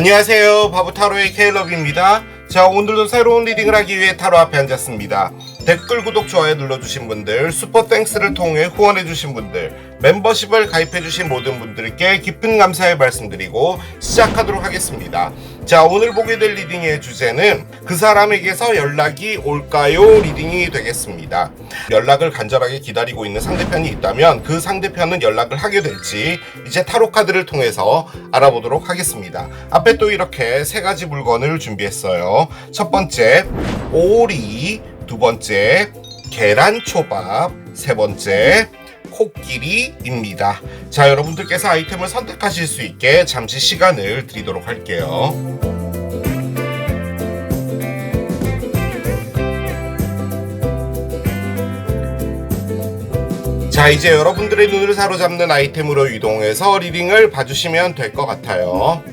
안녕하세요. 바보타로의 케일럽입니다. 자, 오늘도 새로운 리딩을 하기 위해 타로 앞에 앉았습니다. 댓글, 구독, 좋아요 눌러주신 분들, 슈퍼 땡스를 통해 후원해주신 분들, 멤버십을 가입해주신 모든 분들께 깊은 감사의 말씀드리고 시작하도록 하겠습니다. 자, 오늘 보게 될 리딩의 주제는 그 사람에게서 연락이 올까요? 리딩이 되겠습니다. 연락을 간절하게 기다리고 있는 상대편이 있다면 그 상대편은 연락을 하게 될지 이제 타로 카드를 통해서 알아보도록 하겠습니다. 앞에 또 이렇게 세 가지 물건을 준비했어요. 첫 번째, 오리, 두 번째, 계란초밥, 세 번째, 코끼리입니다. 자, 여러분들께서 아이템을 선택하실 수 있게 잠시 시간을 드리도록 할게요. 자, 이제 여러분들의 눈을 사로잡는 아이템으로 이동해서 리딩을 봐주시면 될 것 같아요.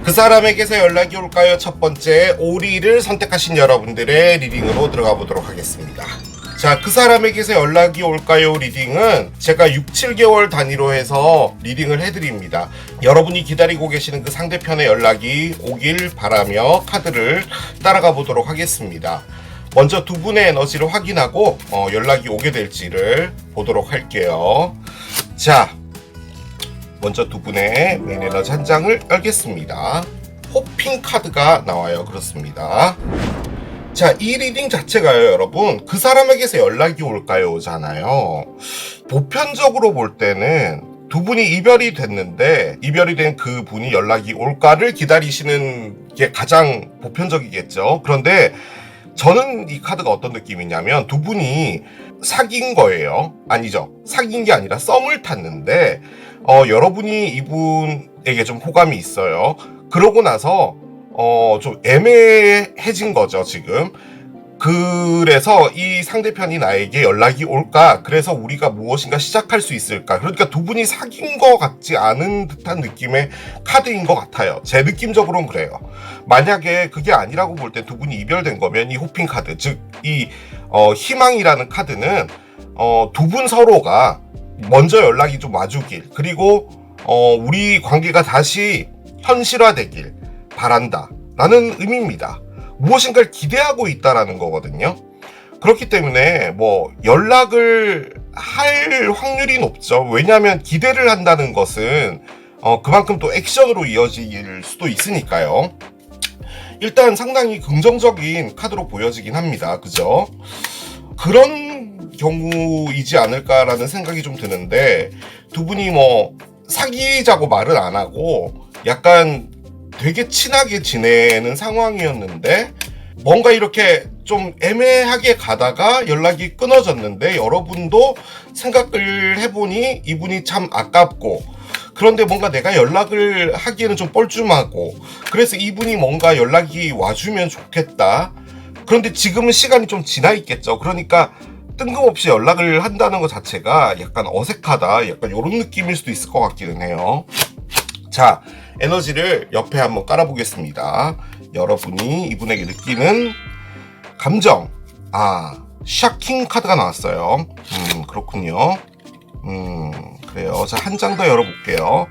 그 사람에게서 연락이 올까요? 첫 번째, 오리를 선택하신 여러분들의 리딩으로 들어가 보도록 하겠습니다. 자, 그 사람에게서 연락이 올까요? 리딩은 제가 6, 7개월 단위로 해서 리딩을 해드립니다. 여러분이 기다리고 계시는 그 상대편의 연락이 오길 바라며 카드를 따라가 보도록 하겠습니다. 먼저 두 분의 에너지를 확인하고 연락이 오게 될지를 보도록 할게요. 자, 먼저 두 분의 메인 에너지 한 장을 열겠습니다. 호핑 카드가 나와요. 그렇습니다. 자, 이 리딩 자체가요, 여러분, 그 사람에게서 연락이 올까요? 잖아요. 보편적으로 볼 때는 두 분이 이별이 됐는데 이별이 된 그 분이 연락이 올까를 기다리시는 게 가장 보편적이겠죠. 그런데 저는 이 카드가 어떤 느낌이냐면 두 분이 사귄 거예요. 아니죠. 사귄 게 아니라 썸을 탔는데 여러분이 이분에게 좀 호감이 있어요. 그러고 나서 좀 애매해진 거죠, 지금. 그래서 이 상대편이 나에게 연락이 올까? 그래서 우리가 무엇인가 시작할 수 있을까? 그러니까 두 분이 사귄 것 같지 않은 듯한 느낌의 카드인 것 같아요. 제 느낌적으로는 그래요. 만약에 그게 아니라고 볼 때 두 분이 이별된 거면 이 호핑 카드, 즉 이 희망이라는 카드는 두 분 서로가 먼저 연락이 좀 와주길, 그리고 우리 관계가 다시 현실화되길 바란다 라는 의미입니다. 무엇인가를 기대하고 있다라는 거거든요. 그렇기 때문에 뭐 연락을 할 확률이 높죠. 왜냐하면 기대를 한다는 것은 그만큼 또 액션으로 이어질 수도 있으니까요. 일단 상당히 긍정적인 카드로 보여지긴 합니다. 그죠? 그런 경우이지 않을까라는 생각이 좀 드는데, 두 분이 뭐 사귀자고 말은 안 하고 약간 되게 친하게 지내는 상황이었는데 뭔가 이렇게 좀 애매하게 가다가 연락이 끊어졌는데 여러분도 생각을 해보니 이분이 참 아깝고, 그런데 뭔가 내가 연락을 하기에는 좀 뻘쭘하고, 그래서 이분이 뭔가 연락이 와주면 좋겠다. 그런데 지금은 시간이 좀 지나 있겠죠. 그러니까 뜬금없이 연락을 한다는 것 자체가 약간 어색하다, 약간 이런 느낌일 수도 있을 것 같기는 해요. 자, 에너지를 옆에 한번 깔아보겠습니다. 여러분이 이분에게 느끼는 감정. 샤킹 카드가 나왔어요. 그렇군요. 그래요. 자, 한 장 더 열어볼게요.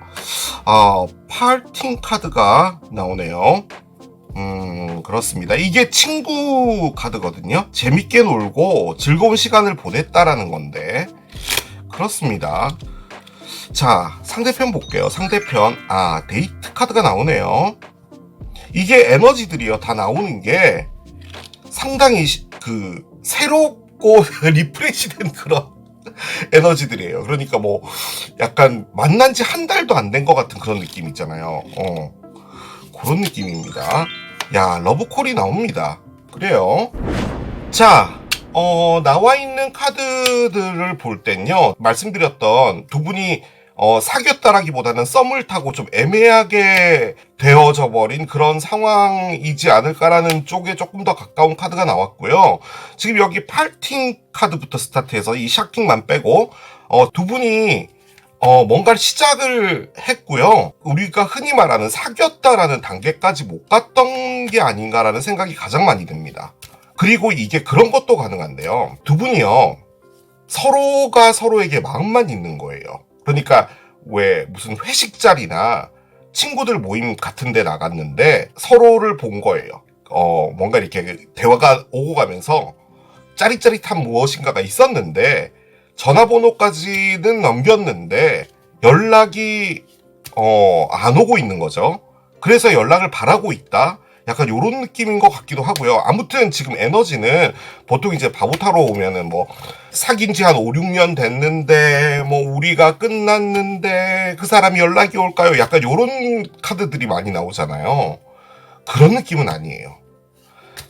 파팅 카드가 나오네요. 그렇습니다. 이게 친구 카드거든요. 재밌게 놀고 즐거운 시간을 보냈다라는 건데, 그렇습니다. 자, 상대편 볼게요. 상대편, 데이트 카드가 나오네요. 이게 에너지들이요, 다 나오는 게 상당히 새롭고 리프레시된 그런 에너지들이에요. 그러니까 뭐 약간 만난 지 한 달도 안 된 것 같은 그런 느낌 있잖아요. 그런 느낌입니다. 야, 러브콜이 나옵니다. 그래요. 자, 나와 있는 카드들을 볼 땐요, 말씀드렸던 두 분이 사귀었다라기보다는 썸을 타고 좀 애매하게 되어져 버린 그런 상황이지 않을까라는 쪽에 조금 더 가까운 카드가 나왔고요. 지금 여기 파팅 카드부터 스타트해서 이 샤킹만 빼고 두 분이 뭔가를 시작을 했고요. 우리가 흔히 말하는 사귀었다라는 단계까지 못 갔던 게 아닌가라는 생각이 가장 많이 듭니다. 그리고 이게 그런 것도 가능한데요. 두 분이요, 서로가 서로에게 마음만 있는 거예요. 그러니까 왜 무슨 회식 자리나 친구들 모임 같은 데 나갔는데 서로를 본 거예요. 뭔가 이렇게 대화가 오고 가면서 짜릿짜릿한 무엇인가가 있었는데 전화번호까지는 넘겼는데 연락이 안 오고 있는 거죠. 그래서 연락을 바라고 있다. 약간 요런 느낌인 것 같기도 하고요. 아무튼 지금 에너지는 보통 이제 바보 타러 오면은 뭐 사귄 지 한 5, 6년 됐는데 뭐 우리가 끝났는데 그 사람이 연락이 올까요? 약간 요런 카드들이 많이 나오잖아요. 그런 느낌은 아니에요.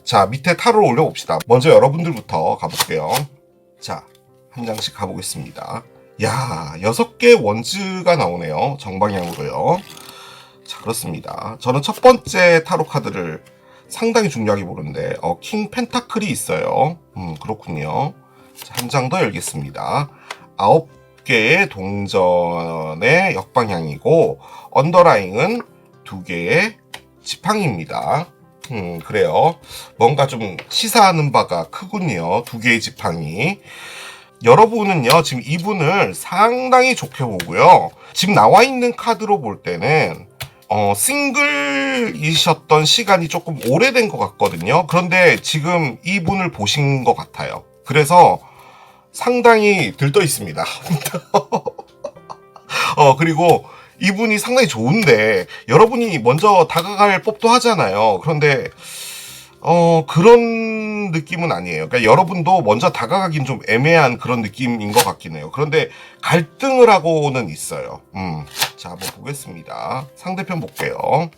자, 밑에 타로를 올려봅시다. 먼저 여러분들부터 가볼게요. 자, 한 장씩 가보겠습니다. 야, 6개 원즈가 나오네요. 정방향으로요. 자, 그렇습니다. 저는 첫 번째 타로 카드를 상당히 중요하게 보는데 킹 펜타클이 있어요. 그렇군요. 한 장 더 열겠습니다. 9개의 동전의 역방향이고 언더라인은 2개의 지팡이입니다. 그래요. 뭔가 좀 시사하는 바가 크군요. 2개의 지팡이. 여러분은요, 지금 이분을 상당히 좋게 보고요. 지금 나와 있는 카드로 볼 때는 싱글이셨던 시간이 조금 오래된 것 같거든요. 그런데 지금 이분을 보신 것 같아요. 그래서 상당히 들떠 있습니다. 그리고 이분이 상당히 좋은데 여러분이 먼저 다가갈 법도 하잖아요. 그런데 그런 느낌은 아니에요. 그러니까 여러분도 먼저 다가가긴 좀 애매한 그런 느낌인 것 같긴 해요. 그런데 갈등을 하고는 있어요. 자, 한번 보겠습니다. 상대편 볼게요.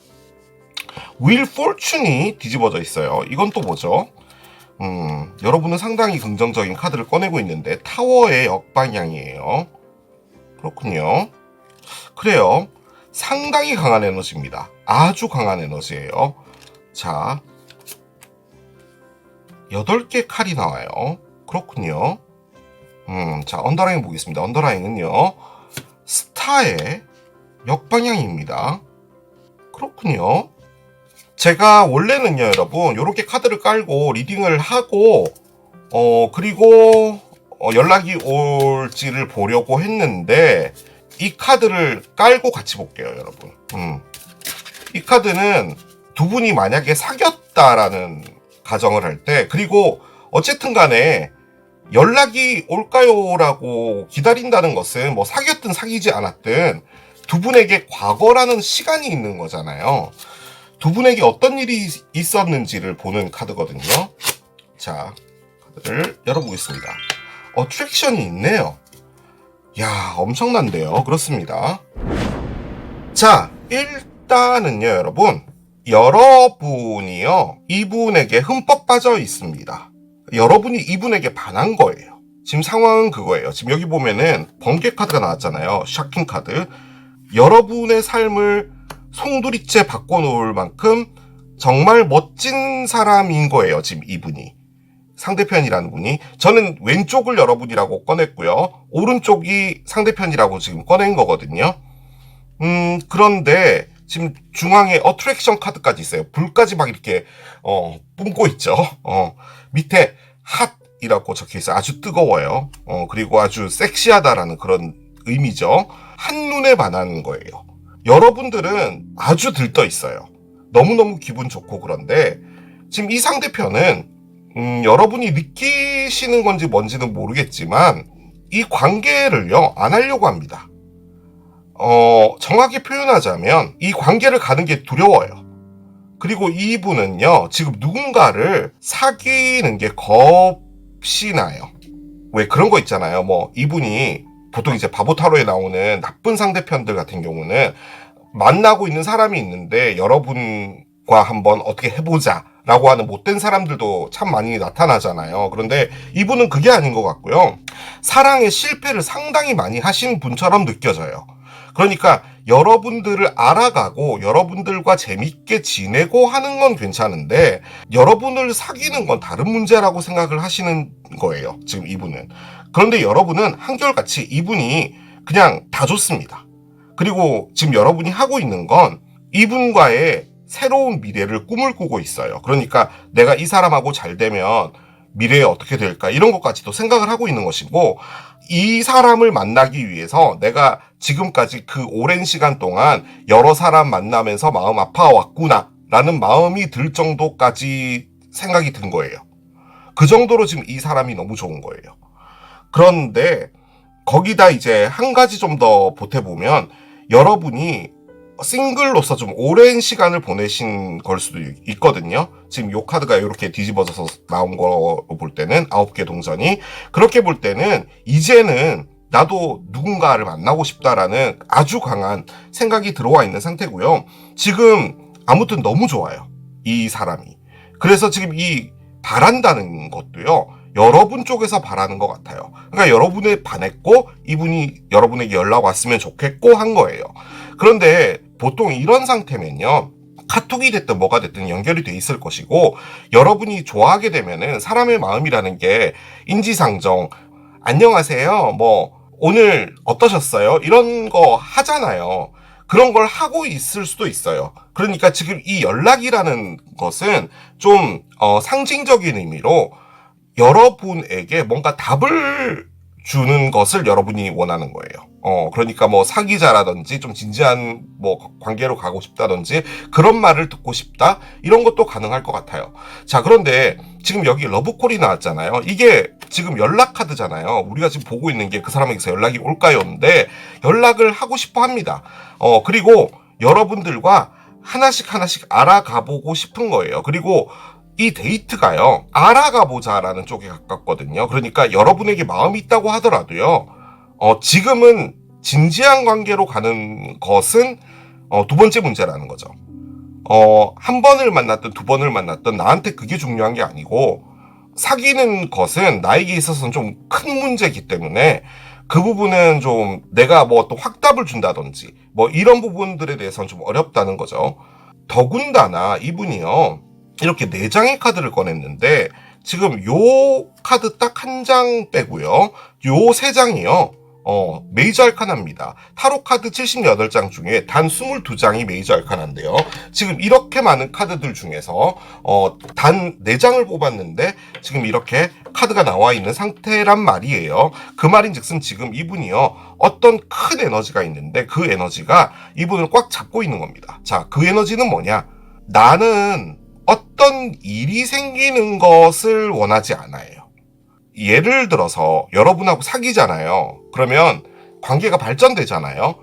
윌 포춘이 뒤집어져 있어요. 이건 또 뭐죠? 여러분은 상당히 긍정적인 카드를 꺼내고 있는데 타워의 역방향이에요. 그렇군요. 그래요. 상당히 강한 에너지입니다. 아주 강한 에너지예요. 자, 8개 칼이 나와요. 그렇군요. 자, 언더라인 보겠습니다. 언더라인은요, 스타의 역방향입니다. 그렇군요. 제가 원래는요, 여러분, 요렇게 카드를 깔고 리딩을 하고, 그리고 연락이 올지를 보려고 했는데, 이 카드를 깔고 같이 볼게요, 여러분. 이 카드는 두 분이 만약에 사귀었다라는 가정을 할 때, 그리고 어쨌든 간에 연락이 올까요? 라고 기다린다는 것은 뭐 사귀었든 사귀지 않았든 두 분에게 과거라는 시간이 있는 거잖아요. 두 분에게 어떤 일이 있었는지를 보는 카드거든요. 자, 카드를 열어보겠습니다. 어트랙션이 있네요. 야, 엄청난데요. 그렇습니다. 자, 일단은요, 여러분이요, 이분에게 흠뻑 빠져 있습니다. 여러분이 이분에게 반한 거예요. 지금 상황은 그거예요. 지금 여기 보면은 번개 카드가 나왔잖아요. 샤킹 카드. 여러분의 삶을 송두리째 바꿔놓을 만큼 정말 멋진 사람인 거예요. 지금 이분이. 상대편이라는 분이. 저는 왼쪽을 여러분이라고 꺼냈고요. 오른쪽이 상대편이라고 지금 꺼낸 거거든요. 그런데 지금 중앙에 어트랙션 카드까지 있어요. 불까지 막 이렇게 뿜고 있죠. 밑에 핫이라고 적혀 있어요. 아주 뜨거워요. 그리고 아주 섹시하다라는 그런 의미죠. 한눈에 반하는 거예요. 여러분들은 아주 들떠 있어요. 너무너무 기분 좋고. 그런데 지금 이 상대편은 여러분이 느끼시는 건지 뭔지는 모르겠지만 이 관계를요, 안 하려고 합니다. 정확히 표현하자면 이 관계를 가는 게 두려워요. 그리고 이분은요, 지금 누군가를 사귀는 게 겁이 나요. 왜 그런 거 있잖아요. 뭐 이분이 보통 이제 바보 타로에 나오는 나쁜 상대편들 같은 경우는 만나고 있는 사람이 있는데 여러분과 한번 어떻게 해보자 라고 하는 못된 사람들도 참 많이 나타나잖아요. 그런데 이분은 그게 아닌 것 같고요. 사랑의 실패를 상당히 많이 하신 분처럼 느껴져요. 그러니까 여러분들을 알아가고 여러분들과 재밌게 지내고 하는 건 괜찮은데 여러분을 사귀는 건 다른 문제라고 생각을 하시는 거예요. 지금 이분은. 그런데 여러분은 한결같이 이분이 그냥 다 좋습니다. 그리고 지금 여러분이 하고 있는 건 이분과의 새로운 미래를 꿈을 꾸고 있어요. 그러니까 내가 이 사람하고 잘 되면 미래에 어떻게 될까 이런 것까지도 생각을 하고 있는 것이고 이 사람을 만나기 위해서 내가 지금까지 그 오랜 시간 동안 여러 사람 만나면서 마음 아파왔구나 라는 마음이 들 정도까지 생각이 든 거예요. 그 정도로 지금 이 사람이 너무 좋은 거예요. 그런데 거기다 이제 한 가지 좀 더 보태보면, 여러분이 싱글로서 좀 오랜 시간을 보내신 걸 수도 있거든요. 지금 요 카드가 이렇게 뒤집어져서 나온 거로 볼 때는 9개 동전이, 그렇게 볼 때는 이제는 나도 누군가를 만나고 싶다라는 아주 강한 생각이 들어와 있는 상태고요. 지금 아무튼 너무 좋아요, 이 사람이. 그래서 지금 이 바란다는 것도요, 여러분 쪽에서 바라는 것 같아요. 그러니까 여러분에 반했고 이분이 여러분에게 연락 왔으면 좋겠고 한 거예요. 그런데 보통 이런 상태면요, 카톡이 됐든 뭐가 됐든 연결이 돼 있을 것이고, 여러분이 좋아하게 되면은 사람의 마음이라는 게 인지상정, 안녕하세요, 뭐 오늘 어떠셨어요? 이런 거 하잖아요. 그런 걸 하고 있을 수도 있어요. 그러니까 지금 이 연락이라는 것은 좀 상징적인 의미로 여러분에게 뭔가 답을 주는 것을 여러분이 원하는 거예요. 그러니까 뭐 사귀자라든지 좀 진지한 뭐 관계로 가고 싶다든지 그런 말을 듣고 싶다, 이런 것도 가능할 것 같아요. 자, 그런데 지금 여기 러브콜이 나왔잖아요. 이게 지금 연락 카드잖아요. 우리가 지금 보고 있는 게 그 사람에게서 연락이 올까요인데, 연락을 하고 싶어 합니다. 그리고 여러분들과 하나씩 알아가 보고 싶은 거예요. 그리고 이 데이트가요, 알아가 보자라는 쪽에 가깝거든요. 그러니까 여러분에게 마음이 있다고 하더라도요, 지금은 진지한 관계로 가는 것은 두 번째 문제라는 거죠. 한 번을 만났든 두 번을 만났든 나한테 그게 중요한 게 아니고, 사귀는 것은 나에게 있어서는 좀 큰 문제이기 때문에 그 부분은 좀 내가 뭐 또 확답을 준다든지 뭐 이런 부분들에 대해서는 좀 어렵다는 거죠. 더군다나 이분이요, 이렇게 4장의 카드를 꺼냈는데, 지금 요 카드 딱 한 장 빼고요, 요 3장이요, 메이저 알카나입니다. 타로 카드 78장 중에 단 22장이 메이저 알카나인데요. 지금 이렇게 많은 카드들 중에서 단 4장을 뽑았는데 지금 이렇게 카드가 나와 있는 상태란 말이에요. 그 말인즉슨 지금 이분이요, 어떤 큰 에너지가 있는데 그 에너지가 이분을 꽉 잡고 있는 겁니다. 자, 그 에너지는 뭐냐? 나는 어떤 일이 생기는 것을 원하지 않아요. 예를 들어서 여러분하고 사귀잖아요. 그러면 관계가 발전되잖아요.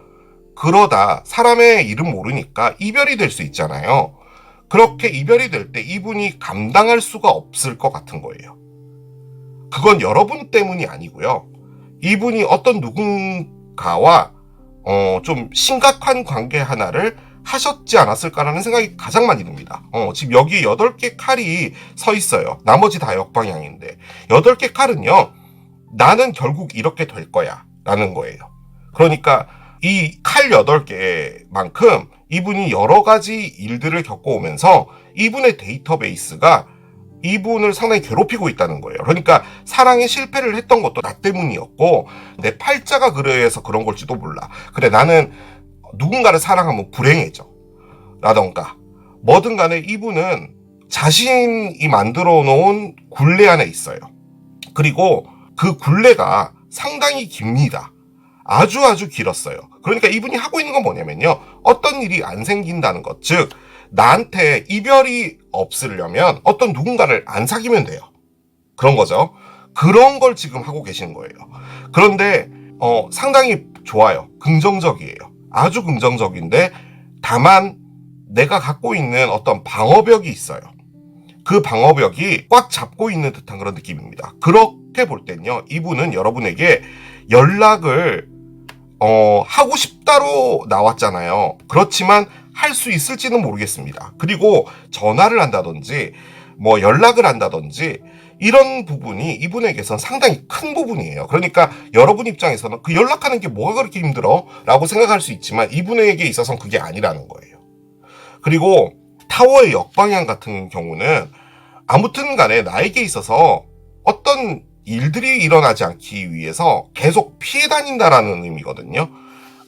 그러다 사람의 이름 모르니까 이별이 될 수 있잖아요. 그렇게 이별이 될 때 이분이 감당할 수가 없을 것 같은 거예요. 그건 여러분 때문이 아니고요, 이분이 어떤 누군가와 좀 심각한 관계 하나를 하셨지 않았을까라는 생각이 가장 많이 듭니다. 지금 여기 8개 칼이 서 있어요. 나머지 다 역방향인데 8개 칼은요, 나는 결국 이렇게 될 거야 라는 거예요. 그러니까 이 칼 8개만큼 이분이 여러 가지 일들을 겪어오면서 이분의 데이터베이스가 이분을 상당히 괴롭히고 있다는 거예요. 그러니까 사랑에 실패를 했던 것도 나 때문이었고, 내 팔자가 그래서 그런 걸지도 몰라. 그래, 나는 누군가를 사랑하면 불행해져 라던가 뭐든 간에 이분은 자신이 만들어 놓은 굴레 안에 있어요. 그리고 그 굴레가 상당히 깁니다. 아주 길었어요. 그러니까 이분이 하고 있는 건 뭐냐면요, 어떤 일이 안 생긴다는 것, 즉 나한테 이별이 없으려면 어떤 누군가를 안 사귀면 돼요. 그런 거죠. 그런 걸 지금 하고 계신 거예요. 그런데 상당히 좋아요. 긍정적이에요. 아주 긍정적인데, 다만 내가 갖고 있는 어떤 방어벽이 있어요. 그 방어벽이 꽉 잡고 있는 듯한 그런 느낌입니다. 그렇게 볼 땐요, 이분은 여러분에게 연락을 하고 싶다로 나왔잖아요. 그렇지만 할 수 있을지는 모르겠습니다. 그리고 전화를 한다든지 뭐 연락을 한다든지 이런 부분이 이분에게선 상당히 큰 부분이에요. 그러니까 여러분 입장에서는 그 연락하는 게 뭐가 그렇게 힘들어? 라고 생각할 수 있지만 이분에게 있어서는 그게 아니라는 거예요. 그리고 타워의 역방향 같은 경우는 아무튼 간에 나에게 있어서 어떤 일들이 일어나지 않기 위해서 계속 피해 다닌다라는 의미거든요.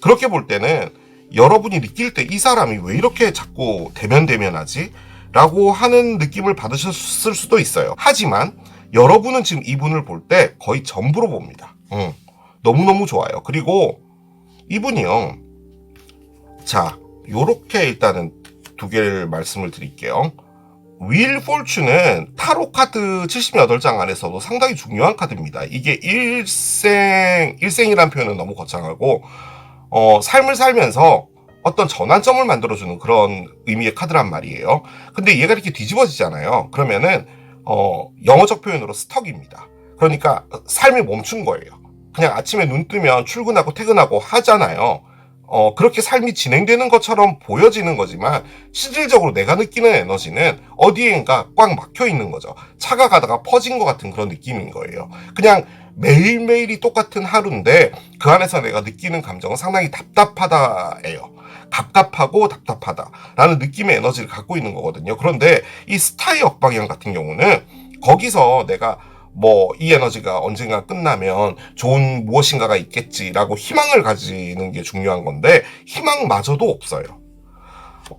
그렇게 볼 때는 여러분이 느낄 때 이 사람이 왜 이렇게 자꾸 대면하지? 라고 하는 느낌을 받으셨을 수도 있어요. 하지만 여러분은 지금 이분을 볼 때 거의 전부로 봅니다. 너무너무 좋아요. 그리고 이분이요. 자, 요렇게 일단은 두 개를 말씀을 드릴게요. 윌 폴츄는 타로 카드 78장 안에서도 상당히 중요한 카드입니다. 이게 일생이란 표현은 너무 거창하고, 삶을 살면서 어떤 전환점을 만들어주는 그런 의미의 카드란 말이에요. 근데 얘가 이렇게 뒤집어지잖아요. 그러면은, 영어적 표현으로 스톡입니다. 그러니까 삶이 멈춘 거예요. 그냥 아침에 눈 뜨면 출근하고 퇴근하고 하잖아요. 그렇게 삶이 진행되는 것처럼 보여지는 거지만 실질적으로 내가 느끼는 에너지는 어디엔가 꽉 막혀 있는 거죠. 차가 가다가 퍼진 것 같은 그런 느낌인 거예요. 그냥 매일매일이 똑같은 하루인데 그 안에서 내가 느끼는 감정은 상당히 답답하다예요. 갑갑하고 답답하다라는 느낌의 에너지를 갖고 있는 거거든요. 그런데 이 스타의 역방향 같은 경우는 거기서 내가 이 에너지가 언젠가 끝나면 좋은 무엇인가가 있겠지라고 희망을 가지는 게 중요한 건데 희망마저도 없어요.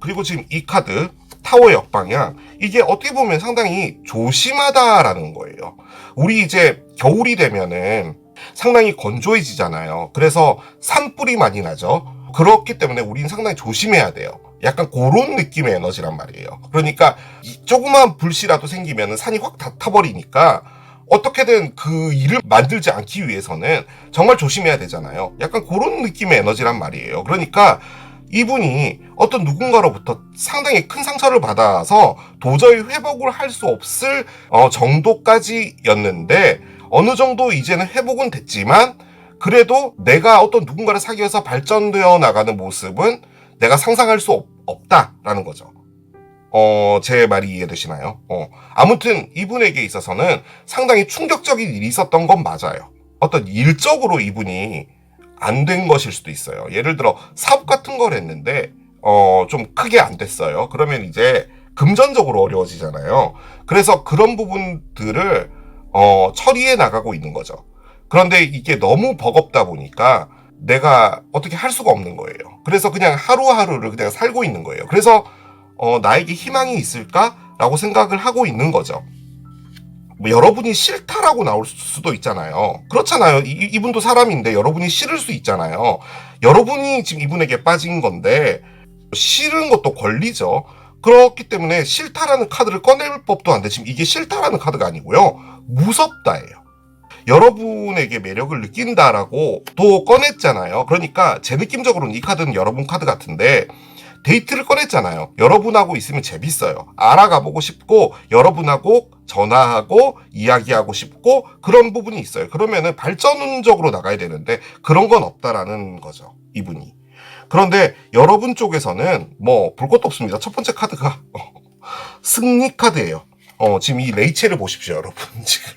그리고 지금 이 카드 타워의 역방향, 이게 어떻게 보면 상당히 조심하다라는 거예요. 우리 이제 겨울이 되면은 상당히 건조해지잖아요. 그래서 산불이 많이 나죠. 그렇기 때문에 우리는 상당히 조심해야 돼요. 약간 그런 느낌의 에너지란 말이에요. 그러니까 조그만 불씨라도 생기면 산이 확 다 타버리니까 어떻게든 그 일을 만들지 않기 위해서는 정말 조심해야 되잖아요. 약간 그런 느낌의 에너지란 말이에요. 그러니까 이분이 어떤 누군가로부터 상당히 큰 상처를 받아서 도저히 회복을 할 수 없을 정도까지였는데 어느 정도 이제는 회복은 됐지만 그래도 내가 어떤 누군가를 사귀어서 발전되어 나가는 모습은 내가 상상할 수 없다라는 거죠. 제 말이 이해되시나요? 아무튼 이분에게 있어서는 상당히 충격적인 일이 있었던 건 맞아요. 어떤 일적으로 이분이 안 된 것일 수도 있어요. 예를 들어 사업 같은 걸 했는데 좀 크게 안 됐어요. 그러면 이제 금전적으로 어려워지잖아요. 그래서 그런 부분들을 처리해 나가고 있는 거죠. 그런데 이게 너무 버겁다 보니까 내가 어떻게 할 수가 없는 거예요. 그래서 그냥 하루하루를 그냥 살고 있는 거예요. 그래서 나에게 희망이 있을까라고 생각을 하고 있는 거죠. 여러분이 싫다라고 나올 수도 있잖아요. 그렇잖아요. 이분도 사람인데 여러분이 싫을 수 있잖아요. 여러분이 지금 이분에게 빠진 건데 싫은 것도 권리죠. 그렇기 때문에 싫다라는 카드를 꺼낼 법도 안 돼. 지금 이게 싫다라는 카드가 아니고요. 무섭다예요. 여러분에게 매력을 느낀다라고 또 꺼냈잖아요. 그러니까 제 느낌적으로는 이 카드는 여러분 카드 같은데 데이트를 꺼냈잖아요. 여러분하고 있으면 재밌어요. 알아가보고 싶고 여러분하고 전화하고 이야기하고 싶고 그런 부분이 있어요. 그러면은 발전적으로 나가야 되는데 그런 건 없다라는 거죠. 이분이. 그런데 여러분 쪽에서는 볼 것도 없습니다. 첫 번째 카드가 승리 카드예요. 지금 이 레이첼을 보십시오, 여러분. 지금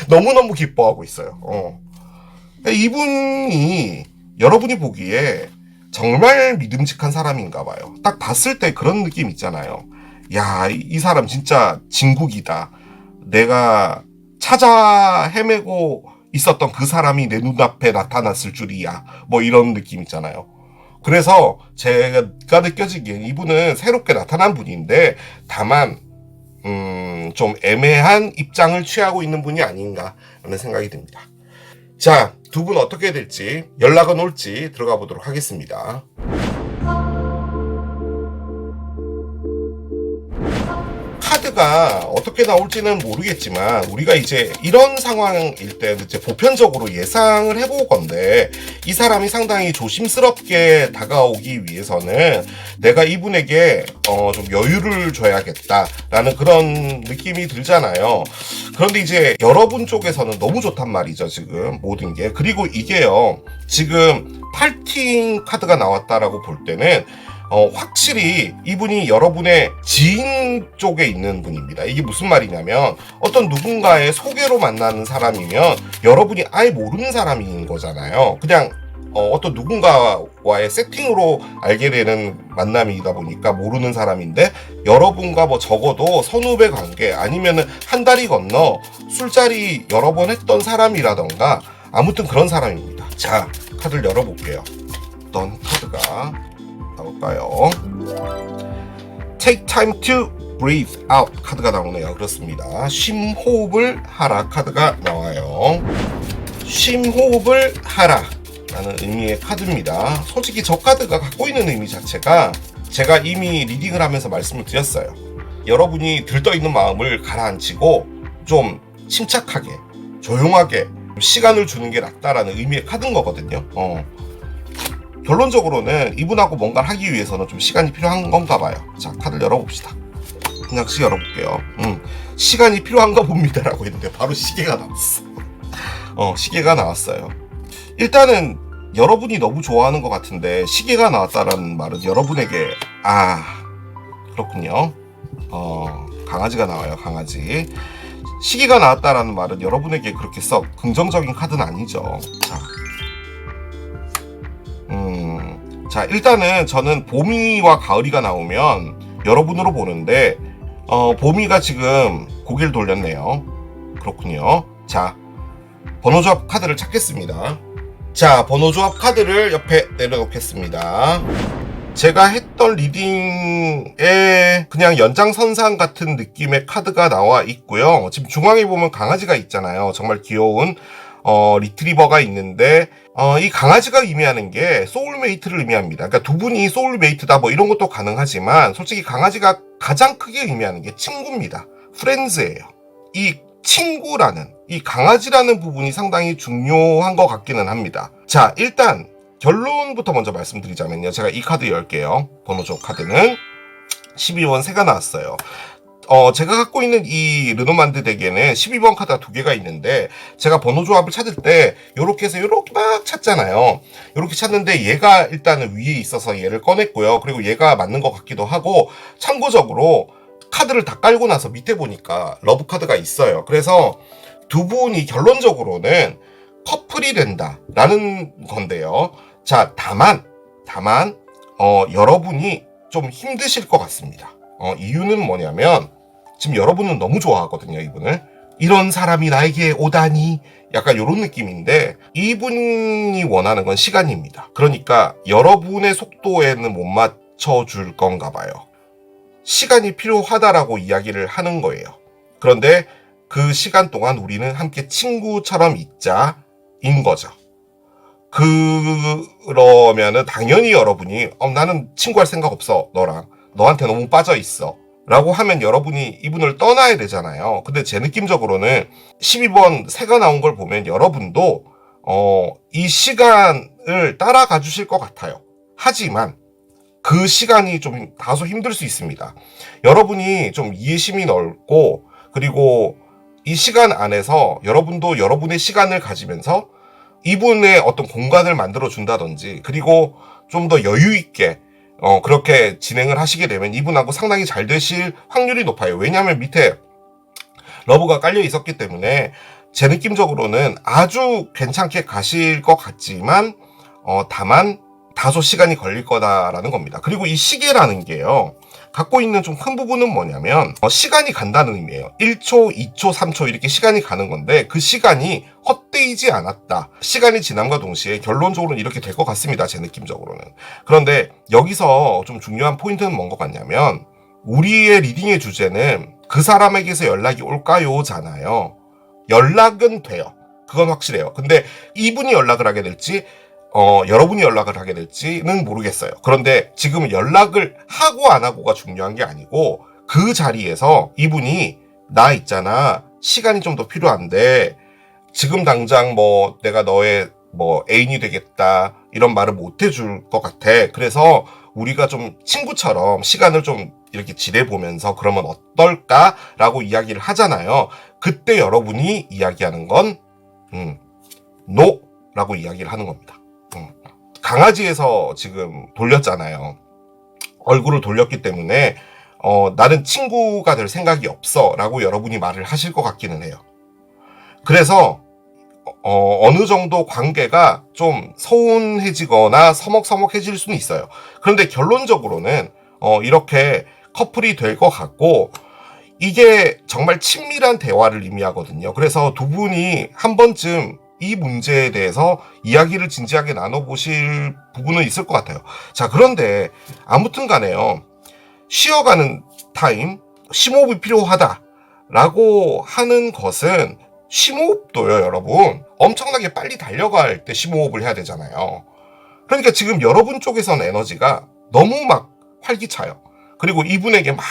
너무너무 기뻐하고 있어요. 이분이 여러분이 보기에 정말 믿음직한 사람인가 봐요. 딱 봤을 때 그런 느낌 있잖아요. 야, 이 사람 진짜 진국이다. 내가 찾아 헤매고 있었던 그 사람이 내 눈앞에 나타났을 줄이야. 이런 느낌 있잖아요. 그래서 제가 느껴지기엔 이분은 새롭게 나타난 분인데 다만 좀 애매한 입장을 취하고 있는 분이 아닌가 하는 생각이 듭니다. 자, 두 분 어떻게 될지 연락은 올지 들어가 보도록 하겠습니다. 카드가 어떻게 나올지는 모르겠지만 우리가 이제 이런 상황일 때 이제 보편적으로 예상을 해볼 건데 이 사람이 상당히 조심스럽게 다가오기 위해서는 내가 이분에게 좀 여유를 줘야겠다라는 그런 느낌이 들잖아요. 그런데 이제 여러분 쪽에서는 너무 좋단 말이죠, 지금 모든 게. 그리고 이게요, 지금 팔팅 카드가 나왔다라고 볼 때는 확실히 이분이 여러분의 지인 쪽에 있는 분입니다. 이게 무슨 말이냐면 어떤 누군가의 소개로 만나는 사람이면 여러분이 아예 모르는 사람인 거잖아요. 그냥 어떤 누군가와의 세팅으로 알게 되는 만남이다 보니까 모르는 사람인데 여러분과 적어도 선후배 관계 아니면은 한 달이 건너 술자리 여러 번 했던 사람이라던가 아무튼 그런 사람입니다. 자, 카드를 열어볼게요. 어떤 카드가 나올까요? Take time to breathe out 카드가 나오네요. 그렇습니다. 심호흡을 하라 카드가 나와요. 쉼호흡을 하라 라는 의미의 카드입니다. 솔직히 저 카드가 갖고 있는 의미 자체가 제가 이미 리딩을 하면서 말씀을 드렸어요. 여러분이 들떠있는 마음을 가라앉히고 좀 침착하게 조용하게 시간을 주는 게 낫다라는 의미의 카드인 거거든요. 결론적으로는 이분하고 뭔가를 하기 위해서는 좀 시간이 필요한 건가 봐요. 자, 카드를 열어봅시다. 그냥 열어볼게요. 시간이 필요한가 봅니다 라고 했는데 바로 시계가 나왔어. 시계가 나왔어요. 일단은 여러분이 너무 좋아하는 것 같은데 시계가 나왔다라는 말은 여러분에게 그렇군요. 강아지가 나와요. 강아지. 시계가 나왔다라는 말은 여러분에게 그렇게 썩 긍정적인 카드는 아니죠. 자, 일단은 저는 봄이와 가을이가 나오면 여러분으로 보는데 봄이가 지금 고개를 돌렸네요. 그렇군요. 자, 번호조합 카드를 찾겠습니다. 자, 번호조합 카드를 옆에 내려놓겠습니다. 제가 했던 리딩에 그냥 연장선상 같은 느낌의 카드가 나와 있고요. 지금 중앙에 보면 강아지가 있잖아요. 정말 귀여운 리트리버가 있는데 이 강아지가 의미하는 게 소울메이트를 의미합니다. 그러니까 두 분이 소울메이트다 뭐 이런 것도 가능하지만 솔직히 강아지가 가장 크게 의미하는 게 친구입니다. 프렌즈예요. 이 친구라는 이 강아지라는 부분이 상당히 중요한 것 같기는 합니다. 자, 일단 결론부터 먼저 말씀드리자면요. 제가 이 카드 열게요. 번호조 카드는 12번 3가 나왔어요. 제가 갖고 있는 이 르노만드 덱에는 12번 카드가 2개가 있는데 제가 번호 조합을 찾을 때 요렇게 해서 요렇게 막 찾잖아요. 요렇게 찾는데 얘가 일단은 위에 있어서 얘를 꺼냈고요. 그리고 얘가 맞는 것 같기도 하고 참고적으로 카드를 다 깔고 나서 밑에 보니까 러브 카드가 있어요. 그래서 두 분이 결론적으로는 커플이 된다라는 건데요. 자, 다만 여러분이 좀 힘드실 것 같습니다. 이유는 뭐냐면 지금 여러분은 너무 좋아하거든요, 이분을. 이런 사람이 나에게 오다니 약간 이런 느낌인데 이분이 원하는 건 시간입니다. 그러니까 여러분의 속도에는 못 맞춰줄 건가 봐요. 시간이 필요하다라고 이야기를 하는 거예요. 그런데 그 시간 동안 우리는 함께 친구처럼 있자인 거죠. 그러면은 당연히 여러분이 나는 친구할 생각 없어. 너한테 너무 빠져 있어 라고 하면 여러분이 이분을 떠나야 되잖아요. 근데 제 느낌적으로는 12번 3가 나온 걸 보면 여러분도 이 시간을 따라가 주실 것 같아요. 하지만 그 시간이 좀 다소 힘들 수 있습니다. 여러분이 좀 이해심이 넓고 그리고 이 시간 안에서 여러분도 여러분의 시간을 가지면서 이분의 어떤 공간을 만들어 준다든지 그리고 좀 더 여유 있게 그렇게 진행을 하시게 되면 이분하고 상당히 잘 되실 확률이 높아요. 왜냐하면 밑에 러브가 깔려 있었기 때문에 제 느낌적으로는 아주 괜찮게 가실 것 같지만 다만 다소 시간이 걸릴 거다라는 겁니다. 그리고 이 시계라는 게요. 갖고 있는 좀 큰 부분은 뭐냐면 시간이 간다는 의미예요. 1초, 2초, 3초 이렇게 시간이 가는 건데 그 시간이 헛되이지 않았다. 시간이 지남과 동시에 결론적으로는 이렇게 될 것 같습니다. 제 느낌적으로는. 그런데 여기서 좀 중요한 포인트는 뭔 것 같냐면 우리의 리딩의 주제는 그 사람에게서 연락이 올까요? 잖아요. 연락은 돼요. 그건 확실해요. 근데 이분이 연락을 하게 될지 여러분이 연락을 하게 될지는 모르겠어요. 그런데 지금 연락을 하고 안 하고가 중요한 게 아니고 그 자리에서 이분이 나 있잖아. 시간이 좀 더 필요한데 지금 당장 뭐 내가 너의 뭐 애인이 되겠다 이런 말을 못 해줄 것 같아. 그래서 우리가 좀 친구처럼 시간을 좀 이렇게 지내보면서 그러면 어떨까라고 이야기를 하잖아요. 그때 여러분이 이야기하는 건 NO라고 이야기를 하는 겁니다. 강아지에서 지금 돌렸잖아요. 얼굴을 돌렸기 때문에 나는 친구가 될 생각이 없어 라고 여러분이 말을 하실 것 같기는 해요. 그래서 어느 정도 관계가 좀 서운해지거나 서먹서먹해질 수는 있어요. 그런데 결론적으로는 이렇게 커플이 될 것 같고 이게 정말 친밀한 대화를 의미하거든요. 그래서 두 분이 한 번쯤 이 문제에 대해서 이야기를 진지하게 나눠보실 부분은 있을 것 같아요. 자, 그런데 아무튼 간에요. 쉬어가는 타임, 심호흡이 필요하다라고 하는 것은 심호흡도요, 여러분. 엄청나게 빨리 달려갈 때 심호흡을 해야 되잖아요. 그러니까 지금 여러분 쪽에서는 에너지가 너무 막 활기차요. 그리고 이분에게 막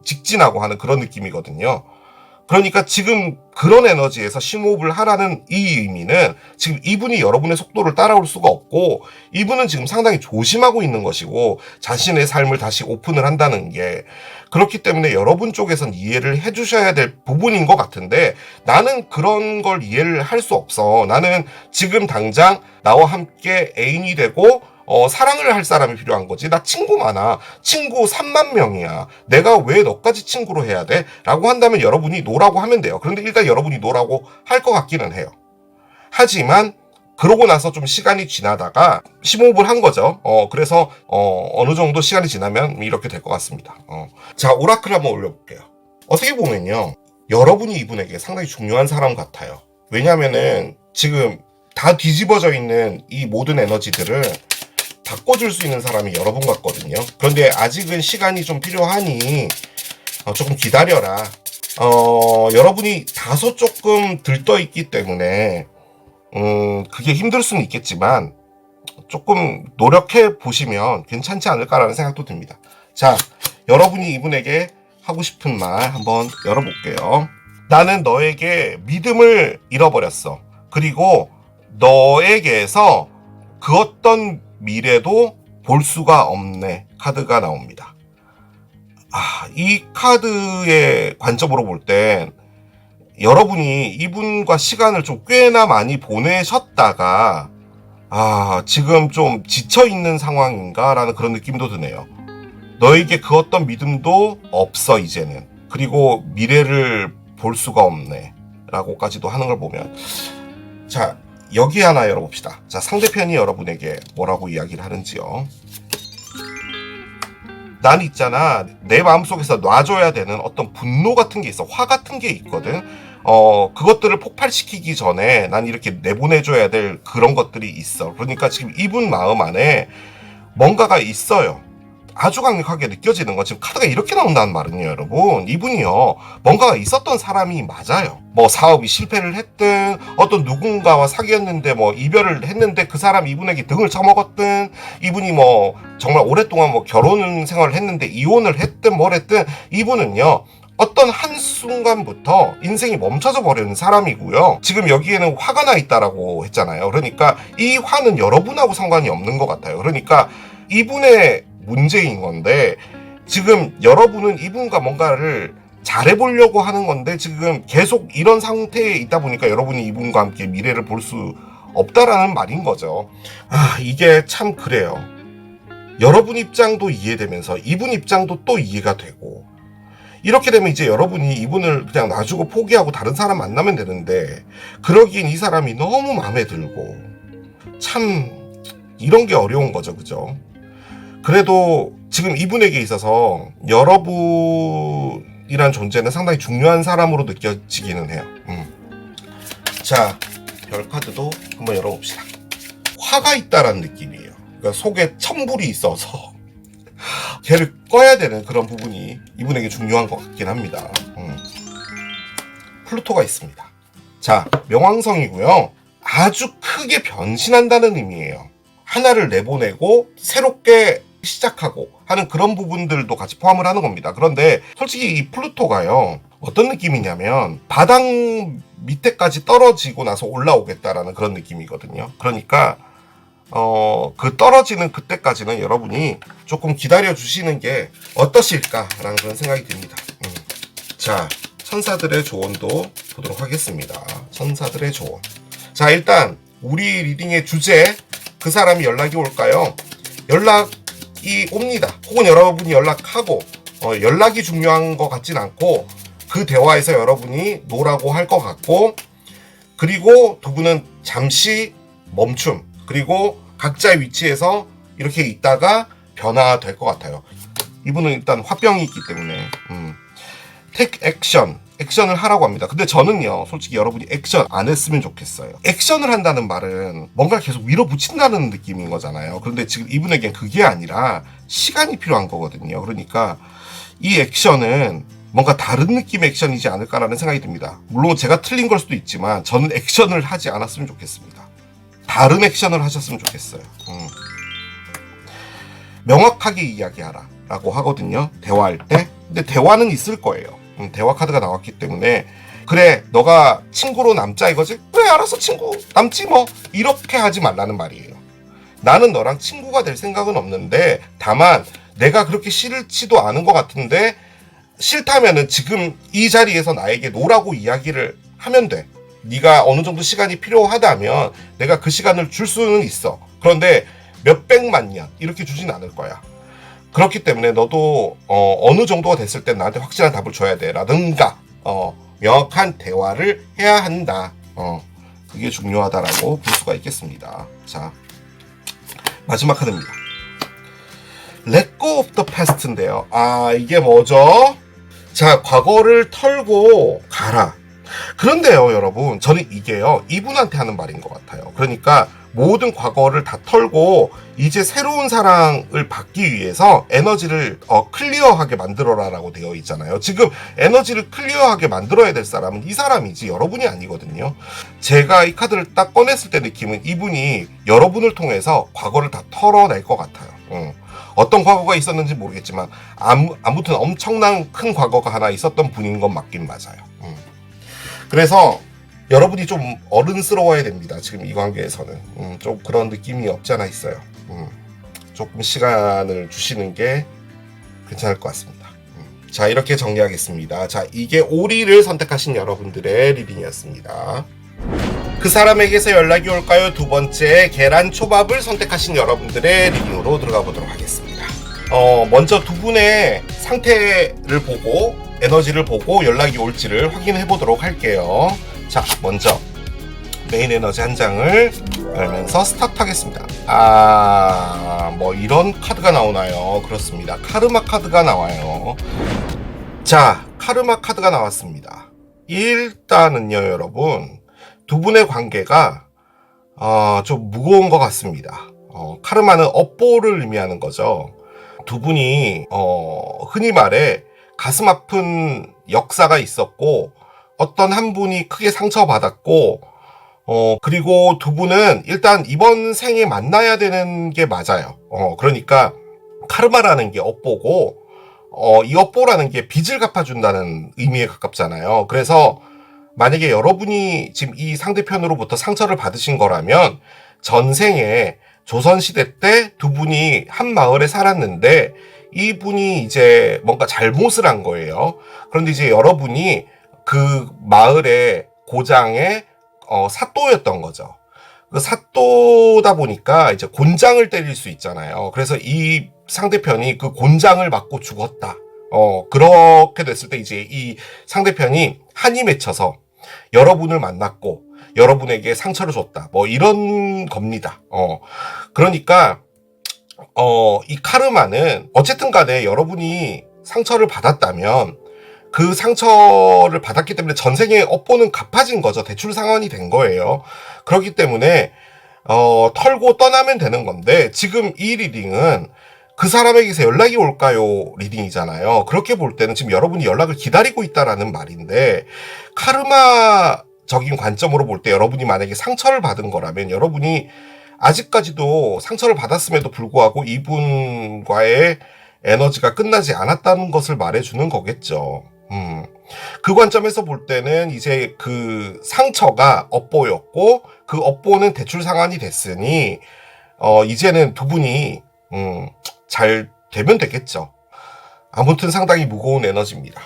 직진하고 하는 그런 느낌이거든요. 그러니까 지금 그런 에너지에서 심호흡을 하라는 이 의미는 지금 이분이 여러분의 속도를 따라올 수가 없고, 이분은 지금 상당히 조심하고 있는 것이고 자신의 삶을 다시 오픈을 한다는 게, 그렇기 때문에 여러분 쪽에선 이해를 해주셔야 될 부분인 것 같은데, 나는 그런 걸 이해를 할 수 없어. 나는 지금 당장 나와 함께 애인이 되고 사랑을 할 사람이 필요한 거지. 나 친구 많아. 친구 3만 명이야. 내가 왜 너까지 친구로 해야 돼? 라고 한다면 여러분이 노라고 하면 돼요. 그런데 일단 여러분이 노라고 할 것 같기는 해요. 하지만 그러고 나서 좀 시간이 지나다가 심호흡을 한 거죠. 그래서 어느 정도 시간이 지나면 이렇게 될 것 같습니다. 자, 오라클 한번 올려볼게요. 어떻게 보면요, 여러분이 이분에게 상당히 중요한 사람 같아요. 왜냐면은 지금 다 뒤집어져 있는 이 모든 에너지들을 바꿔줄 수 있는 사람이 여러분 같거든요. 그런데 아직은 시간이 좀 필요하니 조금 기다려라. 여러분이 다소 조금 들떠있기 때문에 그게 힘들 수는 있겠지만 조금 노력해 보시면 괜찮지 않을까라는 생각도 듭니다. 자, 여러분이 이분에게 하고 싶은 말 한번 열어볼게요. 나는 너에게 믿음을 잃어버렸어. 그리고 너에게서 그 어떤 미래도 볼 수가 없네. 카드가 나옵니다. 이 카드의 관점으로 볼 땐 여러분이 이분과 시간을 좀 꽤나 많이 보내셨다가 지금 좀 지쳐있는 상황인가 라는 그런 느낌도 드네요. 너에게 그 어떤 믿음도 없어 이제는. 그리고 미래를 볼 수가 없네 라고까지도 하는 걸 보면, 자, 여기 하나 열어봅시다. 자, 상대편이 여러분에게 뭐라고 이야기를 하는지요. 난 있잖아, 내 마음속에서 놔줘야 되는 어떤 분노 같은 게 있어. 화 같은 게 있거든. 그것들을 폭발시키기 전에 난 이렇게 내보내줘야 될 그런 것들이 있어. 그러니까 지금 이분 마음 안에 뭔가가 있어요. 아주 강력하게 느껴지는 건, 지금 카드가 이렇게 나온다는 말은요, 여러분, 이분이요, 뭔가가 있었던 사람이 맞아요. 뭐 사업이 실패를 했든, 어떤 누군가와 사귀었는데 뭐 이별을 했는데 그 사람 이분에게 등을 쳐먹었든, 이분이 뭐 정말 오랫동안 뭐 결혼 생활을 했는데 이혼을 했든 뭘 했든, 이분은요 어떤 한순간부터 인생이 멈춰져 버리는 사람이고요. 지금 여기에는 화가 나 있다라고 했잖아요. 그러니까 이 화는 여러분하고 상관이 없는 것 같아요. 그러니까 이분의 문제인 건데, 지금 여러분은 이분과 뭔가를 잘해보려고 하는 건데 지금 계속 이런 상태에 있다 보니까 여러분이 이분과 함께 미래를 볼 수 없다라는 말인 거죠. 이게 참 그래요. 여러분 입장도 이해되면서 이분 입장도 또 이해가 되고, 이렇게 되면 이제 여러분이 이분을 그냥 놔주고 포기하고 다른 사람 만나면 되는데, 그러기엔 이 사람이 너무 마음에 들고, 참 이런 게 어려운 거죠, 그죠? 그래도 지금 이분에게 있어서 여러분이란 존재는 상당히 중요한 사람으로 느껴지기는 해요. 자, 별 카드도 한번 열어봅시다. 화가 있다라는 느낌이에요. 그러니까 속에 천불이 있어서 걔를 꺼야 되는 그런 부분이 이분에게 중요한 것 같긴 합니다. 플루토가 있습니다. 자, 명왕성이고요. 아주 크게 변신한다는 의미예요. 하나를 내보내고 새롭게 시작하고 하는 그런 부분들도 같이 포함을 하는 겁니다. 그런데 솔직히 이 플루토가요, 어떤 느낌이냐면 바닥 밑에까지 떨어지고 나서 올라오겠다라는 그런 느낌이거든요. 그러니까 그 떨어지는 그때까지는 여러분이 조금 기다려 주시는 게 어떠실까라는 그런 생각이 듭니다. 자, 천사들의 조언도 보도록 하겠습니다. 천사들의 조언. 자, 일단 우리 리딩의 주제, 그 사람이 연락이 올까요? 연락이 옵니다. 혹은 여러분이 연락하고, 연락이 중요한 것 같진 않고, 그 대화에서 여러분이 노라고 할 것 같고, 그리고 두 분은 잠시 멈춤, 그리고 각자의 위치에서 이렇게 있다가 변화될 것 같아요. 이분은 일단 화병이 있기 때문에 take action, 액션을 하라고 합니다. 근데 저는요, 솔직히 여러분이 액션 안 했으면 좋겠어요. 액션을 한다는 말은 뭔가 계속 밀어붙인다는 느낌인 거잖아요. 그런데 지금 이분에겐 그게 아니라 시간이 필요한 거거든요. 그러니까 이 액션은 뭔가 다른 느낌의 액션이지 않을까라는 생각이 듭니다. 물론 제가 틀린 걸 수도 있지만 저는 액션을 하지 않았으면 좋겠습니다. 다른 액션을 하셨으면 좋겠어요. 명확하게 이야기하라 라고 하거든요, 대화할 때. 근데 대화는 있을 거예요. 대화 카드가 나왔기 때문에 그래 너가 친구로 남자 이거지? 그래 알았어 친구 남지 뭐, 이렇게 하지 말라는 말이에요. 나는 너랑 친구가 될 생각은 없는데 다만 내가 그렇게 싫지도 않은 것 같은데 싫다면은 지금 이 자리에서 나에게 노라고 이야기를 하면 돼. 네가 어느 정도 시간이 필요하다면 내가 그 시간을 줄 수는 있어. 그런데 몇백만 년 이렇게 주진 않을 거야. 그렇기 때문에 너도 어느 정도가 됐을 때 나한테 확실한 답을 줘야 돼 라든가 명확한 대화를 해야 한다. 그게 중요하다라고 볼 수가 있겠습니다. 자, 마지막 카드입니다. Let go of the past인데요. 아, 이게 뭐죠? 자, 과거를 털고 가라. 그런데요, 여러분, 저는 이게요, 이분한테 하는 말인 것 같아요. 그러니까 모든 과거를 다 털고 이제 새로운 사랑을 받기 위해서 에너지를 클리어하게 만들어라라고 되어 있잖아요. 지금 에너지를 클리어하게 만들어야 될 사람은 이 사람이지 여러분이 아니거든요. 제가 이 카드를 딱 꺼냈을 때 느낌은 이분이 여러분을 통해서 과거를 다 털어낼 것 같아요. 어떤 과거가 있었는지 모르겠지만 아무튼 엄청난 큰 과거가 하나 있었던 분인 건 맞긴 맞아요. 그래서 여러분이 좀 어른스러워야 됩니다. 지금 이 관계에서는 좀 그런 느낌이 없지 않아 있어요. 조금 시간을 주시는 게 괜찮을 것 같습니다. 자, 이렇게 정리하겠습니다. 자, 이게 오리를 선택하신 여러분들의 리딩이었습니다. 그 사람에게서 연락이 올까요? 두 번째, 계란 초밥을 선택하신 여러분들의 리딩으로 들어가 보도록 하겠습니다. 먼저 두 분의 상태를 보고 에너지를 보고 연락이 올지를 확인해 보도록 할게요. 자, 먼저 메인 에너지 한 장을 열면서 스타트 하겠습니다. 뭐 이런 카드가 나오나요? 그렇습니다. 카르마 카드가 나와요. 자, 카르마 카드가 나왔습니다. 일단은요, 여러분, 두 분의 관계가 좀 무거운 것 같습니다. 카르마는 업보를 의미하는 거죠. 두 분이 흔히 말해 가슴 아픈 역사가 있었고 어떤 한 분이 크게 상처받았고 그리고 두 분은 일단 이번 생에 만나야 되는 게 맞아요. 그러니까 카르마라는 게 업보고 이 업보라는 게 빚을 갚아준다는 의미에 가깝잖아요. 그래서 만약에 여러분이 지금 이 상대편으로부터 상처를 받으신 거라면 전생에 조선시대 때 두 분이 한 마을에 살았는데 이분이 이제 뭔가 잘못을 한 거예요. 그런데 이제 여러분이 그 마을의 고장의 사또였던 거죠. 그 사또다 보니까 이제 곤장을 때릴 수 있잖아요. 그래서 이 상대편이 그 곤장을 맞고 죽었다. 그렇게 됐을 때 이제 이 상대편이 한이 맺혀서 여러분을 만났고 여러분에게 상처를 줬다. 뭐 이런 겁니다. 그러니까 이 카르마는 어쨌든 간에 여러분이 상처를 받았다면 그 상처를 받았기 때문에 전생에 업보는 갚아진 거죠. 대출 상환이 된 거예요. 그렇기 때문에 털고 떠나면 되는 건데 지금 이 리딩은 그 사람에게서 연락이 올까요? 리딩이잖아요. 그렇게 볼 때는 지금 여러분이 연락을 기다리고 있다라는 말인데 카르마적인 관점으로 볼 때 여러분이 만약에 상처를 받은 거라면 여러분이 아직까지도 상처를 받았음에도 불구하고 이분과의 에너지가 끝나지 않았다는 것을 말해주는 거겠죠. 그 관점에서 볼 때는 이제 그 상처가 업보였고 그 업보는 대출 상환이 됐으니 이제는 두 분이 잘 되면 되겠죠. 아무튼 상당히 무거운 에너지입니다.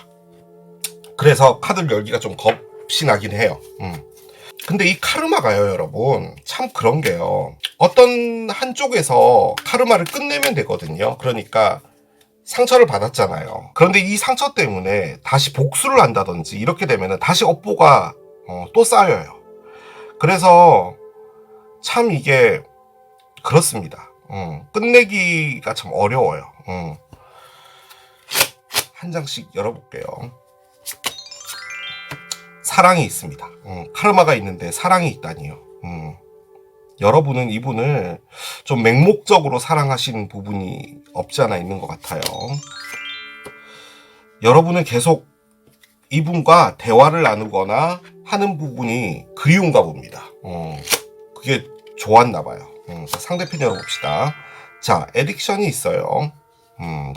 그래서 카드를 열기가 좀 겁이 나긴 해요. 근데 이 카르마가요, 여러분, 참 그런 게요. 어떤 한쪽에서 카르마를 끝내면 되거든요. 그러니까 상처를 받았잖아요. 그런데 이 상처 때문에 다시 복수를 한다든지 이렇게 되면은 다시 업보가 또 쌓여요. 그래서 참 이게 그렇습니다. 끝내기가 참 어려워요. 한 장씩 열어볼게요. 사랑이 있습니다. 카르마가 있는데 사랑이 있다니요. 여러분은 이분을 좀 맹목적으로 사랑하시는 부분이 없지 않아 있는 것 같아요. 여러분은 계속 이분과 대화를 나누거나 하는 부분이 그리운가 봅니다. 그게 좋았나 봐요. 자, 상대편 열어봅시다. 자, 에딕션이 있어요.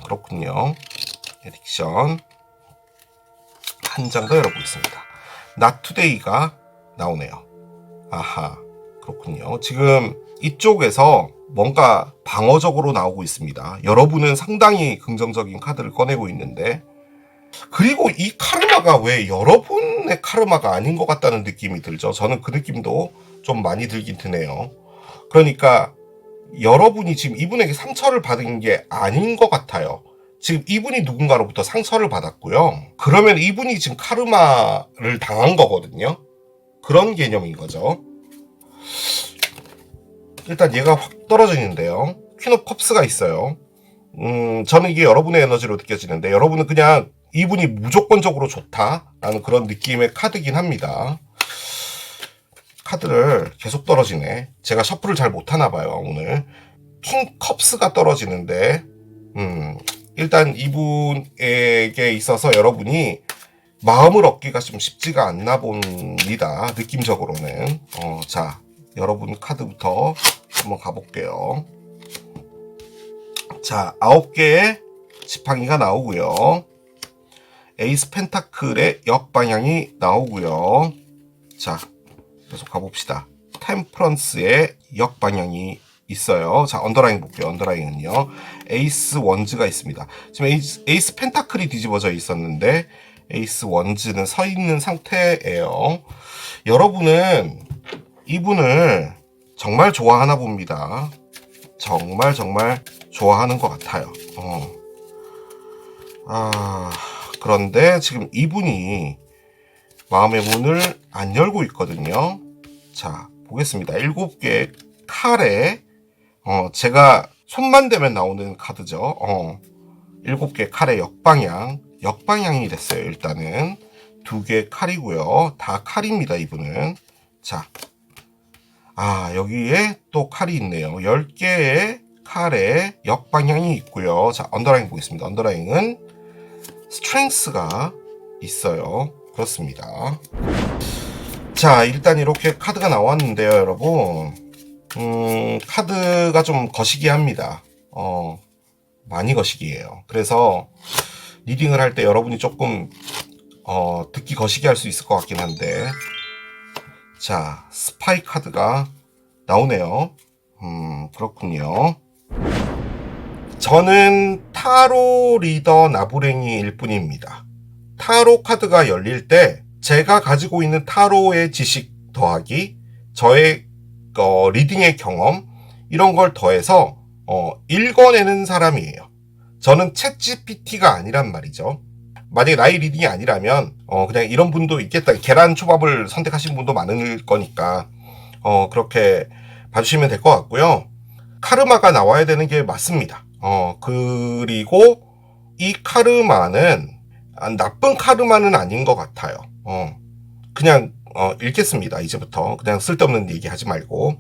그렇군요. 에딕션 한 장 더 열어보겠습니다. Not Today가 나오네요. 아하, 그렇군요. 지금 이쪽에서 뭔가 방어적으로 나오고 있습니다. 여러분은 상당히 긍정적인 카드를 꺼내고 있는데, 그리고 이 카르마가 왜 여러분의 카르마가 아닌 것 같다는 느낌이 들죠. 저는 그 느낌도 좀 많이 들긴 드네요. 그러니까 여러분이 지금 이분에게 상처를 받은 게 아닌 것 같아요. 지금 이분이 누군가로부터 상처를 받았고요. 그러면 이분이 지금 카르마를 당한 거거든요. 그런 개념인 거죠. 일단 얘가 확 떨어지는데요. 퀸 오브 컵스가 있어요. 저는 이게 여러분의 에너지로 느껴지는데, 여러분은 그냥 이분이 무조건적으로 좋다라는 그런 느낌의 카드긴 합니다. 카드를 계속 떨어지네. 제가 셔플을 잘 못하나 봐요, 오늘. 킹 컵스가 떨어지는데, 일단 이분에게 있어서 여러분이 마음을 얻기가 좀 쉽지가 않나 봅니다. 느낌적으로는. 자, 여러분 카드부터 한번 가볼게요. 자, 9개의 지팡이가 나오고요. 에이스 펜타클의 역방향이 나오고요. 자, 계속 가봅시다. 템프런스의 역방향이 있어요. 자, 언더라인 볼게요. 언더라인은요. 에이스 원즈가 있습니다. 지금 에이스 펜타클이 뒤집어져 있었는데 에이스 원즈는 서 있는 상태예요. 여러분은 이분을 정말 좋아하나 봅니다. 정말 좋아하는 것 같아요. 그런데 지금 이분이 마음의 문을 안 열고 있거든요. 자, 보겠습니다. 7개의 칼에 제가 손만 대면 나오는 카드죠. 7개의 칼의 역방향이 됐어요. 일단은 2개의 칼이고요. 다 칼입니다. 이분은. 자, 여기에 또 칼이 있네요. 10개의 칼에 역방향이 있고요. 자, 언더라인 보겠습니다. 언더라인은 스트렝스가 있어요. 그렇습니다. 자, 일단 이렇게 카드가 나왔는데요, 여러분. 카드가 좀 거시기합니다. 많이 거시기해요. 그래서 리딩을 할 때 여러분이 조금 듣기 거시기 할 수 있을 것 같긴 한데, 자, 스파이 카드가 나오네요. 그렇군요. 저는 타로 리더 나부랭이일 뿐입니다. 타로 카드가 열릴 때 제가 가지고 있는 타로의 지식 더하기 저의 리딩의 경험 이런 걸 더해서 읽어내는 사람이에요. 저는 챗GPT가 아니란 말이죠. 만약에 나의 리딩이 아니라면 그냥 이런 분도 있겠다. 계란 초밥을 선택하신 분도 많을 거니까 그렇게 봐주시면 될 것 같고요. 카르마가 나와야 되는 게 맞습니다. 그리고 이 카르마는 나쁜 카르마는 아닌 것 같아요. 그냥 읽겠습니다. 이제부터 그냥 쓸데없는 얘기 하지 말고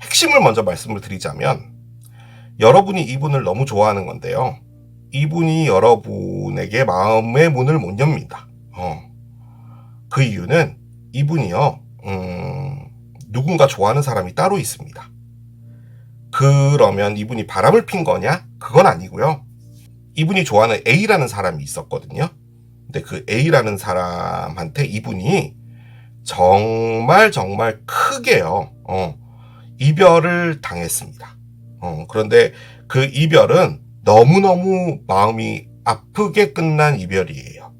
핵심을 먼저 말씀을 드리자면, 여러분이 이분을 너무 좋아하는 건데요. 이분이 여러분에게 마음의 문을 못 엽니다. 그 이유는 이분이요, 누군가 좋아하는 사람이 따로 있습니다. 그러면 이분이 바람을 핀 거냐? 그건 아니고요. 이분이 좋아하는 A라는 사람이 있었거든요. 근데 그 A라는 사람한테 이분이 정말 크게요, 이별을 당했습니다. 그런데 그 이별은 너무너무 마음이 아프게 끝난 이별이에요.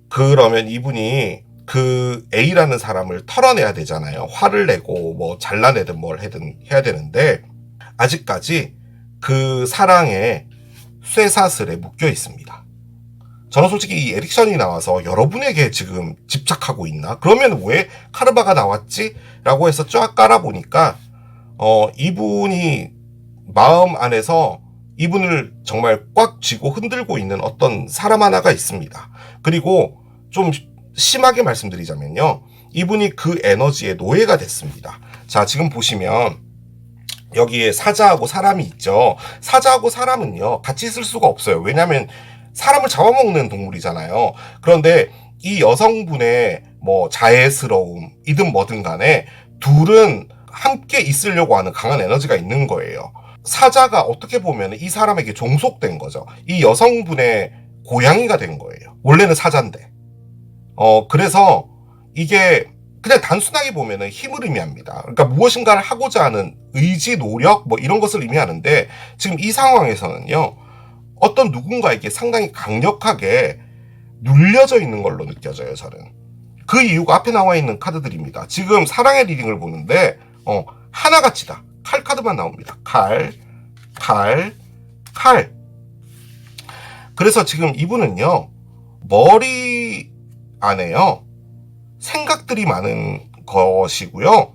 그러면 이분이 그 A라는 사람을 털어내야 되잖아요. 화를 내고 뭐 잘라내든 뭘 해든 해야 되는데, 아직까지 그 사랑에 쇠사슬에 묶여 있습니다. 저는 솔직히 이 에릭션이 나와서 여러분에게 지금 집착하고 있나? 그러면 왜 카르마가 나왔지? 라고 해서 쫙 깔아보니까 이분이 마음 안에서 이분을 정말 꽉 쥐고 흔들고 있는 어떤 사람 하나가 있습니다. 그리고 좀 심하게 말씀드리자면요, 이분이 그 에너지의 노예가 됐습니다. 자, 지금 보시면 여기에 사자하고 사람이 있죠. 사자하고 사람은요 같이 있을 수가 없어요. 왜냐하면 사람을 잡아먹는 동물이잖아요. 그런데 이 여성분의 뭐 자애스러움이든 뭐든 간에 둘은 함께 있으려고 하는 강한 에너지가 있는 거예요. 사자가 어떻게 보면 이 사람에게 종속된 거죠. 이 여성분의 고양이가 된 거예요. 원래는 사자인데. 그래서 이게 그냥 단순하게 보면은 힘을 의미합니다. 그러니까 무엇인가를 하고자 하는 의지, 노력 뭐 이런 것을 의미하는데 지금 이 상황에서는요. 어떤 누군가에게 상당히 강력하게 눌려져 있는 걸로 느껴져요, 저는. 그 이유가 앞에 나와 있는 카드들입니다. 지금 사랑의 리딩을 보는데 하나같이다. 칼 카드만 나옵니다. 칼. 그래서 지금 이분은요. 머리 안에요. 생각들이 많은 것이고요.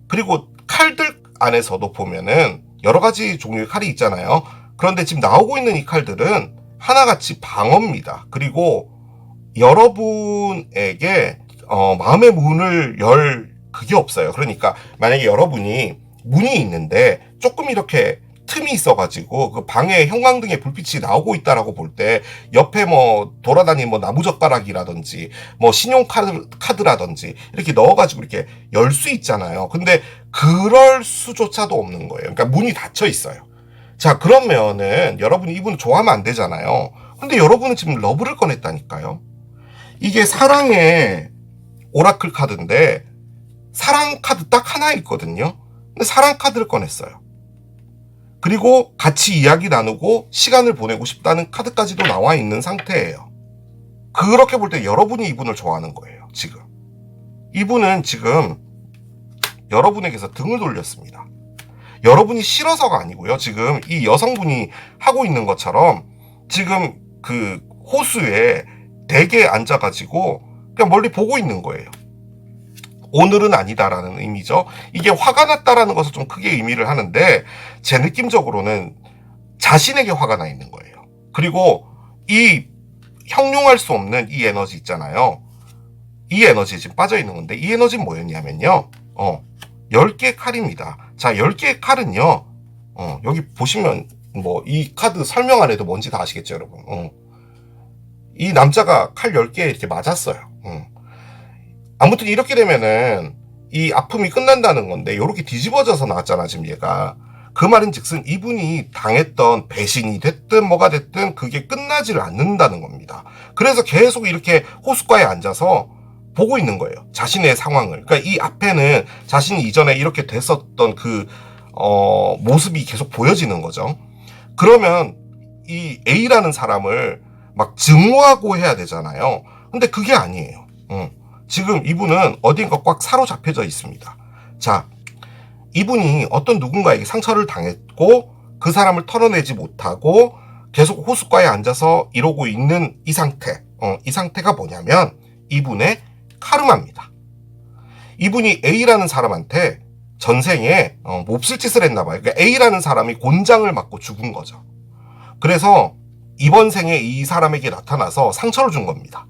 그리고 칼들 안에서도 보면은 여러 가지 종류의 칼이 있잖아요. 그런데 지금 나오고 있는 이 칼들은 하나같이 방어입니다. 그리고 여러분에게 마음의 문을 열 그게 없어요. 그러니까 만약에 여러분이 문이 있는데 조금 이렇게 틈이 있어가지고 그 방에 형광등에 불빛이 나오고 있다라고 볼 때 옆에 뭐 돌아다니는 뭐 나무젓가락이라든지 뭐 신용카드라든지 이렇게 넣어가지고 이렇게 열 수 있잖아요. 근데 그럴 수조차도 없는 거예요. 그러니까 문이 닫혀 있어요. 자, 그러면은 여러분이 이분 좋아하면 안 되잖아요. 근데 여러분은 지금 러브를 꺼냈다니까요. 이게 사랑의 오라클 카드인데 사랑 카드 딱 하나 있거든요. 근데 사랑 카드를 꺼냈어요. 그리고 같이 이야기 나누고 시간을 보내고 싶다는 카드까지도 나와 있는 상태예요. 그렇게 볼 때 여러분이 이분을 좋아하는 거예요. 지금 이분은 지금 여러분에게서 등을 돌렸습니다. 여러분이 싫어서가 아니고요. 지금 이 여성분이 하고 있는 것처럼 지금 그 호수에 대게 앉아가지고 그냥 멀리 보고 있는 거예요. 오늘은 아니다라는 의미죠. 이게 화가 났다라는 것을 좀 크게 의미를 하는데 제 느낌적으로는 자신에게 화가 나 있는 거예요. 그리고 이 형용할 수 없는 이 에너지 있잖아요. 이 에너지에 지금 빠져 있는 건데 이 에너지는 뭐였냐면요. 10개의 칼입니다. 자, 10개의 칼은요. 여기 보시면 뭐 이 카드 설명 안 해도 뭔지 다 아시겠죠, 여러분. 이 남자가 칼 10개 이렇게 맞았어요. 아무튼 이렇게 되면은 이 아픔이 끝난다는 건데 이렇게 뒤집어져서 나왔잖아, 지금 얘가. 그 말인즉슨 이분이 당했던 배신이 됐든 뭐가 됐든 그게 끝나지를 않는다는 겁니다. 그래서 계속 이렇게 호숫가에 앉아서 보고 있는 거예요. 자신의 상황을. 그러니까 이 앞에는 자신이 이전에 이렇게 됐었던 그 모습이 계속 보여지는 거죠. 그러면 이 A라는 사람을 막 증오하고 해야 되잖아요. 근데 그게 아니에요. 지금 이분은 어딘가 꽉 사로잡혀져 있습니다. 자, 이분이 어떤 누군가에게 상처를 당했고 그 사람을 털어내지 못하고 계속 호숫가에 앉아서 이러고 있는 이 상태. 이 상태가 뭐냐면 이분의 카르마입니다. 이분이 A라는 사람한테 전생에 몹쓸 짓을 했나 봐요. 그러니까 A라는 사람이 곤장을 맞고 죽은 거죠. 그래서 이번 생에 이 사람에게 나타나서 상처를 준 겁니다.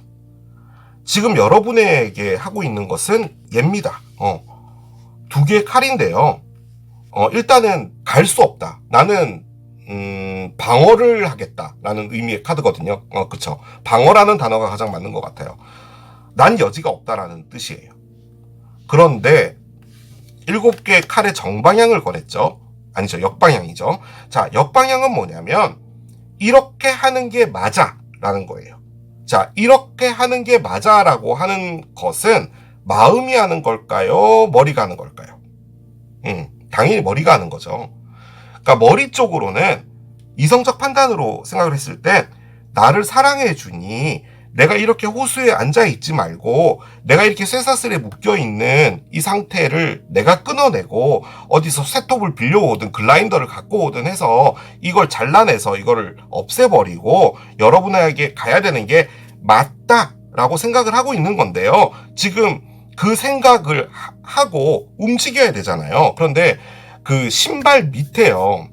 지금 여러분에게 하고 있는 것은 얘입니다. 2개의 칼인데요. 일단은 갈 수 없다. 나는 방어를 하겠다라는 의미의 카드거든요. 그쵸. 방어라는 단어가 가장 맞는 것 같아요. 난 여지가 없다라는 뜻이에요. 그런데 7개의 칼의 정방향을 권했죠. 아니죠. 역방향이죠. 자, 역방향은 뭐냐면 이렇게 하는 게 맞아 라는 거예요. 자, 이렇게 하는 게 맞아 라고 하는 것은 마음이 하는 걸까요? 머리가 하는 걸까요? 당연히 머리가 하는 거죠. 그러니까 머리 쪽으로는 이성적 판단으로 생각을 했을 때 나를 사랑해 주니 내가 이렇게 호수에 앉아 있지 말고 내가 이렇게 쇠사슬에 묶여 있는 이 상태를 내가 끊어내고 어디서 쇠톱을 빌려오든 글라인더를 갖고 오든 해서 이걸 잘라내서 이거를 없애버리고 여러분에게 가야 되는 게 맞다라고 생각을 하고 있는 건데요. 지금 그 생각을 하고 움직여야 되잖아요. 그런데 그 신발 밑에요.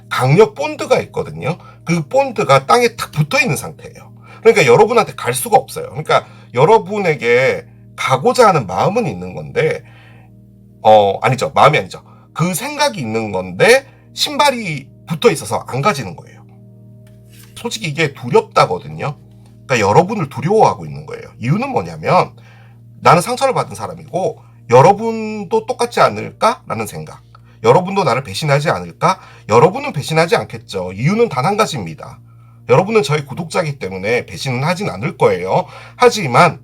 강력 본드가 있거든요. 그 본드가 땅에 탁 붙어 있는 상태예요. 그러니까 여러분한테 갈 수가 없어요. 그러니까 여러분에게 가고자 하는 마음은 있는 건데, 아니죠. 마음이 아니죠. 그 생각이 있는 건데, 신발이 붙어 있어서 안 가지는 거예요. 솔직히 이게 두렵다거든요. 그러니까 여러분을 두려워하고 있는 거예요. 이유는 뭐냐면 나는 상처를 받은 사람이고 여러분도 똑같지 않을까라는 생각. 여러분도 나를 배신하지 않을까? 여러분은 배신하지 않겠죠. 이유는 단 한 가지입니다. 여러분은 저희 구독자이기 때문에 배신은 하진 않을 거예요. 하지만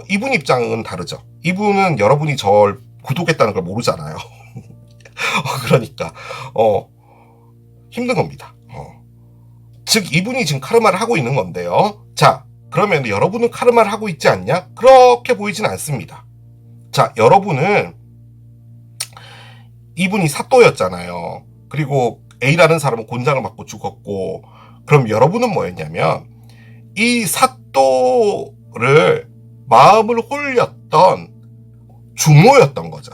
이분 입장은 다르죠. 이분은 여러분이 절 구독했다는 걸 모르잖아요. 그러니까 힘든 겁니다. 즉 이분이 지금 카르마를 하고 있는 건데요. 자, 그러면 여러분은 카르마를 하고 있지 않냐? 그렇게 보이진 않습니다. 자, 여러분은 이분이 사또였잖아요. 그리고 A라는 사람은 곤장을 맞고 죽었고, 그럼 여러분은 뭐였냐면 이 사또를 마음을 홀렸던 주모였던 거죠.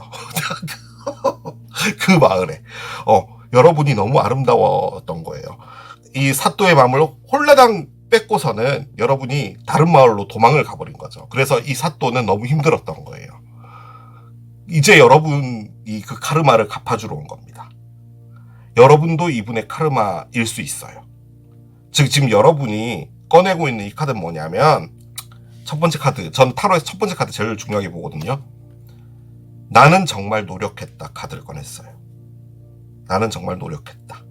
그 마을에 여러분이 너무 아름다웠던 거예요. 이 사또의 마음을 홀라당 뺏고서는 여러분이 다른 마을로 도망을 가버린 거죠. 그래서 이 사또는 너무 힘들었던 거예요. 이제 여러분이 그 카르마를 갚아주러 온 겁니다. 여러분도 이분의 카르마일 수 있어요. 즉 지금 여러분이 꺼내고 있는 이 카드는 뭐냐면 첫 번째 카드, 전 타로에서 첫 번째 카드 제일 중요하게 보거든요. 나는 정말 노력했다 카드를 꺼냈어요. 나는 정말 노력했다.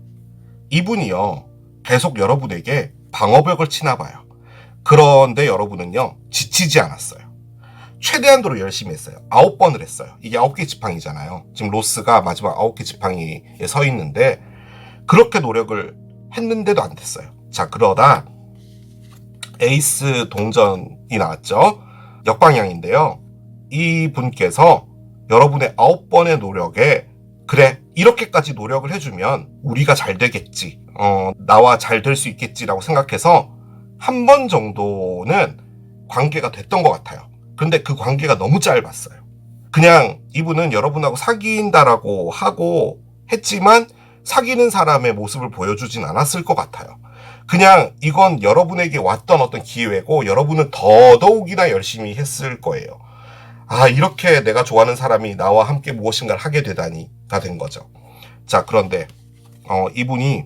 이분이요 계속 여러분에게 방어벽을 치나 봐요. 그런데 여러분은요 지치지 않았어요. 최대한도로 열심히 했어요. 9번을 했어요. 이게 9개 지팡이잖아요. 지금 로스가 마지막 9개 지팡이에 서 있는데 그렇게 노력을 했는데도 안 됐어요. 자, 그러다 에이스 동전이 나왔죠. 역방향인데요. 이 분께서 여러분의 9번의 노력에 그래 이렇게까지 노력을 해주면 우리가 잘 되겠지, 나와 잘 될 수 있겠지라고 생각해서 한 번 정도는 관계가 됐던 것 같아요. 근데 그 관계가 너무 짧았어요. 그냥 이분은 여러분하고 사귄다라고 하고 했지만 사귀는 사람의 모습을 보여주진 않았을 것 같아요. 그냥 이건 여러분에게 왔던 어떤 기회고 여러분은 더더욱이나 열심히 했을 거예요. 아, 이렇게 내가 좋아하는 사람이 나와 함께 무엇인가를 하게 되다니가 된 거죠. 자, 그런데 이분이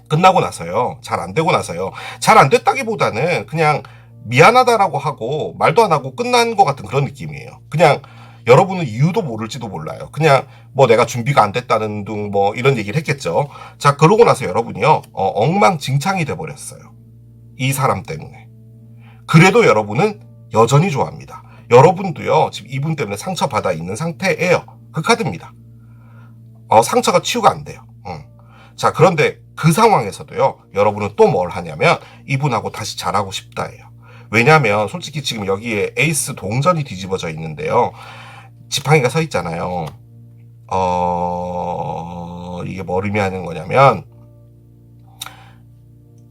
끝나고 나서요, 잘 안 되고 나서요, 잘 안 됐다기보다는 그냥 미안하다라고 하고 말도 안 하고 끝난 것 같은 그런 느낌이에요. 그냥 여러분은 이유도 모를지도 몰라요. 그냥 뭐 내가 준비가 안 됐다는 둥 뭐 이런 얘기를 했겠죠. 자, 그러고 나서 여러분이요 엉망진창이 돼버렸어요. 이 사람 때문에. 그래도 여러분은 여전히 좋아합니다. 여러분도요 지금 이분 때문에 상처받아 있는 상태예요. 그 카드입니다. 상처가 치유가 안 돼요. 자, 그런데 그 상황에서도요 여러분은 또 뭘 하냐면 이분하고 다시 잘하고 싶다예요. 왜냐면 솔직히 지금 여기에 에이스 동전이 뒤집어져 있는데요, 지팡이가 서 있잖아요. 이게 뭘 의미하는 거냐면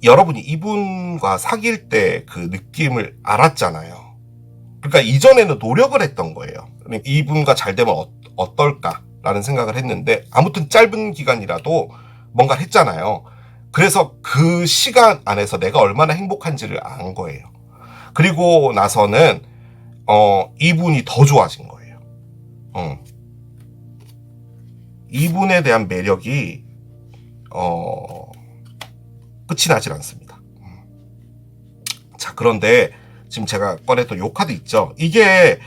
여러분이 이분과 사귈 때 그 느낌을 알았잖아요. 그러니까 이전에는 노력을 했던 거예요. 이분과 잘 되면 어떨까라는 생각을 했는데 아무튼 짧은 기간이라도 뭔가 했잖아요. 그래서 그 시간 안에서 내가 얼마나 행복한지를 안 거예요. 그리고 나서는 이분이 더 좋아진 거예요. 이분에 대한 매력이 끝이 나질 않습니다. 자, 그런데 지금 제가 꺼냈던 요 카드 있죠. 이게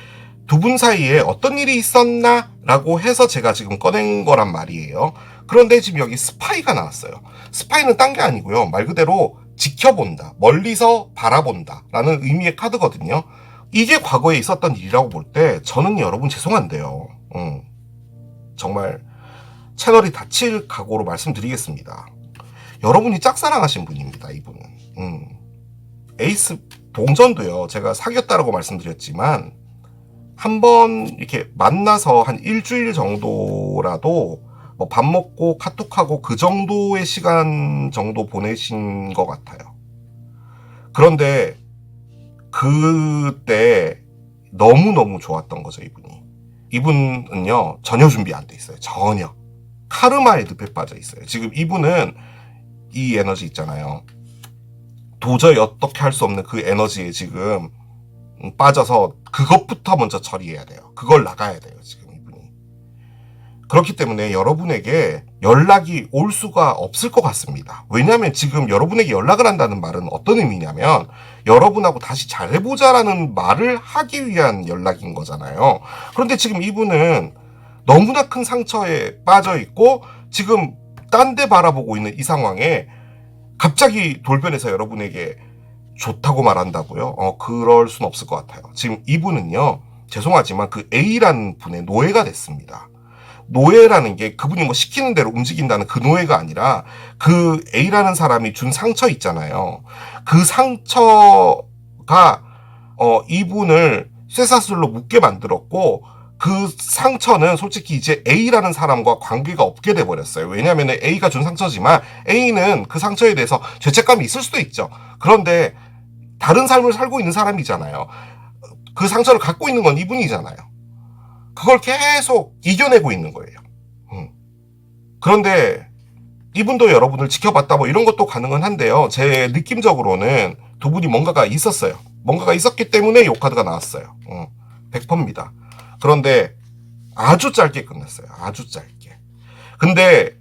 두 분 사이에 어떤 일이 있었나 라고 해서 제가 지금 꺼낸 거란 말이에요. 그런데 지금 여기 스파이가 나왔어요. 스파이는 딴 게 아니고요, 말 그대로 지켜본다, 멀리서 바라본다 라는 의미의 카드거든요. 이게 과거에 있었던 일이라고 볼 때 저는 여러분 죄송한데요, 정말 채널이 닫힐 각오로 말씀드리겠습니다. 여러분이 짝사랑하신 분입니다. 이분은 에이스 동전도요 제가 사귀었다라고 말씀드렸지만 한번 이렇게 만나서 한 일주일 정도라도 뭐 밥 먹고 카톡하고 그 정도의 시간 정도 보내신 것 같아요. 그런데 그때 너무너무 좋았던 거죠. 이분은요 전혀 준비 안 돼 있어요. 전혀. 카르마의 늪에 빠져 있어요. 지금 이분은 이 에너지 있잖아요, 도저히 어떻게 할 수 없는 그 에너지에 지금 빠져서 그것부터 먼저 처리해야 돼요. 그걸 나가야 돼요, 지금 이분이. 그렇기 때문에 여러분에게 연락이 올 수가 없을 것 같습니다. 왜냐하면 지금 여러분에게 연락을 한다는 말은 어떤 의미냐면 여러분하고 다시 잘해보자라는 말을 하기 위한 연락인 거잖아요. 그런데 지금 이분은 너무나 큰 상처에 빠져 있고 지금 딴 데 바라보고 있는 이 상황에 갑자기 돌변해서 여러분에게 좋다고 말한다고요? 그럴 순 없을 것 같아요. 지금 이분은요, 죄송하지만 그 A라는 분의 노예가 됐습니다. 노예라는 게 그분이 뭐 시키는 대로 움직인다는 그 노예가 아니라 그 A라는 사람이 준 상처 있잖아요. 그 상처가 이분을 쇠사슬로 묶게 만들었고 그 상처는 솔직히 이제 A라는 사람과 관계가 없게 돼버렸어요. 왜냐하면 A가 준 상처지만 A는 그 상처에 대해서 죄책감이 있을 수도 있죠. 그런데 다른 삶을 살고 있는 사람이잖아요. 그 상처를 갖고 있는 건 이분이잖아요. 그걸 계속 이겨내고 있는 거예요. 그런데 이분도 여러분을 지켜봤다 뭐 이런 것도 가능은 한데요. 제 느낌적으로는 두 분이 뭔가가 있었어요. 뭔가가 있었기 때문에 요 카드가 나왔어요. 100%입니다. 그런데 아주 짧게 끝났어요. 아주 짧게. 근데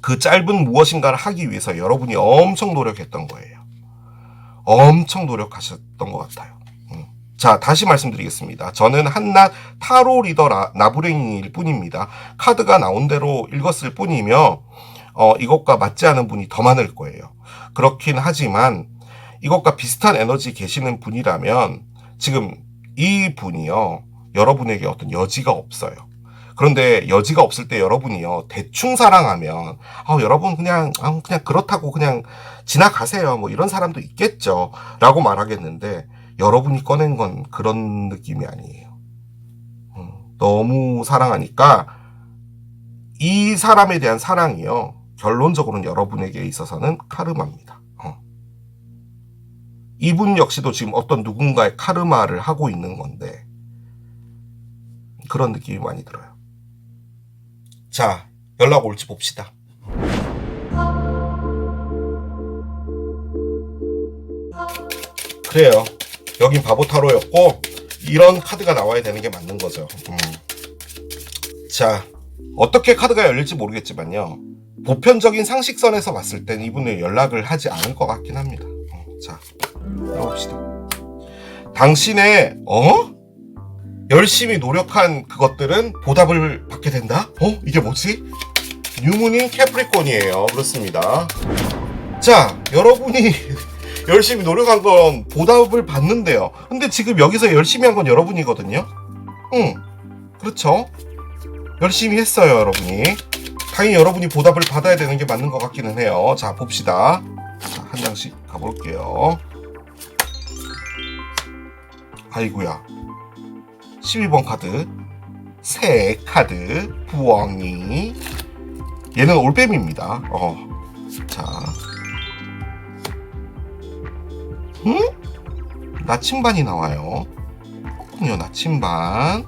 그 짧은 무엇인가를 하기 위해서 여러분이 엄청 노력했던 거예요. 엄청 노력하셨던 것 같아요. 자, 다시 말씀드리겠습니다. 저는 한낱 타로 리더 나부랭이일 뿐입니다. 카드가 나온 대로 읽었을 뿐이며 이것과 맞지 않은 분이 더 많을 거예요. 그렇긴 하지만 이것과 비슷한 에너지 계시는 분이라면 지금 이 분이요, 여러분에게 어떤 여지가 없어요. 그런데 여지가 없을 때 여러분이요, 대충 사랑하면 여러분 그냥 그렇다고 그냥 지나가세요, 뭐 이런 사람도 있겠죠 라고 말하겠는데, 여러분이 꺼낸 건 그런 느낌이 아니에요. 너무 사랑하니까 이 사람에 대한 사랑이요, 결론적으로는 여러분에게 있어서는 카르마입니다. 이분 역시도 지금 어떤 누군가의 카르마를 하고 있는 건데 그런 느낌이 많이 들어요. 자, 연락 올지 봅시다. 그래요. 여긴 바보 타로였고 이런 카드가 나와야 되는 게 맞는 거죠. 자, 어떻게 카드가 열릴지 모르겠지만요, 보편적인 상식선에서 봤을 땐 이분은 연락을 하지 않을 것 같긴 합니다. 자, 열어봅시다. 당신의 열심히 노력한 그것들은 보답을 받게 된다? 이게 뭐지? 뉴문인 캐프리콘이에요. 그렇습니다. 자, 여러분이 열심히 노력한 건 보답을 받는데요. 근데 지금 여기서 열심히 한 건 여러분이거든요. 그렇죠. 열심히 했어요, 여러분이. 당연히 여러분이 보답을 받아야 되는 게 맞는 것 같기는 해요. 자, 봅시다. 자, 한 장씩 가볼게요. 아이고야. 12번 카드. 새 카드. 부엉이. 얘는 올빼미입니다. 자. 나침반이 나와요. 그렇군요, 나침반.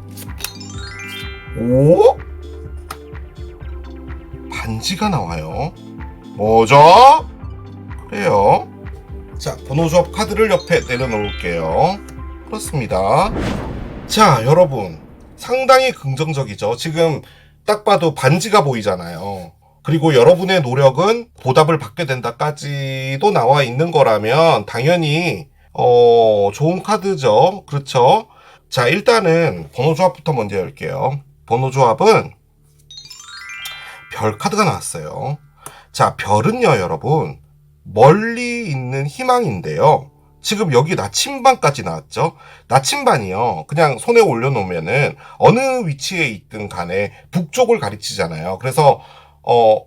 오? 반지가 나와요. 뭐죠? 그래요. 자, 번호 조합 카드를 옆에 내려놓을게요. 그렇습니다. 자, 여러분, 상당히 긍정적이죠. 지금 딱 봐도 반지가 보이잖아요. 그리고 여러분의 노력은 보답을 받게 된다까지도 나와 있는 거라면 당연히 좋은 카드죠. 그렇죠? 자, 일단은 번호 조합부터 먼저 열게요. 번호 조합은 별 카드가 나왔어요. 자, 별은요, 여러분, 멀리 있는 희망인데요. 지금 여기 나침반까지 나왔죠. 나침반이요, 그냥 손에 올려놓으면은 어느 위치에 있든 간에 북쪽을 가리치잖아요. 그래서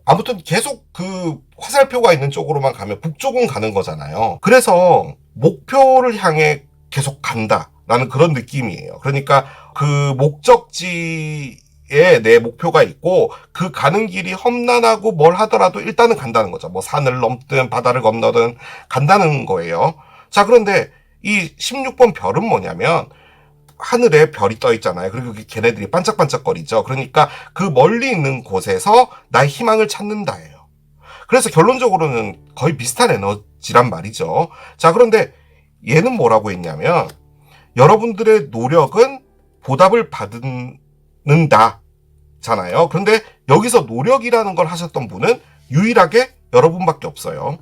아무튼 계속 그 화살표가 있는 쪽으로만 가면 북쪽은 가는 거잖아요. 그래서 목표를 향해 계속 간다라는 그런 느낌이에요. 그러니까 그 목적지에 내 목표가 있고 그 가는 길이 험난하고 뭘 하더라도 일단은 간다는 거죠. 뭐 산을 넘든 바다를 건너든 간다는 거예요. 자, 그런데 이 16번 별은 뭐냐면 하늘에 별이 떠 있잖아요. 그리고 걔네들이 반짝반짝거리죠. 그러니까 그 멀리 있는 곳에서 나의 희망을 찾는다예요. 그래서 결론적으로는 거의 비슷한 에너지란 말이죠. 자, 그런데 얘는 뭐라고 했냐면 여러분들의 노력은 보답을 받는다 잖아요. 그런데 여기서 노력이라는 걸 하셨던 분은 유일하게 여러분밖에 없어요.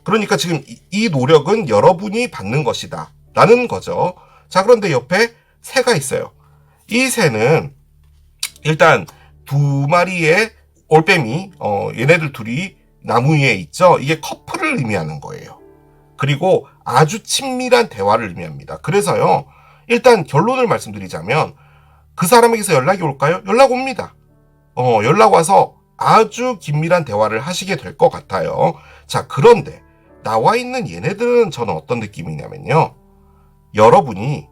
그러니까 지금 이 노력은 여러분이 받는 것이다 라는 거죠. 자, 그런데 옆에 새가 있어요. 이 새는 일단 두 마리의 올빼미, 얘네들 둘이 나무 위에 있죠. 이게 커플을 의미하는 거예요. 그리고 아주 친밀한 대화를 의미합니다. 그래서요, 일단 결론을 말씀드리자면 그 사람에게서 연락이 올까요? 연락 옵니다. 연락 와서 아주 긴밀한 대화를 하시게 될 것 같아요. 자, 그런데 나와 있는 얘네들은 저는 어떤 느낌이냐면요, 여러분이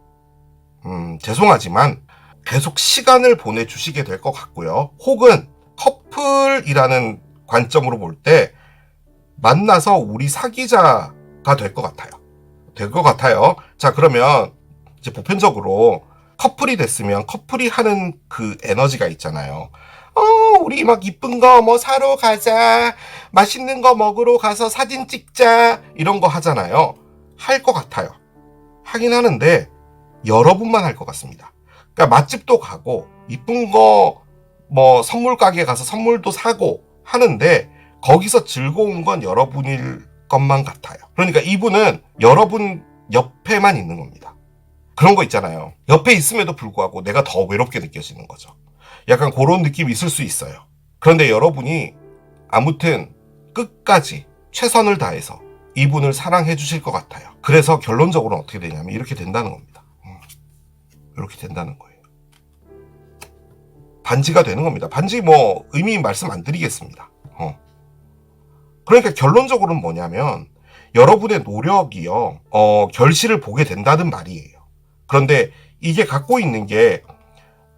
죄송하지만 계속 시간을 보내주시게 될 것 같고요. 혹은 커플이라는 관점으로 볼 때 만나서 우리 사귀자가 될 것 같아요. 자, 그러면 이제 보편적으로 커플이 됐으면 커플이 하는 그 에너지가 있잖아요. 우리 막 이쁜 거 뭐 사러 가자, 맛있는 거 먹으러 가서 사진 찍자, 이런 거 하잖아요. 할 것 같아요. 하긴 하는데 여러분만 할 것 같습니다. 그러니까 맛집도 가고 이쁜 거 뭐 선물 가게 가서 선물도 사고 하는데 거기서 즐거운 건 여러분일 것만 같아요. 그러니까 이분은 여러분 옆에만 있는 겁니다. 그런 거 있잖아요. 옆에 있음에도 불구하고 내가 더 외롭게 느껴지는 거죠. 약간 그런 느낌이 있을 수 있어요. 그런데 여러분이 아무튼 끝까지 최선을 다해서 이분을 사랑해 주실 것 같아요. 그래서 결론적으로는 어떻게 되냐면 이렇게 된다는 겁니다. 이렇게 된다는 거예요. 반지가 되는 겁니다. 반지 뭐 의미 말씀 안 드리겠습니다. 그러니까 결론적으로는 뭐냐면 여러분의 노력이요, 결실을 보게 된다는 말이에요. 그런데 이게 갖고 있는 게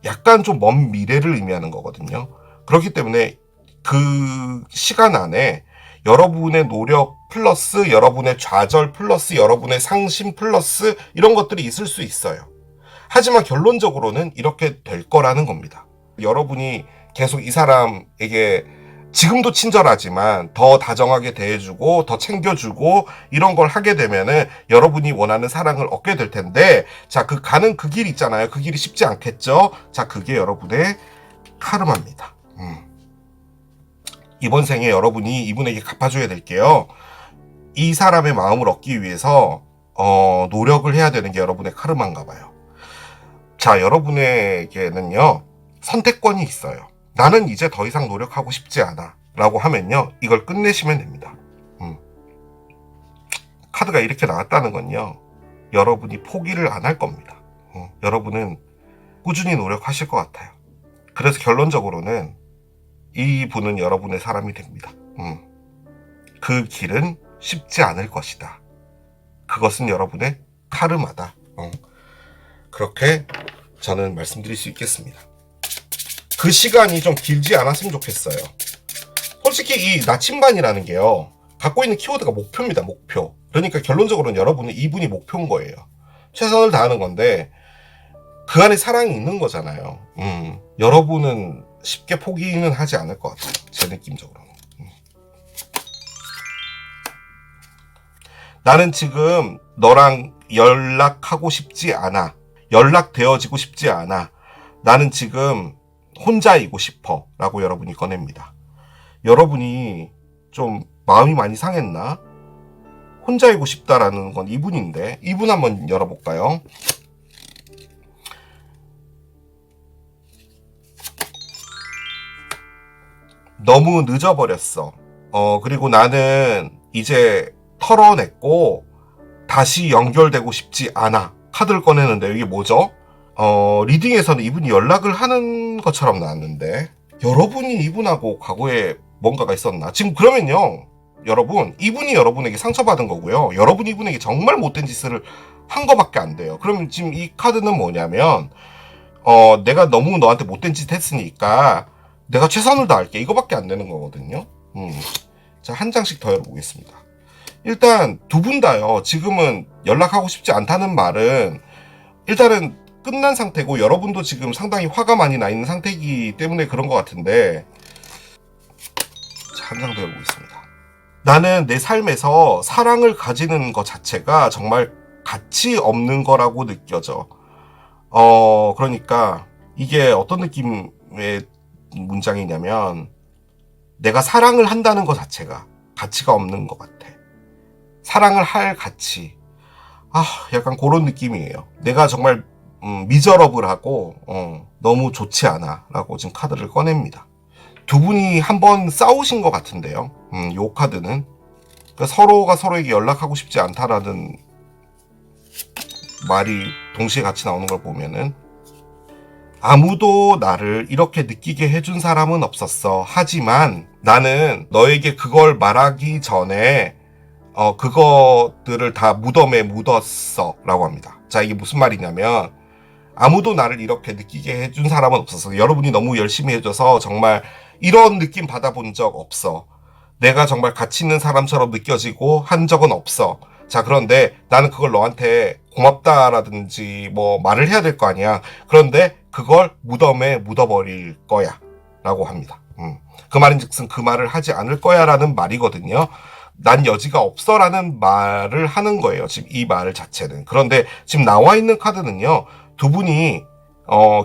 약간 좀 먼 미래를 의미하는 거거든요. 그렇기 때문에 그 시간 안에 여러분의 노력 플러스 여러분의 좌절 플러스 여러분의 상심 플러스 이런 것들이 있을 수 있어요. 하지만 결론적으로는 이렇게 될 거라는 겁니다. 여러분이 계속 이 사람에게 지금도 친절하지만 더 다정하게 대해주고 더 챙겨주고 이런 걸 하게 되면은 여러분이 원하는 사랑을 얻게 될 텐데, 자, 그 가는 그 길 있잖아요. 그 길이 쉽지 않겠죠. 자, 그게 여러분의 카르마입니다. 이번 생에 여러분이 이분에게 갚아줘야 될게요. 이 사람의 마음을 얻기 위해서 노력을 해야 되는 게 여러분의 카르마인가 봐요. 자, 여러분에게는요, 선택권이 있어요. 나는 이제 더 이상 노력하고 싶지 않아 라고 하면요, 이걸 끝내시면 됩니다. 카드가 이렇게 나왔다는 건요, 여러분이 포기를 안 할 겁니다. 여러분은 꾸준히 노력하실 것 같아요. 그래서 결론적으로는 이분은 여러분의 사람이 됩니다. 그 길은 쉽지 않을 것이다. 그것은 여러분의 카르마다. 그렇게 저는 말씀드릴 수 있겠습니다. 그 시간이 좀 길지 않았으면 좋겠어요. 솔직히 이 나침반이라는 게요, 갖고 있는 키워드가 목표입니다. 목표. 그러니까 결론적으로는 여러분은 이분이 목표인 거예요. 최선을 다하는 건데 그 안에 사랑이 있는 거잖아요. 여러분은 쉽게 포기는 하지 않을 것 같아요. 제 느낌적으로는. 나는 지금 너랑 연락하고 싶지 않아. 연락되어지고 싶지 않아. 나는 지금 혼자이고 싶어 라고 여러분이 꺼냅니다. 여러분이 좀 마음이 많이 상했나? 혼자이고 싶다라는 건 이분인데, 이분 한번 열어볼까요? 너무 늦어버렸어. 그리고 나는 이제 털어냈고 다시 연결되고 싶지 않아. 카드를 꺼내는데 이게 뭐죠? 리딩에서는 이분이 연락을 하는 것처럼 나왔는데, 여러분이 이분하고 과거에 뭔가가 있었나? 지금 그러면요, 여러분, 이분이 여러분에게 상처받은 거고요, 여러분이 이분에게 정말 못된 짓을 한 거밖에 안 돼요. 그럼 지금 이 카드는 뭐냐면, 내가 너무 너한테 못된 짓 했으니까 내가 최선을 다할게, 이거밖에 안 되는 거거든요. 자, 한 장씩 더 열어보겠습니다. 일단 두 분 다요, 지금은 연락하고 싶지 않다는 말은 일단은 끝난 상태고, 여러분도 지금 상당히 화가 많이 나 있는 상태이기 때문에 그런 것 같은데, 한 장 더 해보겠습니다. 나는 내 삶에서 사랑을 가지는 것 자체가 정말 가치 없는 거라고 느껴져. 그러니까 이게 어떤 느낌의 문장이냐면, 내가 사랑을 한다는 것 자체가 가치가 없는 것 같아. 사랑을 할 가치. 약간 그런 느낌이에요. 내가 정말 미저러블하고 너무 좋지 않아 라고 지금 카드를 꺼냅니다. 두 분이 한번 싸우신 것 같은데요. 요 카드는 그러니까 서로가 서로에게 연락하고 싶지 않다라는 말이 동시에 같이 나오는 걸 보면은, 아무도 나를 이렇게 느끼게 해준 사람은 없었어. 하지만 나는 너에게 그걸 말하기 전에 그것들을 다 무덤에 묻었어 라고 합니다. 자, 이게 무슨 말이냐면, 아무도 나를 이렇게 느끼게 해준 사람은 없었어. 여러분이 너무 열심히 해줘서 정말 이런 느낌 받아본 적 없어. 내가 정말 가치 있는 사람처럼 느껴지고 한 적은 없어. 자, 그런데 나는 그걸 너한테 고맙다라든지 뭐 말을 해야 될 거 아니야. 그런데 그걸 무덤에 묻어버릴 거야 라고 합니다. 그 말인즉슨 그 말을 하지 않을 거야 라는 말이거든요. 난 여지가 없어 라는 말을 하는 거예요, 지금 이 말 자체는. 그런데 지금 나와 있는 카드는요, 두 분이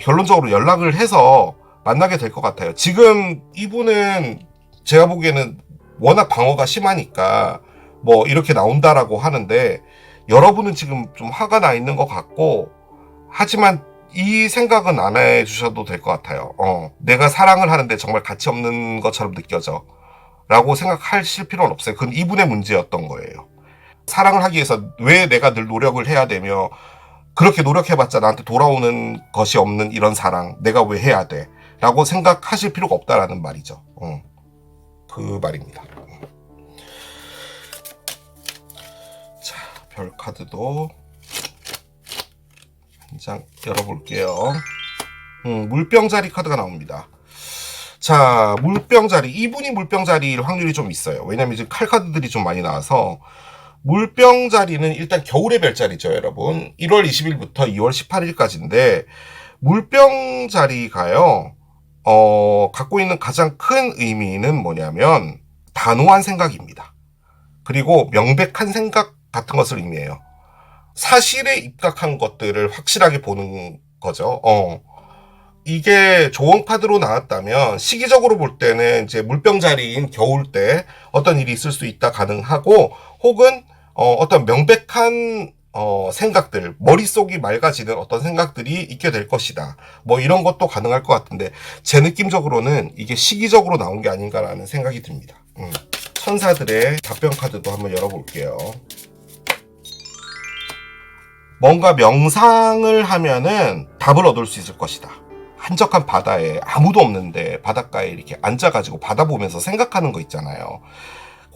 결론적으로 연락을 해서 만나게 될 것 같아요. 지금 이분은 제가 보기에는 워낙 방어가 심하니까 뭐 이렇게 나온다라고 하는데, 여러분은 지금 좀 화가 나 있는 것 같고, 하지만 이 생각은 안 해주셔도 될 것 같아요. 내가 사랑을 하는데 정말 가치 없는 것처럼 느껴져 라고 생각하실 필요는 없어요. 그건 이분의 문제였던 거예요. 사랑을 하기 위해서 왜 내가 늘 노력을 해야 되며, 그렇게 노력해봤자 나한테 돌아오는 것이 없는 이런 사랑 내가 왜 해야 돼 라고 생각하실 필요가 없다라는 말이죠. 그 말입니다. 자, 별 카드도 한 장 열어볼게요. 물병자리 카드가 나옵니다. 자, 물병자리. 이분이 물병자리일 확률이 좀 있어요. 왜냐면 지금 칼 카드들이 좀 많이 나와서. 물병자리는 일단 겨울의 별자리죠, 여러분. 1월 20일부터 2월 18일까지인데, 물병자리가요, 갖고 있는 가장 큰 의미는 뭐냐면, 단호한 생각입니다. 그리고 명백한 생각 같은 것을 의미해요. 사실에 입각한 것들을 확실하게 보는 거죠. 이게 좋은 카드로 나왔다면, 시기적으로 볼 때는 이제 물병자리인 겨울 때 어떤 일이 있을 수 있다 가능하고, 혹은 어떤 명백한 생각들, 머릿속이 맑아지는 어떤 생각들이 있게 될 것이다. 뭐 이런 것도 가능할 것 같은데, 제 느낌적으로는 이게 시기적으로 나온 게 아닌가라는 생각이 듭니다. 천사들의 답변 카드도 한번 열어볼게요. 뭔가 명상을 하면은 답을 얻을 수 있을 것이다. 한적한 바다에 아무도 없는데 바닷가에 이렇게 앉아가지고 바다 보면서 생각하는 거 있잖아요.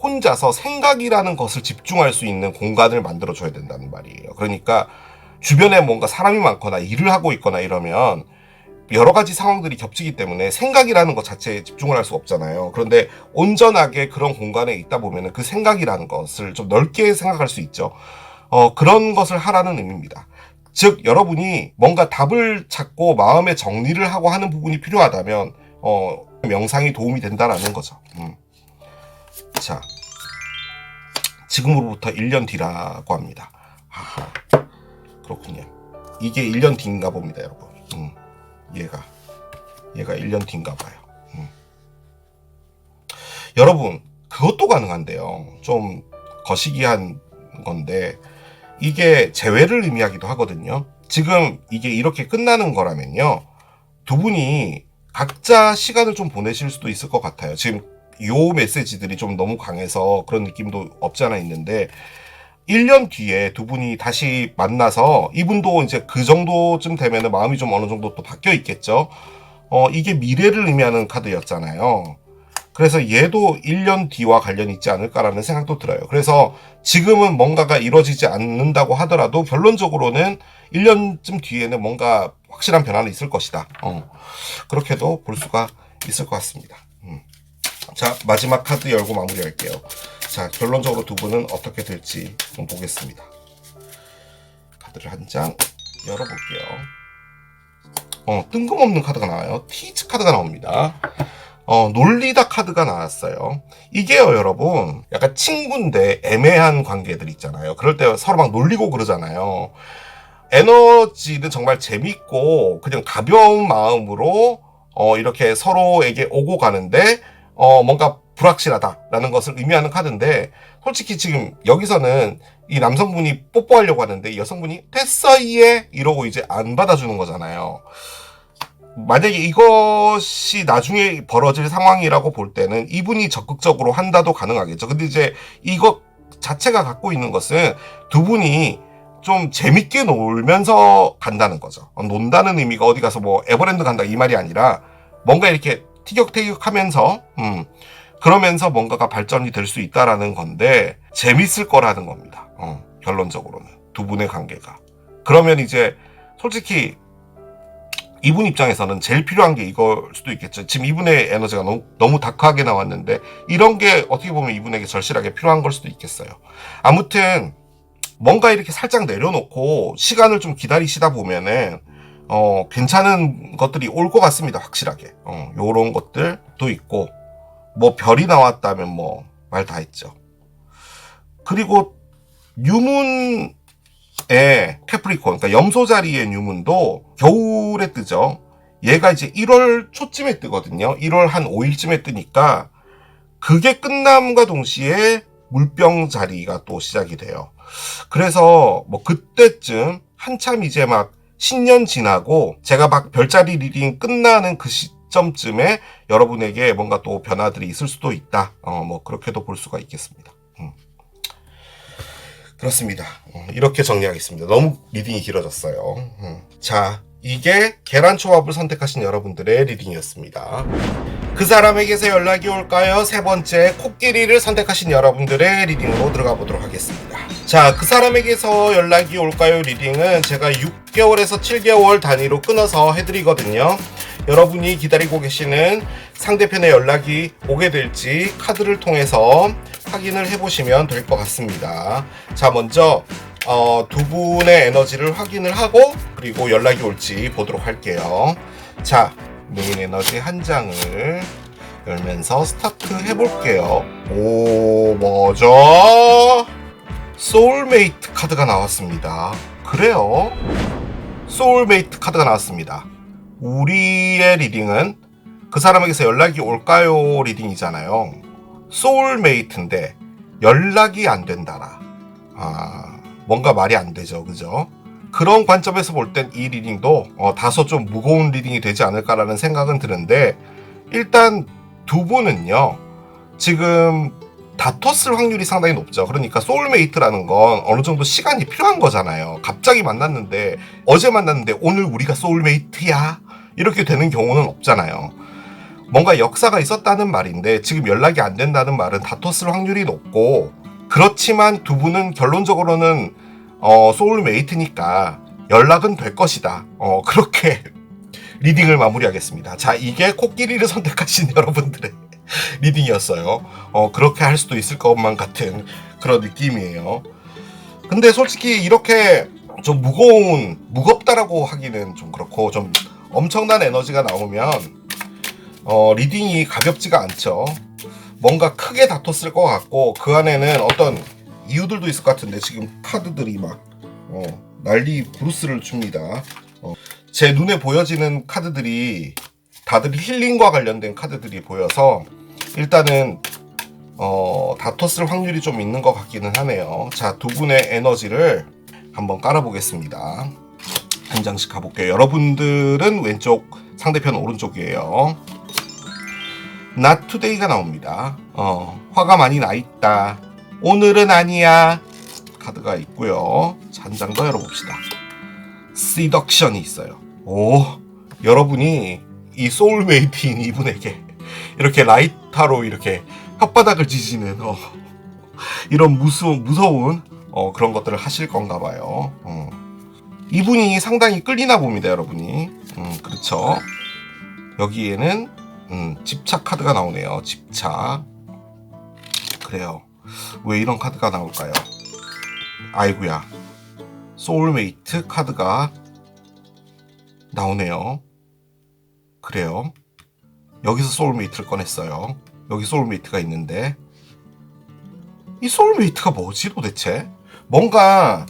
혼자서 생각이라는 것을 집중할 수 있는 공간을 만들어줘야 된다는 말이에요. 그러니까 주변에 뭔가 사람이 많거나 일을 하고 있거나 이러면 여러 가지 상황들이 겹치기 때문에 생각이라는 것 자체에 집중을 할 수 없잖아요. 그런데 온전하게 그런 공간에 있다 보면 그 생각이라는 것을 좀 넓게 생각할 수 있죠. 그런 것을 하라는 의미입니다. 즉, 여러분이 뭔가 답을 찾고 마음의 정리를 하고 하는 부분이 필요하다면 명상이 도움이 된다라는 거죠. 자, 지금으로부터 1년 뒤라고 합니다. 그렇군요. 이게 1년 뒤인가 봅니다, 여러분. 얘가 1년 뒤인가 봐요. 여러분, 그것도 가능한데요. 좀 거시기한 건데, 이게 재회를 의미하기도 하거든요. 지금 이게 이렇게 끝나는 거라면요, 두 분이 각자 시간을 좀 보내실 수도 있을 것 같아요. 지금 요 메시지들이 좀 너무 강해서 그런 느낌도 없지 않아 있는데, 1년 뒤에 두 분이 다시 만나서, 이분도 이제 그 정도쯤 되면은 마음이 좀 어느 정도 또 바뀌어 있겠죠. 이게 미래를 의미하는 카드였잖아요. 그래서 얘도 1년 뒤와 관련이 있지 않을까라는 생각도 들어요. 그래서 지금은 뭔가가 이루어지지 않는다고 하더라도 결론적으로는 1년쯤 뒤에는 뭔가 확실한 변화는 있을 것이다. 그렇게도 볼 수가 있을 것 같습니다. 자, 마지막 카드 열고 마무리할게요. 자, 결론적으로 두 분은 어떻게 될지 좀 보겠습니다. 카드를 한 장 열어볼게요. 뜬금없는 카드가 나와요. 티즈 카드가 나옵니다. 놀리다 카드가 나왔어요. 이게요, 여러분, 약간 친구인데 애매한 관계들 있잖아요. 그럴 때 서로 막 놀리고 그러잖아요. 에너지는 정말 재밌고 그냥 가벼운 마음으로 이렇게 서로에게 오고 가는데, 뭔가 불확실하다라는 것을 의미하는 카드인데, 솔직히 지금 여기서는 이 남성분이 뽀뽀하려고 하는데 이 여성분이 됐어 이해 이러고 이제 안 받아주는 거잖아요. 만약에 이것이 나중에 벌어질 상황이라고 볼 때는 이분이 적극적으로 한다도 가능하겠죠. 근데 이제 이것 자체가 갖고 있는 것은 두 분이 좀 재밌게 놀면서 간다는 거죠. 논다는 의미가 어디 가서 뭐 에버랜드 간다 이 말이 아니라 뭔가 이렇게 티격태격하면서 그러면서 뭔가가 발전이 될 수 있다라는 건데 재밌을 거라는 겁니다. 결론적으로는 두 분의 관계가. 그러면 이제 솔직히 이분 입장에서는 제일 필요한 게 이걸 수도 있겠죠. 지금 이분의 에너지가 너무 다크하게 나왔는데 이런 게 어떻게 보면 이분에게 절실하게 필요한 걸 수도 있겠어요. 아무튼 뭔가 이렇게 살짝 내려놓고 시간을 좀 기다리시다 보면은 괜찮은 것들이 올 것 같습니다. 확실하게. 요런 것들도 있고 뭐 별이 나왔다면 뭐 말 다 했죠. 그리고 뉴문의 캐프리콘, 그러니까 염소 자리의 뉴문도 겨울에 뜨죠. 얘가 이제 1월 초쯤에 뜨거든요. 1월 한 5일쯤에 뜨니까 그게 끝남과 동시에 물병 자리가 또 시작이 돼요. 그래서 뭐 그때쯤 한참 이제 막 신년 지나고 제가 막 별자리 리딩 끝나는 그 시점쯤에 여러분에게 뭔가 또 변화들이 있을 수도 있다. 뭐 그렇게도 볼 수가 있겠습니다. 그렇습니다. 이렇게 정리하겠습니다. 너무 리딩이 길어졌어요. 자, 이게 계란초밥을 선택하신 여러분들의 리딩이었습니다. 그 사람에게서 연락이 올까요? 세 번째, 코끼리를 선택하신 여러분들의 리딩으로 들어가 보도록 하겠습니다. 자, 그 사람에게서 연락이 올까요? 리딩은 제가 6개월에서 7개월 단위로 끊어서 해드리거든요. 여러분이 기다리고 계시는 상대편의 연락이 오게 될지 카드를 통해서 확인을 해보시면 될 것 같습니다. 자, 먼저 두 분의 에너지를 확인을 하고 그리고 연락이 올지 보도록 할게요. 자, 메인 에너지 한 장을 열면서 스타트 해볼게요. 오, 뭐죠? 소울메이트 카드가 나왔습니다. 그래요? 소울메이트 카드가 나왔습니다. 우리의 리딩은 그 사람에게서 연락이 올까요? 리딩이잖아요. 소울메이트인데 연락이 안 된다라. 뭔가 말이 안 되죠. 그죠? 그런 관점에서 볼 땐 이 리딩도 다소 좀 무거운 리딩이 되지 않을까라는 생각은 드는데, 일단 두 분은요 지금 다퉜을 확률이 상당히 높죠. 그러니까 소울메이트라는 건 어느 정도 시간이 필요한 거잖아요. 갑자기 만났는데, 어제 만났는데 오늘 우리가 소울메이트야 이렇게 되는 경우는 없잖아요. 뭔가 역사가 있었다는 말인데 지금 연락이 안 된다는 말은 다퉜을 확률이 높고, 그렇지만 두 분은 결론적으로는 소울메이트니까 연락은 될 것이다. 그렇게 리딩을 마무리하겠습니다. 자, 이게 코끼리를 선택하신 여러분들의 리딩이었어요. 그렇게 할 수도 있을 것만 같은 그런 느낌이에요. 근데 솔직히 이렇게 좀 무겁다라고 하기는 좀 그렇고, 좀 엄청난 에너지가 나오면 리딩이 가볍지가 않죠. 뭔가 크게 다퉜을 것 같고, 그 안에는 어떤 이유들도 있을 것 같은데 지금 카드들이 막 난리 브루스를 춥니다. 제 눈에 보여지는 카드들이 다들 힐링과 관련된 카드들이 보여서 일단은 다퉜을 확률이 좀 있는 것 같기는 하네요. 자, 두 분의 에너지를 한번 깔아보겠습니다. 한 장씩 가볼게요. 여러분들은 왼쪽, 상대편 오른쪽이에요. Not today가 나옵니다. 화가 많이 나 있다. 오늘은 아니야. 카드가 있고요. 자, 한 장 더 열어봅시다. Seduction이 있어요. 오, 여러분이 이 소울메이트인 이분에게 이렇게 라이터로 이렇게 혓바닥을 지지는 이런 무서운 그런 것들을 하실 건가 봐요. 이분이 상당히 끌리나 봅니다, 여러분이. 그렇죠. 여기에는 집착 카드가 나오네요. 집착. 그래요. 왜 이런 카드가 나올까요? 아이고야. 소울메이트 카드가 나오네요. 그래요. 여기서 소울메이트를 꺼냈어요. 여기 소울메이트가 있는데, 이 소울메이트가 뭐지 도대체? 뭔가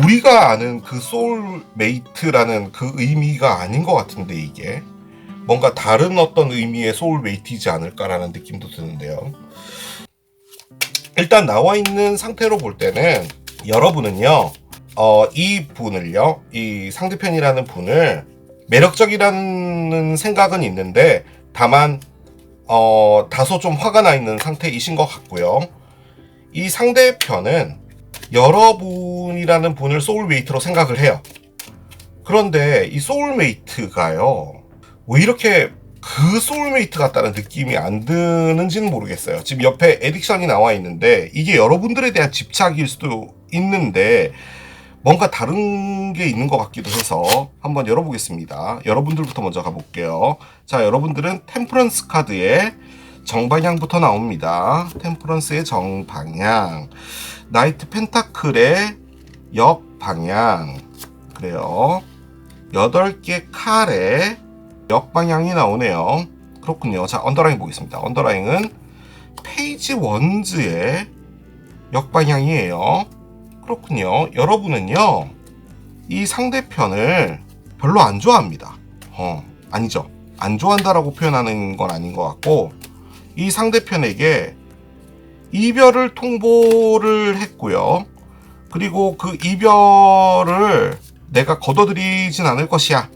우리가 아는 그 소울메이트라는 그 의미가 아닌 것 같은데, 이게 뭔가 다른 어떤 의미의 소울메이트이지 않을까라는 느낌도 드는데요. 일단 나와 있는 상태로 볼 때는 여러분은요, 이 분을요, 이 상대편이라는 분을 매력적이라는 생각은 있는데 다만 다소 좀 화가 나 있는 상태이신 것 같고요. 이 상대편은 여러분이라는 분을 소울메이트로 생각을 해요. 그런데 이 소울메이트가요, 왜 이렇게 그 소울메이트 같다는 느낌이 안 드는지는 모르겠어요. 지금 옆에 에딕션이 나와 있는데 이게 여러분들에 대한 집착일 수도 있는데 뭔가 다른 게 있는 것 같기도 해서 한번 열어보겠습니다. 여러분들부터 먼저 가볼게요. 자, 여러분들은 템퍼런스 카드에 정방향부터 나옵니다. 템퍼런스의 정방향, 나이트 펜타클의 역방향, 그래요. 8개 칼의 역방향이 나오네요. 그렇군요. 자, 언더라인 보겠습니다. 언더라인은 페이지 원즈의 역방향이에요. 그렇군요. 여러분은요, 이 상대편을 별로 안 좋아합니다. 아니죠. 안 좋아한다라고 표현하는 건 아닌 것 같고, 이 상대편에게 이별을 통보를 했고요. 그리고 그 이별을 내가 거둬들이진 않을 것이야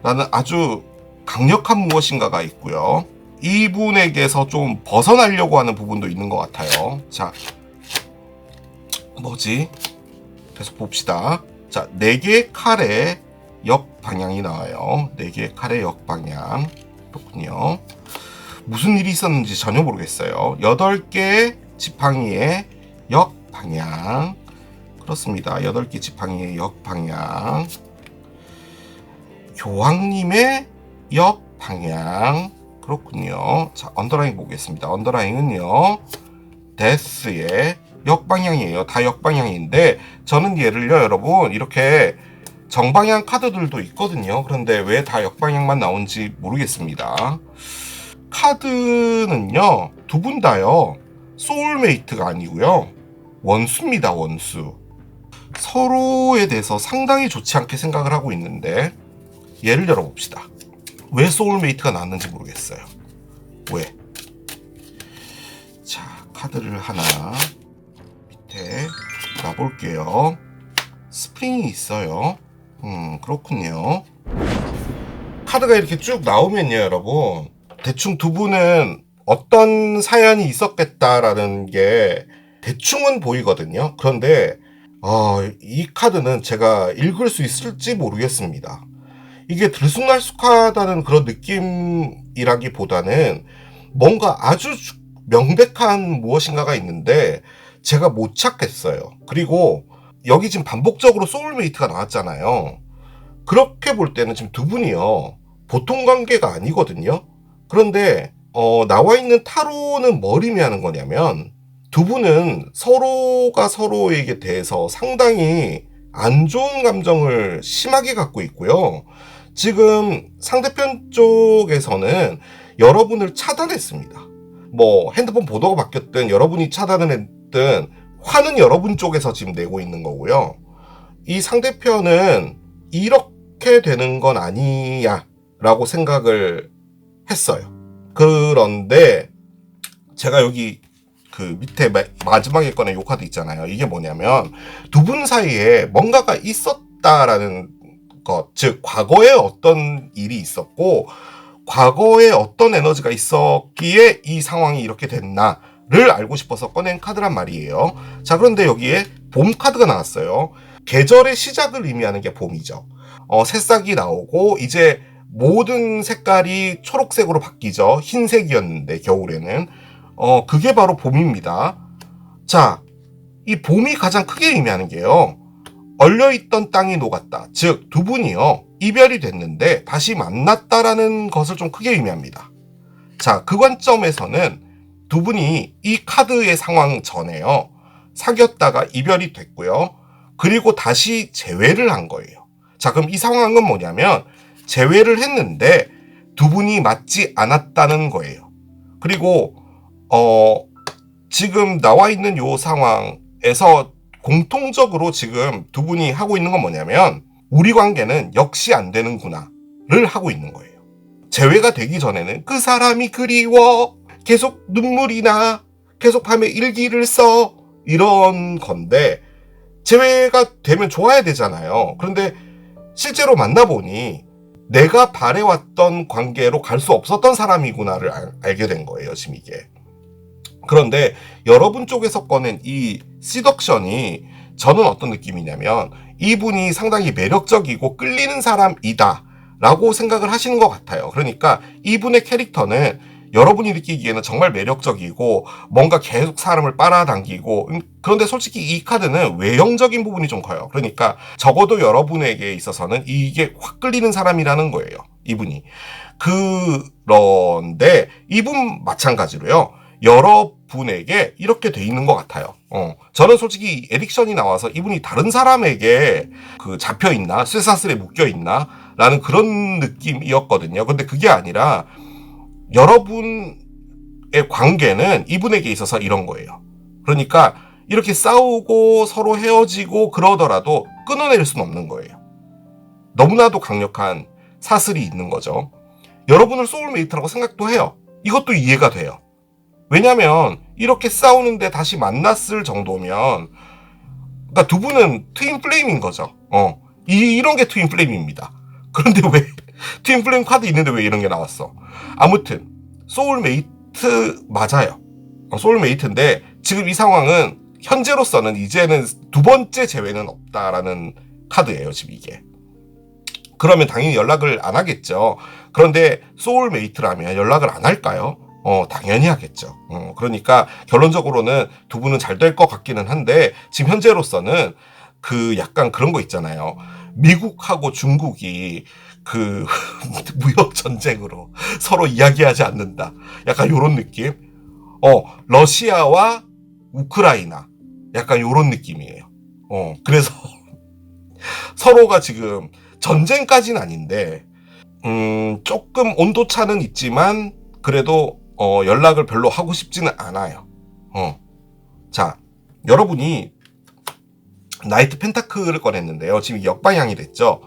라는 아주 강력한 무엇인가가 있고요. 이분에게서 좀 벗어나려고 하는 부분도 있는 것 같아요. 자, 뭐지? 계속 봅시다. 자, 4개의 칼의 역방향이 나와요. 4개의 칼의 역방향. 그렇군요. 무슨 일이 있었는지 전혀 모르겠어요. 8개의 지팡이의 역방향. 그렇습니다. 8개 지팡이의 역방향. 교황님의 역방향. 그렇군요. 자, 언더라인 보겠습니다. 언더라인은요, 데스의 역방향이에요. 다 역방향인데 저는 얘를요, 여러분, 이렇게 정방향 카드들도 있거든요. 그런데 왜 다 역방향만 나온지 모르겠습니다. 카드는요, 두 분 다요, 소울메이트가 아니고요, 원수입니다. 원수. 서로에 대해서 상당히 좋지 않게 생각을 하고 있는데, 얘를 열어봅시다. 왜 소울메이트가 나왔는지 모르겠어요. 왜? 자, 카드를 하나 밑에 놔볼게요. 스프링이 있어요. 그렇군요. 카드가 이렇게 쭉 나오면요, 여러분, 대충 두 분은 어떤 사연이 있었겠다라는 게 대충은 보이거든요. 그런데 이 카드는 제가 읽을 수 있을지 모르겠습니다. 이게 들쑥날쑥하다는 그런 느낌이라기보다는 뭔가 아주 명백한 무엇인가가 있는데 제가 못 찾겠어요. 그리고 여기 지금 반복적으로 소울메이트가 나왔잖아요. 그렇게 볼 때는 지금 두 분이요, 보통 관계가 아니거든요. 그런데 나와 있는 타로는 뭘 의미하는 거냐면, 두 분은 서로가 서로에게 대해서 상당히 안 좋은 감정을 심하게 갖고 있고요. 지금 상대편 쪽에서는 여러분을 차단했습니다. 뭐 핸드폰 번호가 바뀌었든 여러분이 차단을 했든 화는 여러분 쪽에서 지금 내고 있는 거고요. 이 상대편은 이렇게 되는 건 아니야 라고 생각을 했어요. 그런데 제가 여기 그 밑에 마지막에 꺼낸 요 카드 있잖아요. 이게 뭐냐면 두 분 사이에 뭔가가 있었다라는 것, 즉 과거에 어떤 일이 있었고 과거에 어떤 에너지가 있었기에 이 상황이 이렇게 됐나를 알고 싶어서 꺼낸 카드란 말이에요. 자, 그런데 여기에 봄 카드가 나왔어요. 계절의 시작을 의미하는 게 봄이죠. 새싹이 나오고 이제 모든 색깔이 초록색으로 바뀌죠. 흰색이었는데 겨울에는 그게 바로 봄입니다. 자, 이 봄이 가장 크게 의미하는 게요, 얼려있던 땅이 녹았다. 즉 두 분이요, 이별이 됐는데 다시 만났다라는 것을 좀 크게 의미합니다. 자, 그 관점에서는 두 분이 이 카드의 상황 전에요, 사귀었다가 이별이 됐고요. 그리고 다시 재회를 한 거예요. 자, 그럼 이 상황은 뭐냐면 재회를 했는데 두 분이 맞지 않았다는 거예요. 그리고 지금 나와 있는 요 상황에서 공통적으로 지금 두 분이 하고 있는 건 뭐냐면 우리 관계는 역시 안 되는구나를 하고 있는 거예요. 재회가 되기 전에는 그 사람이 그리워, 계속 눈물이 나, 계속 밤에 일기를 써, 이런 건데 재회가 되면 좋아야 되잖아요. 그런데 실제로 만나보니 내가 바래왔던 관계로 갈 수 없었던 사람이구나를 알게 된 거예요, 지금 이게. 그런데 여러분 쪽에서 꺼낸 이 시덕션이 저는 어떤 느낌이냐면 이분이 상당히 매력적이고 끌리는 사람이다 라고 생각을 하시는 것 같아요. 그러니까 이분의 캐릭터는 여러분이 느끼기에는 정말 매력적이고 뭔가 계속 사람을 빨아당기고, 그런데 솔직히 이 카드는 외형적인 부분이 좀 커요. 그러니까 적어도 여러분에게 있어서는 이게 확 끌리는 사람이라는 거예요, 이분이. 그런데 이분 마찬가지로요, 여러분에게 이렇게 돼 있는 것 같아요. 저는 솔직히 에릭션이 나와서 이분이 다른 사람에게 잡혀있나 쇠사슬에 묶여있나 라는 그런 느낌이었거든요. 근데 그게 아니라 여러분의 관계는 이분에게 있어서 이런 거예요. 그러니까 이렇게 싸우고 서로 헤어지고 그러더라도 끊어낼 수는 없는 거예요. 너무나도 강력한 사슬이 있는 거죠. 여러분을 소울메이트라고 생각도 해요. 이것도 이해가 돼요. 왜냐면 이렇게 싸우는데 다시 만났을 정도면, 그러니까 두 분은 트윈 플레임인 거죠. 이런 게 트윈 플레임입니다. 그런데 왜 트윈 플레임 카드 있는데 왜 이런 게 나왔어? 아무튼 소울메이트 맞아요. 소울메이트인데 지금 이 상황은 현재로서는 이제는 두 번째 재회는 없다라는 카드예요, 지금 이게. 그러면 당연히 연락을 안 하겠죠. 그런데 소울메이트라면 연락을 안 할까요? 당연히 하겠죠. 그러니까 결론적으로는 두 분은 잘 될 것 같기는 한데 지금 현재로서는 약간 그런 거 있잖아요. 미국하고 중국이 무역 전쟁으로 서로 이야기하지 않는다. 약간 요런 느낌? 러시아와 우크라이나. 약간 요런 느낌이에요. 그래서 서로가 지금 전쟁까지는 아닌데, 조금 온도차는 있지만, 그래도, 연락을 별로 하고 싶지는 않아요. 자, 여러분이 나이트 펜타클을 꺼냈는데요. 지금 역방향이 됐죠.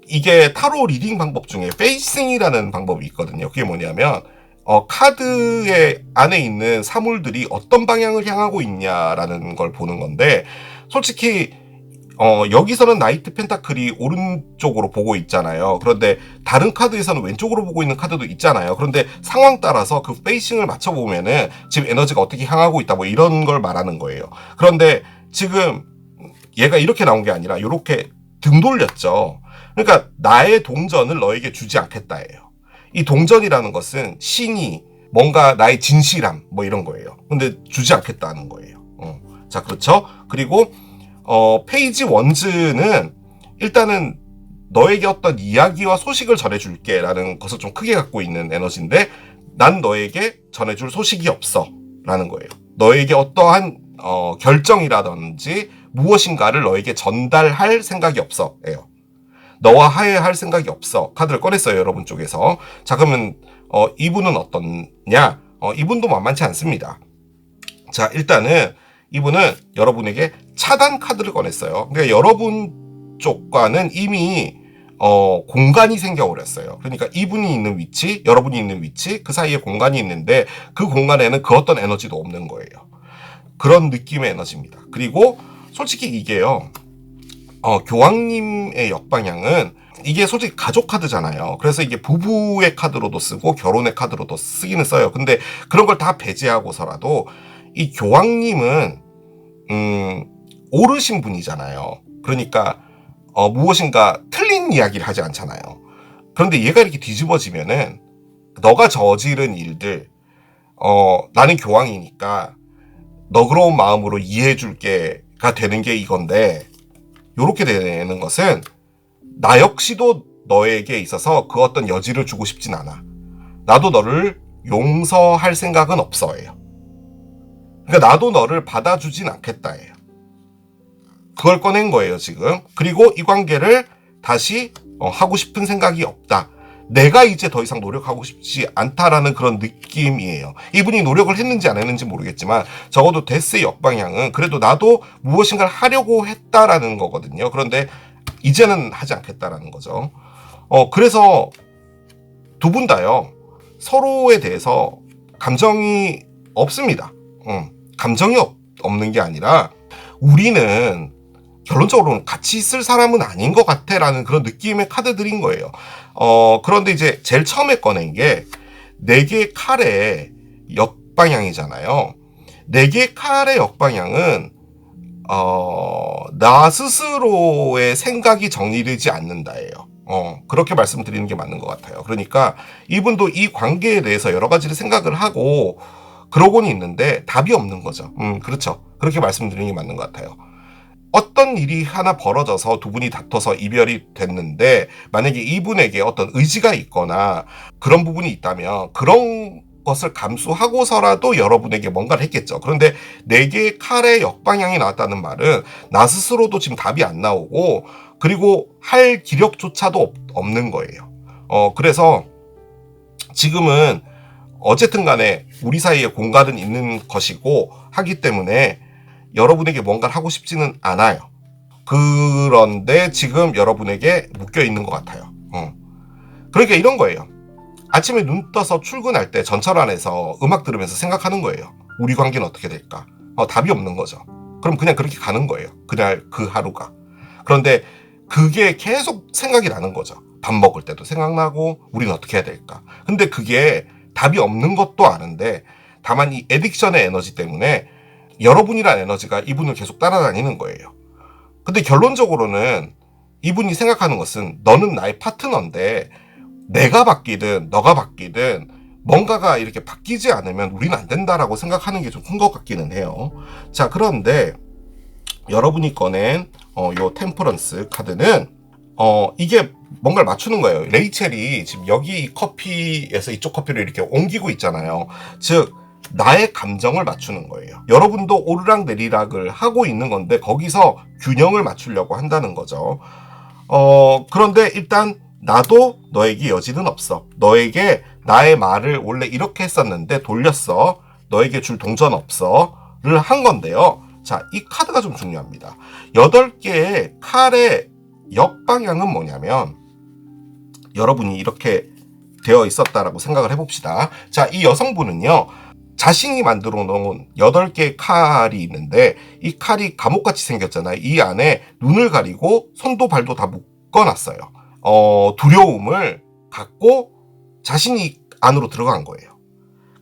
이게 타로 리딩 방법 중에 페이싱이라는 방법이 있거든요. 그게 뭐냐면 카드의 안에 있는 사물들이 어떤 방향을 향하고 있냐라는 걸 보는 건데, 솔직히 여기서는 나이트 펜타클이 오른쪽으로 보고 있잖아요. 그런데 다른 카드에서는 왼쪽으로 보고 있는 카드도 있잖아요. 그런데 상황 따라서 그 페이싱을 맞춰보면은 지금 에너지가 어떻게 향하고 있다, 뭐 이런 걸 말하는 거예요. 그런데 지금 얘가 이렇게 나온 게 아니라 이렇게 등 돌렸죠. 그러니까 나의 동전을 너에게 주지 않겠다예요. 이 동전이라는 것은 신이 뭔가 나의 진실함 뭐 이런 거예요. 근데 주지 않겠다는 거예요. 자, 그렇죠. 그리고 페이지 원즈는 일단은 너에게 어떤 이야기와 소식을 전해줄게 라는 것을 좀 크게 갖고 있는 에너지인데, 난 너에게 전해줄 소식이 없어 라는 거예요. 너에게 어떠한 결정이라든지 무엇인가를 너에게 전달할 생각이 없어 예요. 너와 화해할 생각이 없어. 카드를 꺼냈어요, 여러분 쪽에서. 자, 그러면 이분은 어떠냐? 이분도 만만치 않습니다. 자, 일단은 이분은 여러분에게 차단 카드를 꺼냈어요. 그러니까 여러분 쪽과는 이미 공간이 생겨버렸어요. 그러니까 이분이 있는 위치, 여러분이 있는 위치, 그 사이에 공간이 있는데 그 공간에는 그 어떤 에너지도 없는 거예요. 그런 느낌의 에너지입니다. 그리고 솔직히 이게요, 교황님의 역방향은 이게 솔직히 가족 카드잖아요. 그래서 이게 부부의 카드로도 쓰고 결혼의 카드로도 쓰기는 써요. 근데 그런 걸 다 배제하고서라도 이 교황님은 오르신 분이잖아요. 그러니까 무엇인가 틀린 이야기를 하지 않잖아요. 그런데 얘가 이렇게 뒤집어지면은 너가 저지른 일들, 나는 교황이니까 너그러운 마음으로 이해해줄게가 되는 게 이건데, 요렇게 되는 것은 나 역시도 너에게 있어서 그 어떤 여지를 주고 싶진 않아. 나도 너를 용서할 생각은 없어예요. 그러니까 나도 너를 받아주진 않겠다예요. 그걸 꺼낸 거예요, 지금. 그리고 이 관계를 다시 하고 싶은 생각이 없다. 내가 이제 더 이상 노력하고 싶지 않다라는 그런 느낌이에요. 이분이 노력을 했는지 안 했는지 모르겠지만 적어도 데스의 역방향은 그래도 나도 무엇인가를 하려고 했다라는 거거든요. 그런데 이제는 하지 않겠다라는 거죠. 그래서 두 분 다요 서로에 대해서 감정이 없습니다. 감정이 없는 게 아니라 우리는 결론적으로는 같이 있을 사람은 아닌 것 같아 라는 그런 느낌의 카드들인 거예요. 그런데 이제 제일 처음에 꺼낸 게 4개의 칼의 역방향이잖아요. 4개의 칼의 역방향은 나 스스로의 생각이 정리되지 않는다예요. 그렇게 말씀드리는 게 맞는 것 같아요. 그러니까 이분도 이 관계에 대해서 여러 가지를 생각을 하고 그러고는 있는데 답이 없는 거죠. 그렇죠. 그렇게 말씀드리는 게 맞는 것 같아요. 어떤 일이 하나 벌어져서 두 분이 다퉈서 이별이 됐는데 만약에 이분에게 어떤 의지가 있거나 그런 부분이 있다면 그런 것을 감수하고서라도 여러분에게 뭔가를 했겠죠. 그런데 4개의 칼의 역방향이 나왔다는 말은 나 스스로도 지금 답이 안 나오고 그리고 할 기력조차도 없는 거예요. 그래서 지금은 어쨌든 간에 우리 사이에 공간은 있는 것이고 하기 때문에 여러분에게 뭔가를 하고 싶지는 않아요. 그런데 지금 여러분에게 묶여 있는 것 같아요. 그러니까 이런 거예요. 아침에 눈 떠서 출근할 때 전철 안에서 음악 들으면서 생각하는 거예요. 우리 관계는 어떻게 될까? 답이 없는 거죠. 그럼 그냥 그렇게 가는 거예요. 그날 그 하루가. 그런데 그게 계속 생각이 나는 거죠. 밥 먹을 때도 생각나고 우리는 어떻게 해야 될까? 근데 그게 답이 없는 것도 아는데 다만 이 애딕션의 에너지 때문에 여러분이란 에너지가 이분을 계속 따라다니는 거예요. 근데 결론적으로는 이분이 생각하는 것은 너는 나의 파트너인데 내가 바뀌든 너가 바뀌든 뭔가가 이렇게 바뀌지 않으면 우리는 안 된다라고 생각하는 게 좀 큰 것 같기는 해요. 자, 그런데 여러분이 꺼낸 요 템퍼런스 카드는 이게 뭔가를 맞추는 거예요. 레이첼이 지금 여기 커피에서 이쪽 커피를 이렇게 옮기고 있잖아요. 즉 나의 감정을 맞추는 거예요. 여러분도 오르락내리락을 하고 있는 건데 거기서 균형을 맞추려고 한다는 거죠. 그런데 일단 나도 너에게 여지는 없어. 너에게 나의 말을 원래 이렇게 했었는데 돌렸어. 너에게 줄 동전 없어를 한 건데요. 자, 이 카드가 좀 중요합니다. 8개의 칼의 역방향은 뭐냐면 여러분이 이렇게 되어 있었다라고 생각을 해봅시다. 자, 이 여성분은요. 자신이 만들어 놓은 8개의 칼이 있는데 이 칼이 감옥같이 생겼잖아요. 이 안에 눈을 가리고 손도 발도 다 묶어놨어요. 두려움을 갖고 자신이 안으로 들어간 거예요.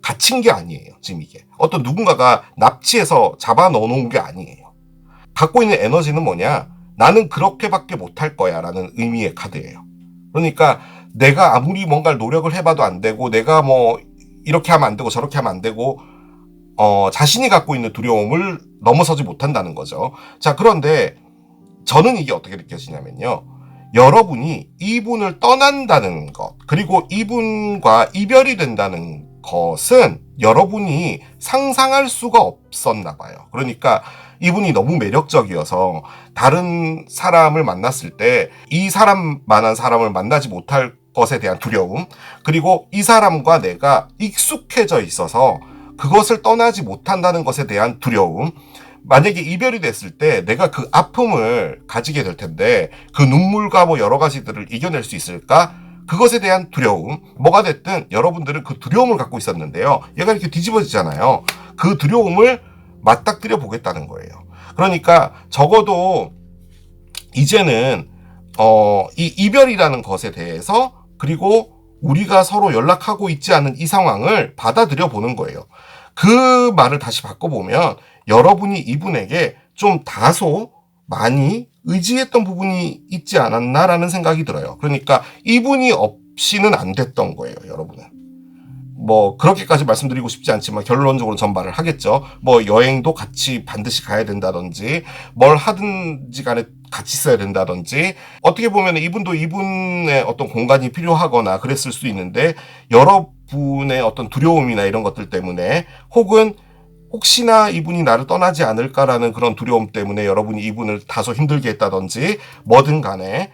갇힌 게 아니에요. 지금 이게 어떤 누군가가 납치해서 잡아 넣어놓은 게 아니에요. 갖고 있는 에너지는 뭐냐? 나는 그렇게밖에 못할 거야 라는 의미의 카드예요. 그러니까 내가 아무리 뭔가를 노력을 해봐도 안 되고 내가 뭐 이렇게 하면 안 되고 저렇게 하면 안 되고 자신이 갖고 있는 두려움을 넘어서지 못한다는 거죠. 자, 그런데 저는 이게 어떻게 느껴지냐면요. 여러분이 이분을 떠난다는 것 그리고 이분과 이별이 된다는 것은 여러분이 상상할 수가 없었나 봐요. 그러니까 이분이 너무 매력적이어서 다른 사람을 만났을 때 이 사람만한 사람을 만나지 못할 것에 대한 두려움 그리고 이 사람과 내가 익숙해져 있어서 그것을 떠나지 못한다는 것에 대한 두려움 만약에 이별이 됐을 때 내가 그 아픔을 가지게 될 텐데 그 눈물과 뭐 여러 가지들을 이겨낼 수 있을까? 그것에 대한 두려움 뭐가 됐든 여러분들은 그 두려움을 갖고 있었는데요. 얘가 이렇게 뒤집어지잖아요. 그 두려움을 맞닥뜨려 보겠다는 거예요. 그러니까 적어도 이제는 이 이별이라는 것에 대해서 그리고 우리가 서로 연락하고 있지 않은 이 상황을 받아들여 보는 거예요. 그 말을 다시 바꿔보면 여러분이 이분에게 좀 다소 많이 의지했던 부분이 있지 않았나라는 생각이 들어요. 그러니까 이분이 없이는 안 됐던 거예요, 여러분은. 뭐 그렇게까지 말씀드리고 싶지 않지만 결론적으로 전 말을 하겠죠. 뭐 여행도 같이 반드시 가야 된다든지 뭘 하든지 간에 같이 써야 된다든지 어떻게 보면 이분도 이분의 어떤 공간이 필요하거나 그랬을 수도 있는데 여러분의 어떤 두려움이나 이런 것들 때문에 혹은 혹시나 이분이 나를 떠나지 않을까라는 그런 두려움 때문에 여러분이 이분을 다소 힘들게 했다든지 뭐든 간에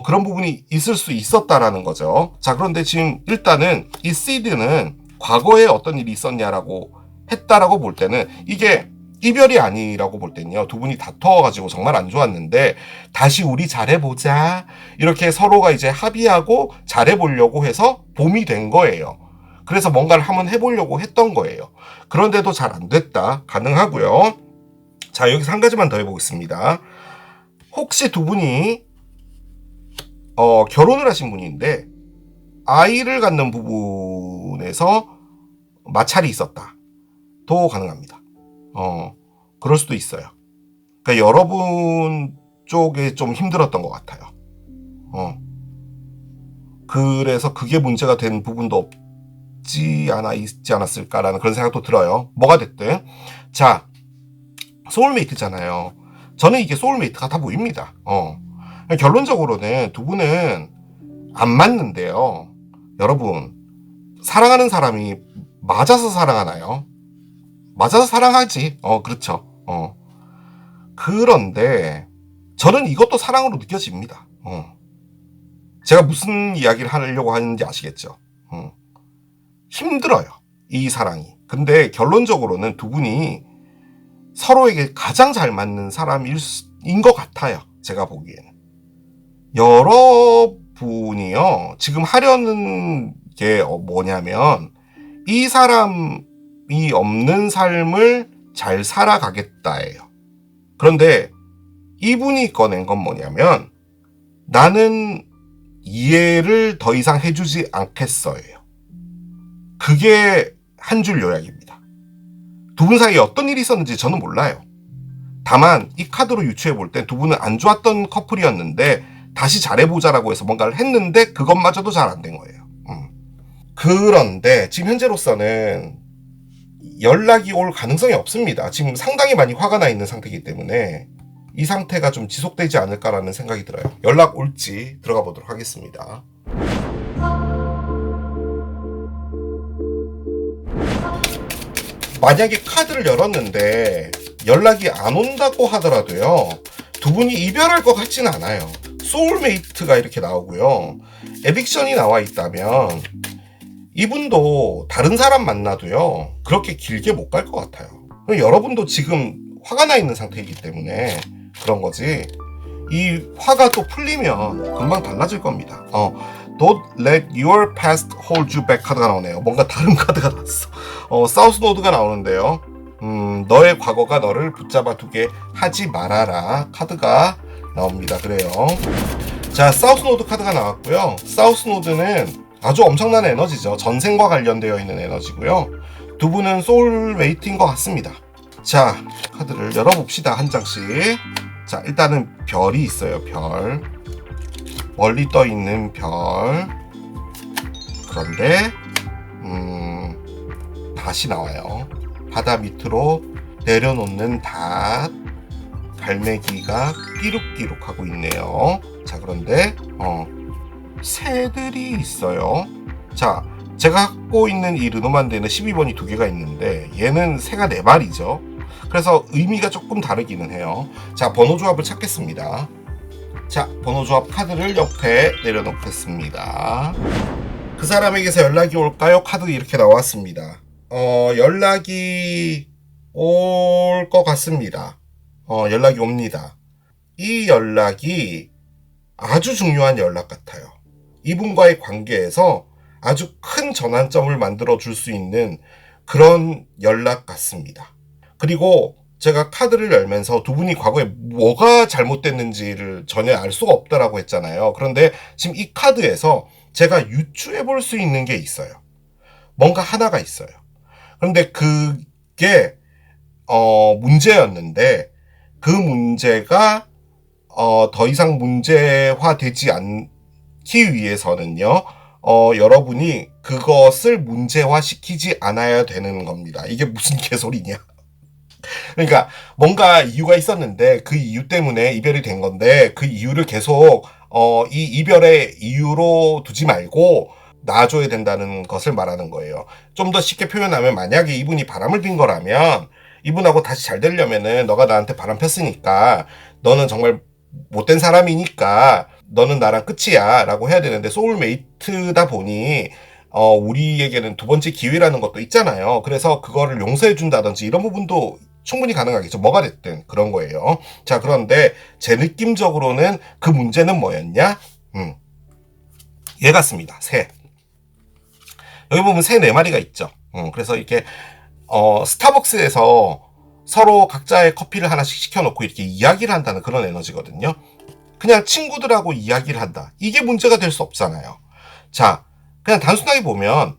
그런 부분이 있을 수 있었다라는 거죠. 자, 그런데 지금 일단은 이 시드는 과거에 어떤 일이 있었냐라고 했다라고 볼 때는 이게 이별이 아니라고 볼 땐요. 두 분이 다퉈가지고 정말 안 좋았는데 다시 우리 잘해보자. 이렇게 서로가 이제 합의하고 잘해보려고 해서 봄이 된 거예요. 그래서 뭔가를 한번 해보려고 했던 거예요. 그런데도 잘 안 됐다. 가능하고요. 자, 여기서 한 가지만 더 해보겠습니다. 혹시 두 분이 결혼을 하신 분인데 아이를 갖는 부분에서 마찰이 있었다. 도 가능합니다. 그럴 수도 있어요. 그러니까 여러분 쪽에 좀 힘들었던 것 같아요. 그래서 그게 문제가 된 부분도 있지 않았을까라는 그런 생각도 들어요. 뭐가 됐든. 자, 소울메이트잖아요. 저는 이게 소울메이트가 다 보입니다. 결론적으로는 두 분은 안 맞는데요. 여러분, 사랑하는 사람이 맞아서 사랑하나요? 맞아서 사랑하지. 그렇죠. 그런데 저는 이것도 사랑으로 느껴집니다. 제가 무슨 이야기를 하려고 하는지 아시겠죠? 힘들어요. 이 사랑이. 근데 결론적으로는 두 분이 서로에게 가장 잘 맞는 사람인 것 같아요. 제가 보기에는. 여러분이요. 지금 하려는 게 뭐냐면 이 사람이 없는 삶을 잘 살아가겠다예요. 그런데 이분이 꺼낸 건 뭐냐면 나는 이해를 더 이상 해주지 않겠어요. 그게 한 줄 요약입니다. 두 분 사이에 어떤 일이 있었는지 저는 몰라요. 다만 이 카드로 유추해 볼 땐 두 분은 안 좋았던 커플이었는데 다시 잘해보자라고 해서 뭔가를 했는데 그것마저도 잘 안 된 거예요. 그런데 지금 현재로서는 연락이 올 가능성이 없습니다. 지금 상당히 많이 화가 나 있는 상태이기 때문에 이 상태가 좀 지속되지 않을까라는 생각이 들어요. 연락 올지 들어가 보도록 하겠습니다. 만약에 카드를 열었는데 연락이 안 온다고 하더라도요. 두 분이 이별할 것 같지는 않아요. 소울메이트가 이렇게 나오고요. 에빅션이 나와 있다면 이분도 다른 사람 만나도요. 그렇게 길게 못 갈 것 같아요. 여러분도 지금 화가 나 있는 상태이기 때문에 그런 거지. 이 화가 또 풀리면 금방 달라질 겁니다. Don't let your past hold you back 카드가 나오네요. 뭔가 다른 카드가 나왔어. 사우스 노드가 나오는데요. 너의 과거가 너를 붙잡아 두게 하지 말아라 카드가 나옵니다. 그래요. 자, 사우스 노드 카드가 나왔고요. 사우스 노드는 아주 엄청난 에너지죠. 전생과 관련되어 있는 에너지고요. 두 분은 소울메이트인 것 같습니다. 자, 카드를 열어봅시다. 한 장씩. 자, 일단은 별이 있어요. 별. 멀리 떠 있는 별. 그런데 닷이 나와요. 바다 밑으로 내려놓는 닷. 갈매기가 끼룩끼룩하고 있네요. 자, 그런데 새들이 있어요. 자, 제가 갖고 있는 이 르노만드에는 12번이 2개가 있는데 얘는 새가 4마리죠. 그래서 의미가 조금 다르기는 해요. 자, 번호 조합을 찾겠습니다. 자, 번호 조합 카드를 옆에 내려놓겠습니다. 그 사람에게서 연락이 올까요? 카드 이렇게 나왔습니다. 연락이 올 것 같습니다. 연락이 옵니다. 이 연락이 아주 중요한 연락 같아요. 이분과의 관계에서 아주 큰 전환점을 만들어 줄 수 있는 그런 연락 같습니다. 그리고 제가 카드를 열면서 두 분이 과거에 뭐가 잘못됐는지를 전혀 알 수가 없다라고 했잖아요. 그런데 지금 이 카드에서 제가 유추해 볼 수 있는 게 있어요. 뭔가 하나가 있어요. 그런데 그게 문제였는데 그 문제가 더 이상 문제화되지 않기 위해서는요. 여러분이 그것을 문제화시키지 않아야 되는 겁니다. 이게 무슨 개소리냐. 그러니까 뭔가 이유가 있었는데 그 이유 때문에 이별이 된 건데 그 이유를 계속 이 이별의 이유로 두지 말고 놔줘야 된다는 것을 말하는 거예요. 좀 더 쉽게 표현하면 만약에 이분이 바람을 핀 거라면 이분하고 다시 잘 되려면은 너가 나한테 바람 폈으니까 너는 정말 못된 사람이니까 너는 나랑 끝이야 라고 해야 되는데 소울메이트다 보니 우리에게는 두 번째 기회라는 것도 있잖아요. 그래서 그거를 용서해 준다든지 이런 부분도 충분히 가능하겠죠. 뭐가 됐든 그런 거예요. 자, 그런데 제 느낌적으로는 그 문제는 뭐였냐? 얘 같습니다. 새. 여기 보면 새 4마리가 있죠. 그래서 이렇게 스타벅스에서 서로 각자의 커피를 하나씩 시켜놓고 이렇게 이야기를 한다는 그런 에너지거든요. 그냥 친구들하고 이야기를 한다. 이게 문제가 될 수 없잖아요. 자, 그냥 단순하게 보면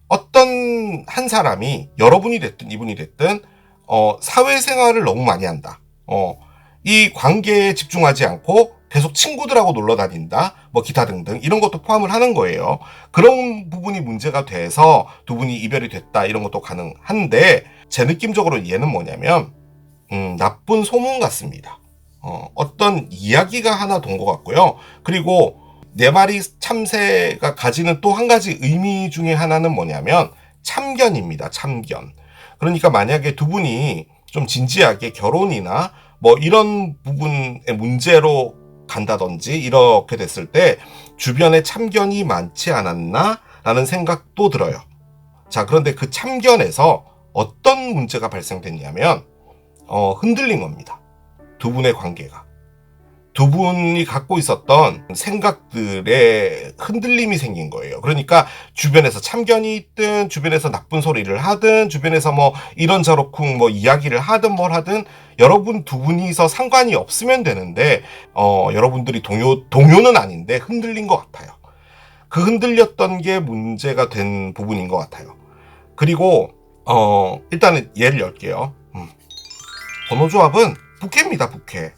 어떤 한 사람이 여러분이 됐든 이분이 됐든 사회생활을 너무 많이 한다. 이 관계에 집중하지 않고 계속 친구들하고 놀러 다닌다. 뭐 기타 등등 이런 것도 포함을 하는 거예요. 그런 부분이 문제가 돼서 두 분이 이별이 됐다 이런 것도 가능한데 제 느낌적으로 얘는 뭐냐면 나쁜 소문 같습니다. 어떤 이야기가 하나 돈 것 같고요. 그리고 4마리 참새가 가지는 또 한 가지 의미 중에 하나는 뭐냐면 참견입니다. 참견. 그러니까 만약에 두 분이 좀 진지하게 결혼이나 뭐 이런 부분의 문제로 간다든지 이렇게 됐을 때 주변에 참견이 많지 않았나 라는 생각도 들어요. 자, 그런데 그 참견에서 어떤 문제가 발생됐냐면 흔들린 겁니다. 두 분의 관계가. 두 분이 갖고 있었던 생각들에 흔들림이 생긴 거예요. 그러니까 주변에서 참견이 있든 주변에서 나쁜 소리를 하든 주변에서 뭐 이런저런 뭐 이야기를 하든 뭘 하든 여러분 두 분이서 상관이 없으면 되는데 여러분들이 동요는 아닌데 흔들린 것 같아요. 그 흔들렸던 게 문제가 된 부분인 것 같아요. 그리고 일단은 예를 열게요. 번호 조합은 부캐입니다. 부캐.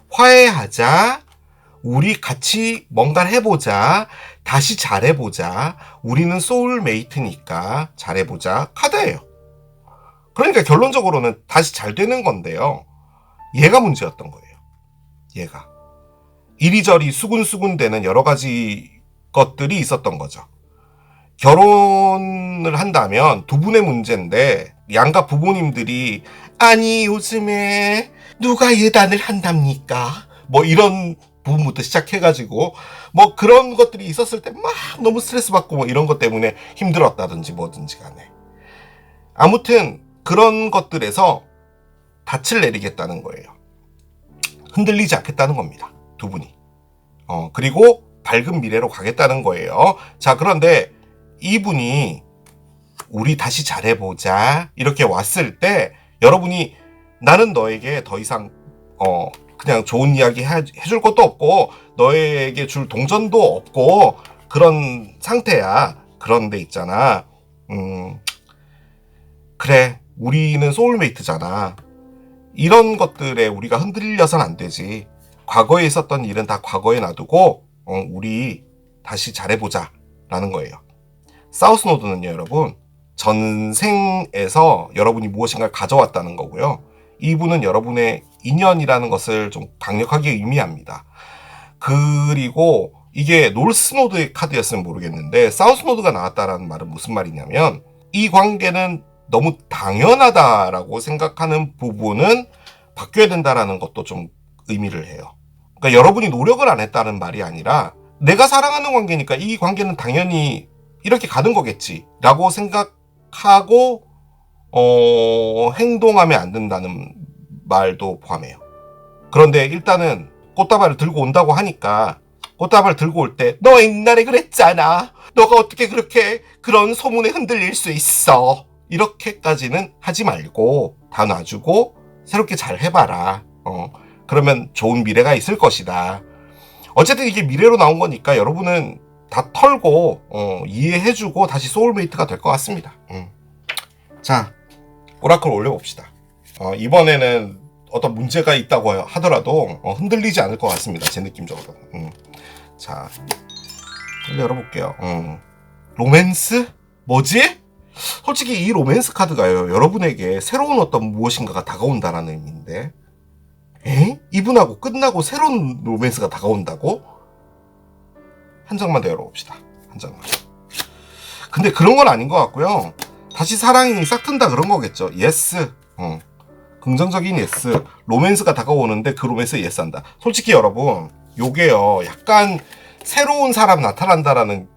화해하자, 우리 같이 뭔가를 해보자, 다시 잘해보자, 우리는 소울메이트니까 잘해보자 카드예요. 그러니까 결론적으로는 다시 잘 되는 건데요. 얘가 문제였던 거예요. 얘가 이리저리 수군수군 되는 여러 가지 것들이 있었던 거죠. 결혼을 한다면 두 분의 문제인데 양가 부모님들이 아니 요즘에 누가 예단을 한답니까? 뭐 이런 부분부터 시작해가지고 뭐 그런 것들이 있었을 때 막 너무 스트레스 받고 뭐 이런 것 때문에 힘들었다든지 뭐든지 간에 아무튼 그런 것들에서 닻을 내리겠다는 거예요. 흔들리지 않겠다는 겁니다. 두 분이. 그리고 밝은 미래로 가겠다는 거예요. 자, 그런데 이분이 우리 다시 잘해보자 이렇게 왔을 때 여러분이 나는 너에게 더 이상 그냥 좋은 이야기 해줄 것도 없고 너에게 줄 동전도 없고 그런 상태야. 그런데 있잖아. 그래 우리는 소울메이트잖아. 이런 것들에 우리가 흔들려선 안 되지. 과거에 있었던 일은 다 과거에 놔두고 우리 다시 잘해보자 라는 거예요. 사우스노드는요 여러분 전생에서 여러분이 무엇인가를 가져왔다는 거고요. 이분은 여러분의 인연이라는 것을 좀 강력하게 의미합니다. 그리고 이게 노스노드의 카드였으면 모르겠는데 사우스노드가 나왔다라는 말은 무슨 말이냐면 이 관계는 너무 당연하다라고 생각하는 부분은 바뀌어야 된다라는 것도 좀 의미를 해요. 그러니까 여러분이 노력을 안 했다는 말이 아니라 내가 사랑하는 관계니까 이 관계는 당연히 이렇게 가는 거겠지라고 생각하고 행동하면 안 된다는 말도 포함해요. 그런데 일단은 꽃다발을 들고 온다고 하니까 꽃다발을 들고 올 때 너 옛날에 그랬잖아. 너가 어떻게 그렇게 그런 소문에 흔들릴 수 있어. 이렇게까지는 하지 말고 다 놔주고 새롭게 잘 해봐라. 그러면 좋은 미래가 있을 것이다. 어쨌든 이게 미래로 나온 거니까 여러분은 다 털고 이해해주고 다시 소울메이트가 될 것 같습니다. 자, 오라클 올려봅시다. 이번에는 어떤 문제가 있다고 하더라도 흔들리지 않을 것 같습니다. 제 느낌적으로. 자, 열어볼게요. 로맨스? 뭐지? 솔직히 이 로맨스 카드가요 여러분에게 새로운 어떤 무엇인가가 다가온다라는 의미인데 이분하고 끝나고 새로운 로맨스가 다가온다고? 한 장만 더 열어봅시다. 한 장만. 근데 그런 건 아닌 것 같고요. 다시 사랑이 싹튼다 그런 거겠죠. 예스. 긍정적인 예스. 로맨스가 다가오는데 그 로맨스에 예스한다. 솔직히 여러분 요게요 약간 새로운 사람 나타난다라는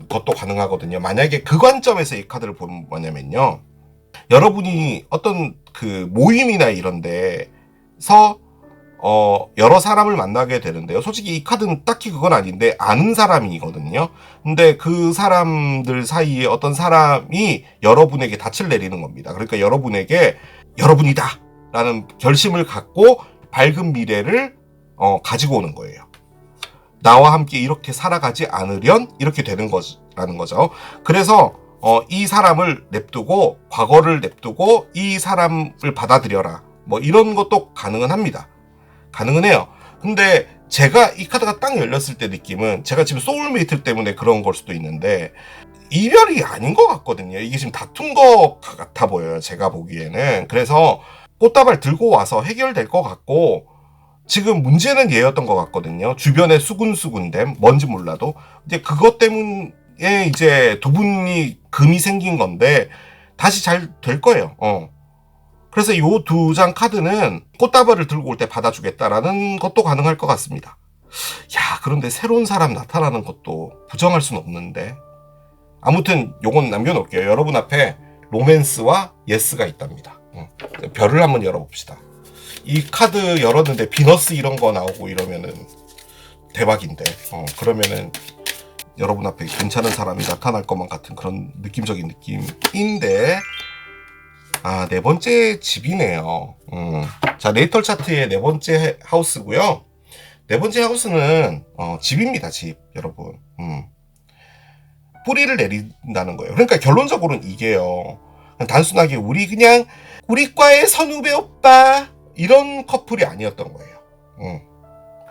것도 가능하거든요. 만약에 그 관점에서 이 카드를 보면 뭐냐면요 여러분이 어떤 그 모임이나 이런 데서 여러 사람을 만나게 되는데요. 솔직히 이 카드는 딱히 그건 아닌데 아는 사람이거든요. 근데 그 사람들 사이에 어떤 사람이 여러분에게 닻을 내리는 겁니다. 그러니까 여러분에게 여러분이다 라는 결심을 갖고 밝은 미래를 가지고 오는 거예요. 나와 함께 이렇게 살아가지 않으련 이렇게 되는 거라는 거죠. 그래서 이 사람을 냅두고 과거를 냅두고 이 사람을 받아들여라 뭐 이런 것도 가능은 합니다. 가능은 해요. 근데 제가 이 카드가 딱 열렸을 때 느낌은 제가 지금 소울메이트 때문에 그런 걸 수도 있는데 이별이 아닌 것 같거든요. 이게 지금 다툰 것 같아 보여요. 제가 보기에는. 그래서 꽃다발 들고 와서 해결될 것 같고 지금 문제는 얘였던 것 같거든요. 주변에 수군수군됨 뭔지 몰라도 이제 그것 때문에 이제 두 분이 금이 생긴 건데 다시 잘 될 거예요. 그래서 이 두 장 카드는 꽃다발을 들고 올 때 받아주겠다라는 것도 가능할 것 같습니다. 야, 그런데 새로운 사람 나타나는 것도 부정할 수는 없는데 아무튼 요건 남겨놓을게요. 여러분 앞에 로맨스와 예스가 있답니다. 별을 한번 열어봅시다. 이 카드 열었는데 비너스 이런 거 나오고 이러면은 대박인데 그러면은 여러분 앞에 괜찮은 사람이 나타날 것만 같은 그런 느낌적인 느낌인데 네 번째 집이네요. 자, 네이털 차트의 네 번째 하우스고요. 네 번째 하우스는 집입니다. 집 여러분. 뿌리를 내린다는 거예요. 그러니까 결론적으로는 이게요. 단순하게 우리 과의 선후배 오빠 이런 커플이 아니었던 거예요.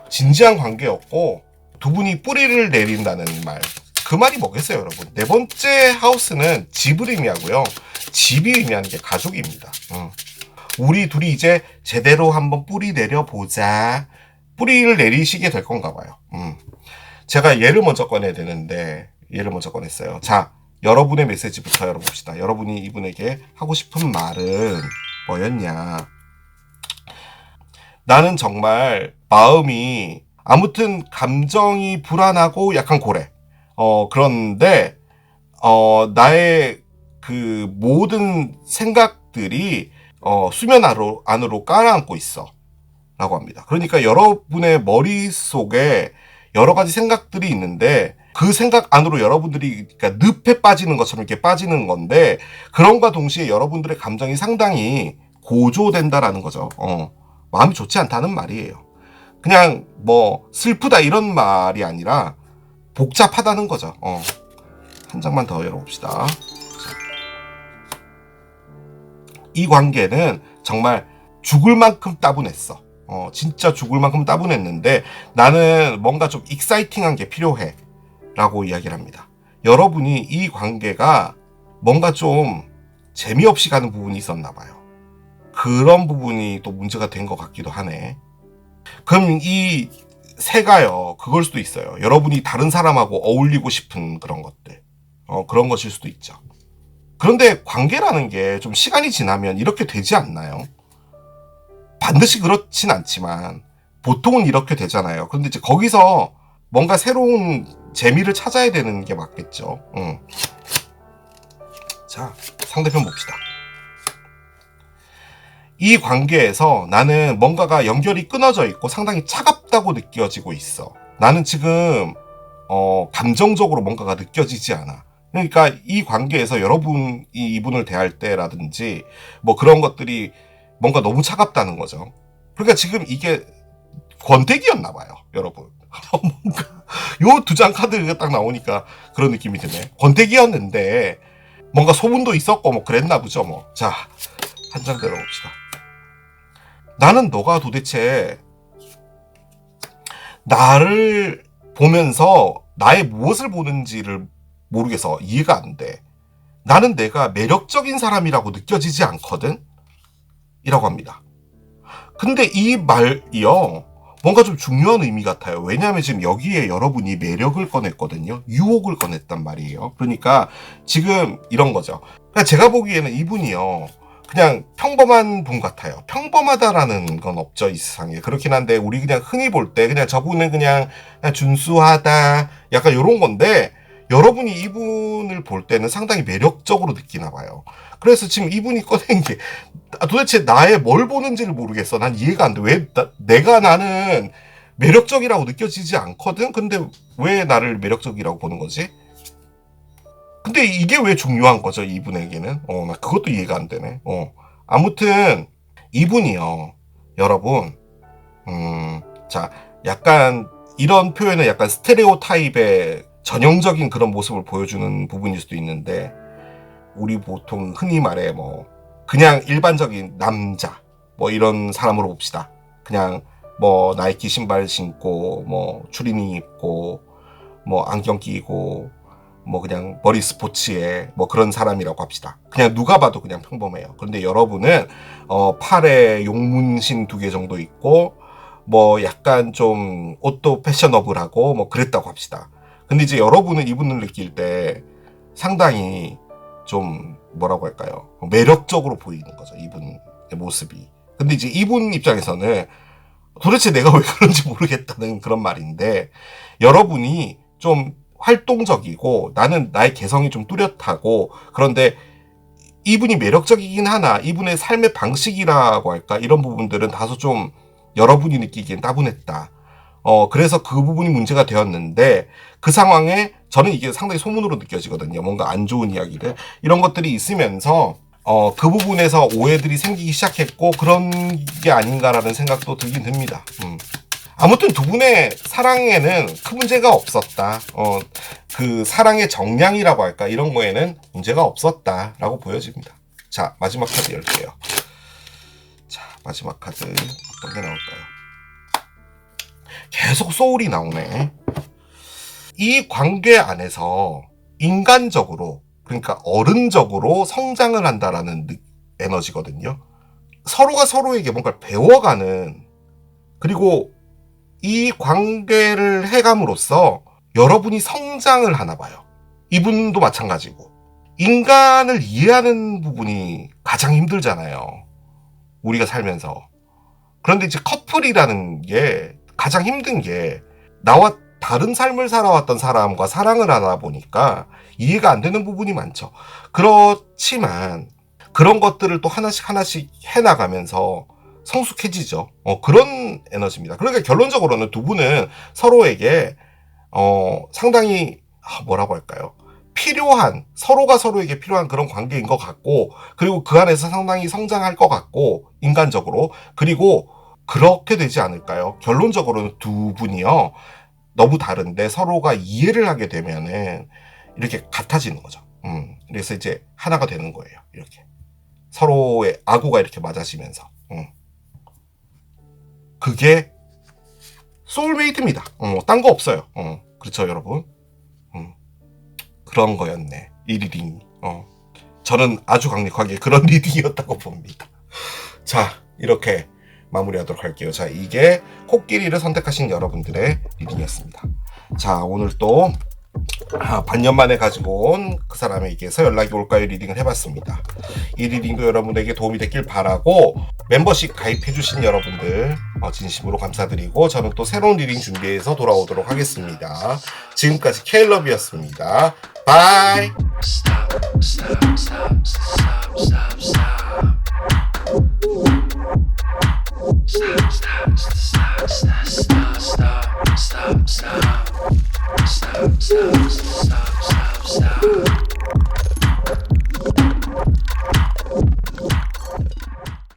진지한 관계였고 두 분이 뿌리를 내린다는 말. 그 말이 뭐겠어요, 여러분? 네 번째 하우스는 집을 의미하고요. 집이 의미하는 게 가족입니다. 우리 둘이 이제 제대로 한번 뿌리 내려보자. 뿌리를 내리시게 될 건가 봐요. 제가 얘를 먼저 꺼내야 되는데 얘를 먼저 꺼냈어요. 자, 여러분의 메시지부터 열어봅시다. 여러분이 이분에게 하고 싶은 말은 뭐였냐? 나는 정말 마음이 아무튼 감정이 불안하고 약간 고래. 그런데 나의 그 모든 생각들이 수면 안으로 깔아앉고 있어 라고 합니다. 그러니까 여러분의 머릿속에 여러 가지 생각들이 있는데 그 생각 안으로 여러분들이 그러니까 늪에 빠지는 것처럼 이렇게 빠지는 건데 그런과 동시에 여러분들의 감정이 상당히 고조된다라는 거죠. 마음이 좋지 않다는 말이에요. 그냥 뭐 슬프다 이런 말이 아니라 복잡하다는 거죠. 한 장만 더 열어봅시다. 이 관계는 정말 죽을 만큼 따분했어. 진짜 죽을 만큼 따분했는데 나는 뭔가 좀 익사이팅한 게 필요해 라고 이야기를 합니다. 여러분이 이 관계가 뭔가 좀 재미없이 가는 부분이 있었나 봐요. 그런 부분이 또 문제가 된 것 같기도 하네. 그럼 이 새가요 그걸 수도 있어요. 여러분이 다른 사람하고 어울리고 싶은 그런 것들 그런 것일 수도 있죠. 그런데 관계라는 게 좀 시간이 지나면 이렇게 되지 않나요? 반드시 그렇진 않지만 보통은 이렇게 되잖아요. 그런데 이제 거기서 뭔가 새로운 재미를 찾아야 되는 게 맞겠죠. 자, 상대편 봅시다. 이 관계에서 나는 뭔가가 연결이 끊어져 있고 상당히 차갑다고 느껴지고 있어. 나는 지금 감정적으로 뭔가가 느껴지지 않아. 그러니까 이 관계에서 여러분이 이분을 대할 때라든지 뭐 그런 것들이 뭔가 너무 차갑다는 거죠. 그러니까 지금 이게 권태기였나 봐요, 여러분. 뭔가 요 두 장 카드가 딱 나오니까 그런 느낌이 드네. 권태기였는데 뭔가 소문도 있었고 뭐 그랬나 보죠, 뭐. 자, 한 장 내려봅시다. 나는 너가 도대체 나를 보면서 나의 무엇을 보는지를 모르겠어. 이해가 안 돼. 나는 내가 매력적인 사람이라고 느껴지지 않거든? 이라고 합니다. 근데 이 말이요. 뭔가 좀 중요한 의미 같아요. 왜냐하면 지금 여기에 여러분이 매력을 꺼냈거든요. 유혹을 꺼냈단 말이에요. 그러니까 지금 이런 거죠. 그러니까 제가 보기에는 이분이요. 그냥 평범한 분 같아요. 평범하다라는 건 없죠, 이 세상에. 그렇긴 한데 우리 그냥 흔히 볼 때 그냥 저분은 그냥 준수하다 약간 요런 건데 여러분이 이분을 볼 때는 상당히 매력적으로 느끼나 봐요. 그래서 지금 이분이 꺼낸 게 도대체 나의 뭘 보는지를 모르겠어. 난 이해가 안 돼. 왜 나는 매력적이라고 느껴지지 않거든? 근데 왜 나를 매력적이라고 보는 거지? 근데 이게 왜 중요한 거죠, 이분에게는? 나 그것도 이해가 안 되네. 아무튼, 이분이요, 여러분, 자, 약간, 이런 표현은 약간 스테레오 타입의 전형적인 그런 모습을 보여주는 부분일 수도 있는데, 우리 보통 흔히 말해, 그냥 일반적인 남자, 이런 사람으로 봅시다. 그냥, 나이키 신발 신고, 추리닝 입고, 안경 끼고, 그냥 머리 스포츠에 그런 사람이라고 합시다. 그냥 누가 봐도 그냥 평범해요. 그런데 여러분은 팔에 용문신 2개 정도 있고 약간 좀 옷도 패셔너블하고 그랬다고 합시다. 근데 이제 여러분은 이분을 느낄 때 상당히 좀 뭐라고 할까요? 매력적으로 보이는 거죠. 이분의 모습이. 근데 이제 이분 입장에서는 도대체 내가 왜 그런지 모르겠다는 그런 말인데, 여러분이 좀 활동적이고 나는 나의 개성이 좀 뚜렷하고, 그런데 이분이 매력적이긴 하나 이분의 삶의 방식이라고 할까, 이런 부분들은 다소 좀 여러분이 느끼기엔 따분했다. 그래서 그 부분이 문제가 되었는데, 그 상황에 저는 이게 상당히 소문으로 느껴지거든요. 뭔가 안 좋은 이야기들 이런 것들이 있으면서 그 부분에서 오해들이 생기기 시작했고, 그런 게 아닌가라는 생각도 들긴 듭니다. 아무튼 두 분의 사랑에는 큰 문제가 없었다. 그 사랑의 정량이라고 할까, 이런 거에는 문제가 없었다라고 보여집니다. 자, 마지막 카드 열게요. 자, 마지막 카드 어떤 게 나올까요? 계속 소울이 나오네. 이 관계 안에서 인간적으로, 그러니까 어른적으로 성장을 한다라는 에너지거든요. 서로가 서로에게 뭔가를 배워가는, 그리고 이 관계를 해감으로써 여러분이 성장을 하나 봐요. 이분도 마찬가지고. 인간을 이해하는 부분이 가장 힘들잖아요, 우리가 살면서. 그런데 이제 커플이라는 게 가장 힘든 게, 나와 다른 삶을 살아왔던 사람과 사랑을 하다 보니까 이해가 안 되는 부분이 많죠. 그렇지만 그런 것들을 또 하나씩 해나가면서 성숙해지죠. 그런 에너지입니다. 그러니까 결론적으로는 두 분은 서로에게 상당히 뭐라고 할까요? 서로가 서로에게 필요한 그런 관계인 것 같고, 그리고 그 안에서 상당히 성장할 것 같고, 인간적으로. 그리고 그렇게 되지 않을까요? 결론적으로는 두 분이요, 너무 다른데 서로가 이해를 하게 되면은 이렇게 같아지는 거죠. 그래서 이제 하나가 되는 거예요. 이렇게 서로의 아구가 이렇게 맞아지면서. 그게 소울메이트입니다. 딴 거 없어요. 그렇죠, 여러분? 그런 거였네, 이 리딩이. 저는 아주 강력하게 그런 리딩이었다고 봅니다. 자, 이렇게 마무리하도록 할게요. 자, 이게 코끼리를 선택하신 여러분들의 리딩이었습니다. 자, 오늘 또 반년 만에 가지고 온 그 사람에게서 연락이 올까요 리딩을 해봤습니다. 이 리딩도 여러분에게 도움이 됐길 바라고, 멤버십 가입해주신 여러분들 진심으로 감사드리고, 저는 또 새로운 리딩 준비해서 돌아오도록 하겠습니다. 지금까지 케일럽이었습니다. 바이. Stop.